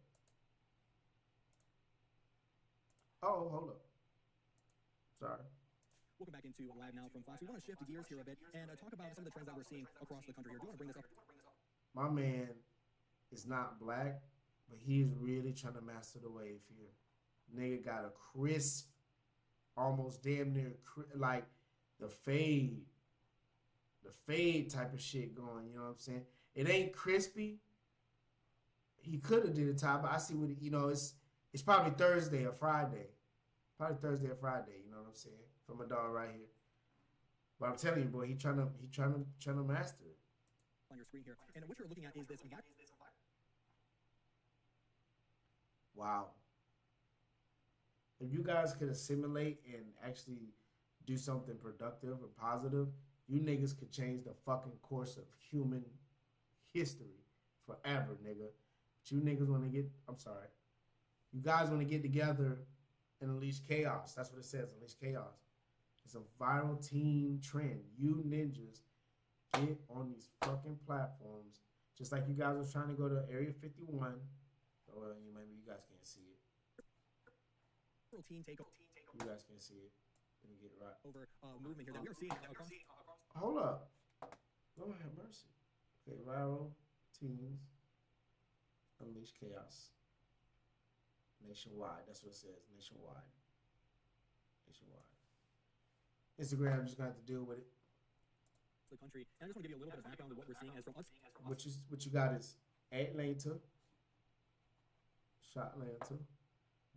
Oh, hold up. Sorry. Welcome back into Live Now from Fox. We want to shift gears here a bit and talk about some of the trends that we're seeing across the country here. Do you want to bring this up? My man is not black. But he's really trying to master the wave here. Nigga got a crisp, almost damn near like the fade type of shit going. You know what I'm saying? It ain't crispy. He could have did a top, but I see what it's probably Thursday or Friday. Probably Thursday or Friday. You know what I'm saying? From a dog right here. But I'm telling you, boy, he trying to master it. On your screen here, and what you're looking at is this. Wow. If you guys could assimilate and actually do something productive and positive, you niggas could change the fucking course of human history forever, nigga. But you niggas want to get, I'm sorry. You guys want to get together and unleash chaos. That's what it says, unleash chaos. It's a viral teen trend. You ninjas get on these fucking platforms. Just like you guys was trying to go to Area 51. Well, maybe you guys can't see it. You guys can't see it. Let me get it right. Over movement here that we are seeing across. Hold up. Lord have mercy. Okay, viral teens unleash chaos. Nationwide. That's what it says. Nationwide. Instagram, I'm just gonna have to deal with it. The country. And I just want to give you a little bit of background of what we're seeing as from us. What you got is Atlanta, Shotlanta,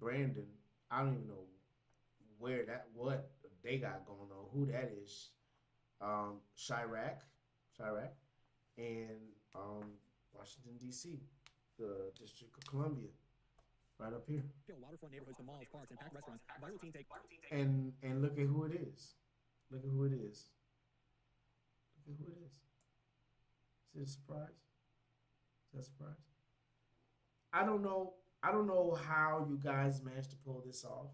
Brandon. I don't even know what they got going on, who that is. Chirac, and Washington D.C., the District of Columbia, right up here. Waterfront neighborhoods, the malls, parks, and packed restaurants. Viral teen take. And look at who it is. Look at who it is. Is it a surprise? Is that a surprise? I don't know how you guys managed to pull this off,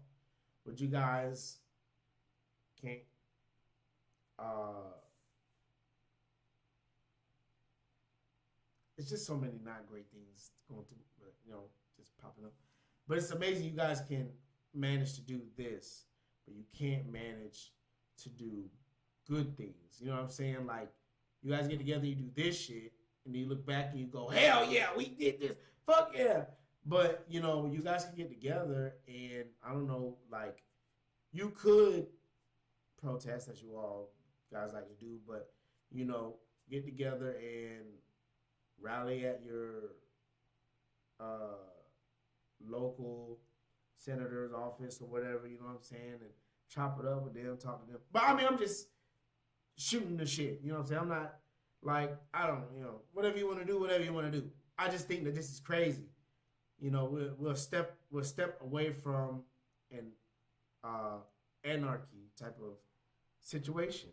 but you guys can't. It's just so many not great things going through, but just popping up. But it's amazing you guys can manage to do this, but you can't manage to do good things. You know what I'm saying? Like, you guys get together, you do this shit, and then you look back and you go, hell yeah, we did this. Fuck yeah. But, you guys can get together and, I don't know, like, you could protest, as you all guys like to do, but, get together and rally at your local senator's office or whatever, you know what I'm saying, and chop it up with them, talk to them. But, I mean, I'm just shooting the shit, you know what I'm saying? I'm not, like, I don't, whatever you want to do, whatever you want to do. I just think that this is crazy. We'll step away from an anarchy type of situation,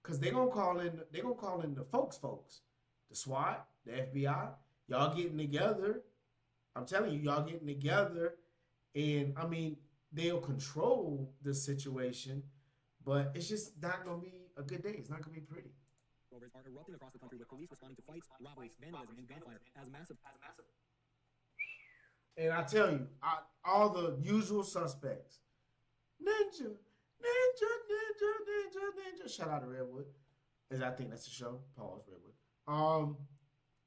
cause they're gonna call in the folks, the SWAT, the FBI. Y'all getting together. I'm telling you, y'all getting together, and I mean they'll control the situation, but it's just not gonna be a good day. It's not gonna be pretty. Are erupting across the country with police responding to fights, robberies, vandalism, and gunfire as massive. And I tell you, all the usual suspects. Ninja. Shout out to Redwood. I think that's the show. Pause, Redwood.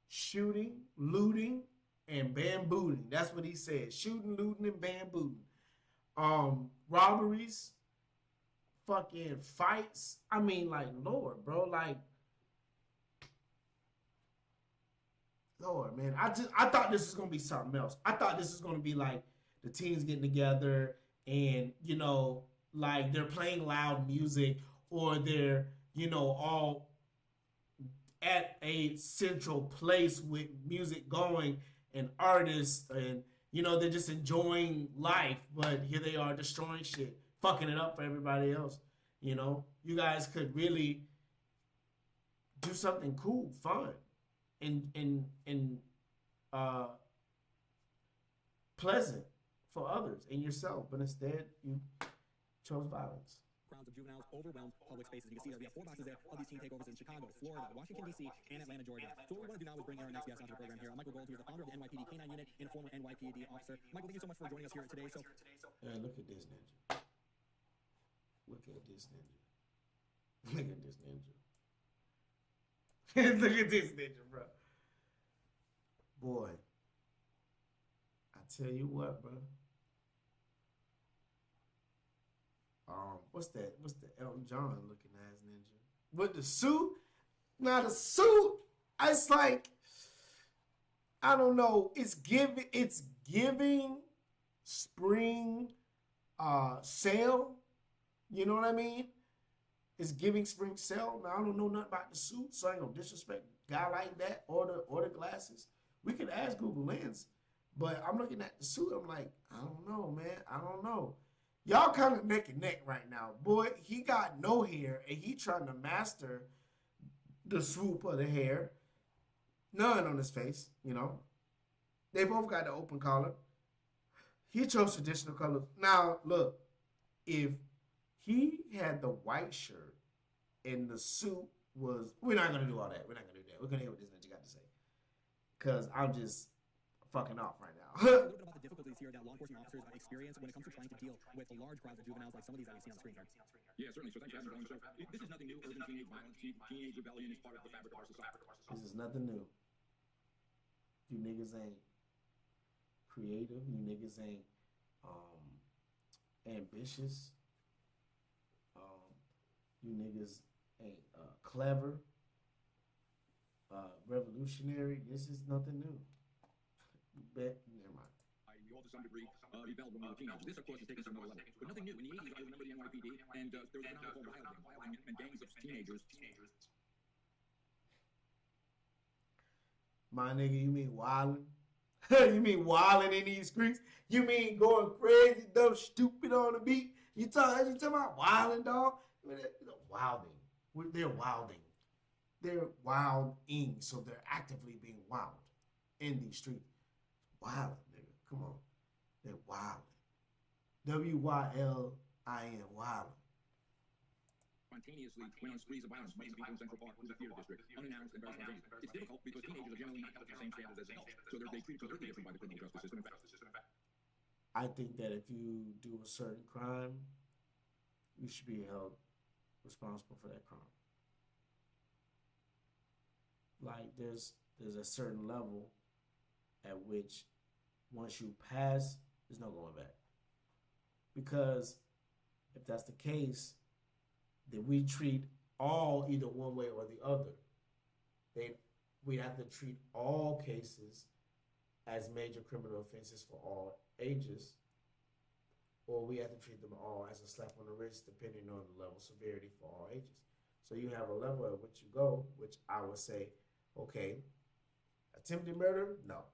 Shooting, looting, and bambooing. That's what he said. Shooting, looting, and bambooing. Robberies. Fucking fights. I mean, like, Lord, bro. Like, Lord, man. I thought this was going to be something else. I thought this was going to be like the teens getting together and, like they're playing loud music or they're, all at a central place with music going and artists and, they're just enjoying life. But here they are destroying shit, fucking it up for everybody else. You guys could really do something cool, fun, and pleasant for others and yourself. But instead, you chose violence. Crowds of juveniles overwhelmed public spaces. You can see that we have 4 boxes there of these teen takeovers in Chicago, Florida, Washington, D.C., and Atlanta, Georgia. So what we want to do now is bring our next guest onto the program here. Michael Gold, who is the founder of the NYPD K-9 unit and a former NYPD officer. Michael, thank you so much for joining us here today. Hey, look at this ninja. Look at this ninja. Look at this ninja. Look at this ninja, bro. Boy. tell you what, bro. What's that? What's the Elton John looking ass ninja with the suit? Now the suit, it's like I don't know. It's giving spring sale. You know what I mean? It's giving spring sale. Now I don't know nothing about the suit, so I ain't gonna disrespect a guy like that or the glasses. We could ask Google Lens, but I'm looking at the suit. I'm like, I don't know, man. I don't know. Y'all kind of neck and neck right now, boy. He got no hair, and he trying to master the swoop of the hair. None on his face, you know. They both got the open collar. He chose traditional colors. Now, look, if he had the white shirt and the suit was, we're not gonna do all that. We're not gonna do that. We're gonna hear what this ninja got to say, cause I'm just fucking off right now. A little bit about the difficulties here that law enforcement officers experience when it comes to trying to deal with large crowds of juveniles like some of these that we see on screen here. Yeah, certainly. So thanks for having me on. So this is nothing new. Urban teenage violence, teenage rebellion is part of the fabric of our society. This is nothing new. You niggas ain't creative. You niggas ain't ambitious. You niggas ain't clever, revolutionary. This is nothing new. Bet, never mind. We all to some degree rebelled when we were teenagers. This, of course, is taken to another level. But nothing new. In the 80s, I remember the NYPD, and there was a phenomenon called wilding, and gangs of teenagers. My nigga, you mean wilding? You mean wilding in these streets? You mean going crazy, dumb, stupid on the beat? You talking about wilding, dog? Wilding. They're wilding. They're wilding, so they're actively being wild in these streets. Wilding, nigga. Come on. They're wilding. W-Y-L-I-N, wilding. Spontaneously went on sprees of violence, many people in Central Park, through the theater district, unannounced and very spontaneous. It's difficult because teenagers are generally not held to the same standards as adults, so they're treated completely different by the criminal justice system. In fact, I think that if you do a certain crime, you should be held responsible for that crime. Like there's a certain level at which once you pass, there's no going back. Because if that's the case, then we treat all either one way or the other. We have to treat all cases as major criminal offenses for all ages, or we have to treat them all as a slap on the wrist depending on the level of severity for all ages. So you have a level at which you go, which I would say, okay, attempted murder, no.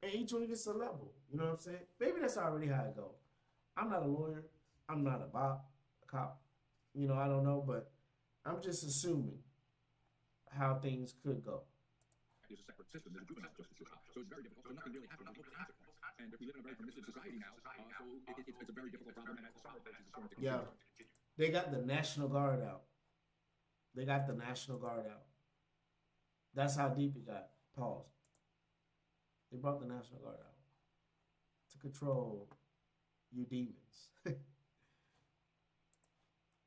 And each one gets a level. You know what I'm saying? Maybe that's already how it go. I'm not a lawyer. I'm not a cop. You know, I don't know, but I'm just assuming how things could go. it's a separate system. There's a juvenile justice system, so it's very difficult. So nothing really happens until the consequence. And if we live in a very permissive society now, so it's a very difficult problem, and as the summer approaches, it's going to continue. Yeah, they got the National Guard out. They got the National Guard out. That's how deep it got. Pause. They brought the National Guard out to control you demons.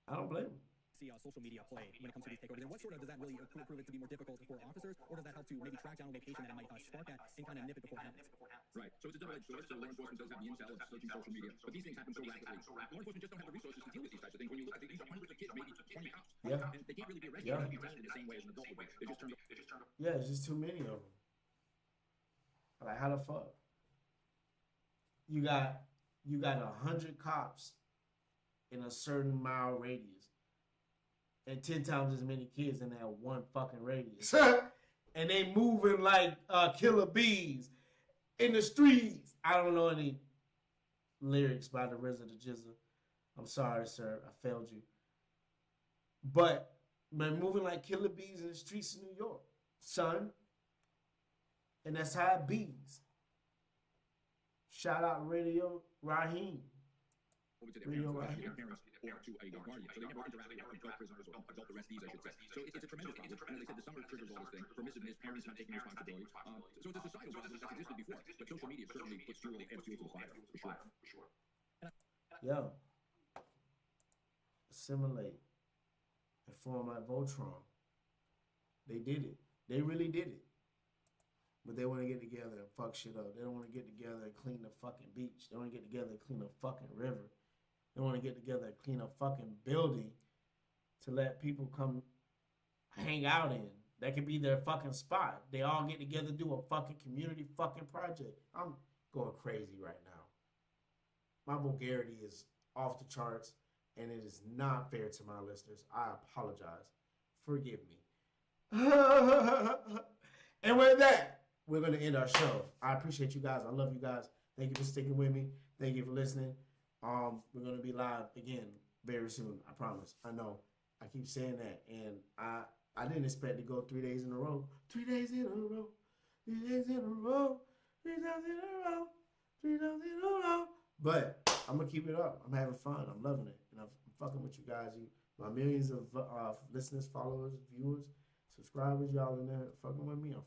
I don't blame them. See social media play when it comes to these takeovers, and what sort of does that really prove it to be more difficult for officers, or does that help to maybe track down a location that it might spark at and kind of nip it before it happens? Right. So it's a double-edged sword. So law enforcement does have the intel of searching social media, but these things happen so rapidly. Law enforcement just don't have the resources to deal with these types of things. When you look at these are hundreds of kids, maybe 20 cops. Yeah. And they can't really be arrested. They can't be tested the same way as an adult would be. They just turned up. Yeah, it's just too many of them. Like, how the fuck? You got 100 cops in a certain mile radius, and 10 times as many kids in that one fucking radius. And they moving like killer bees in the streets. I don't know any lyrics by the RZA the Jizza. I'm sorry, sir. I failed you. But man, moving like killer bees in the streets of New York, son. And that's how it bees. Shout out Radio Raheem. Over to their parents or to a guardian. So they never interact with adult prisoners or adult arrestees, I should say. So it's a tremendous problem. And as I said, the summer triggers all this thing. Permissiveness, parents not taking responsibility. So it's a societal problem that's existed before. But social media certainly adds fuel to the fire, for sure. Yo. Assimilate and form like Voltron. They did it. They really did it. But they want to get together and fuck shit up. They don't want to get together and clean the fucking beach. They want to get together and clean the fucking river. They want to get together and clean a fucking building to let people come hang out in. That could be their fucking spot. They all get together, do a fucking community fucking project. I'm going crazy right now. My vulgarity is off the charts, and it is not fair to my listeners. I apologize. Forgive me. And with that, we're going to end our show. I appreciate you guys. I love you guys. Thank you for sticking with me. Thank you for listening. We're going to be live again very soon. I promise. I know. I keep saying that, and I didn't expect to go 3 days in a row. 3 days in a row. 3 days in a row. 3 days in a row. 3 days in a row. But I'm going to keep it up. I'm having fun. I'm loving it. And I'm fucking with you guys. My millions of listeners, followers, viewers, subscribers, y'all in there fucking with me. I'm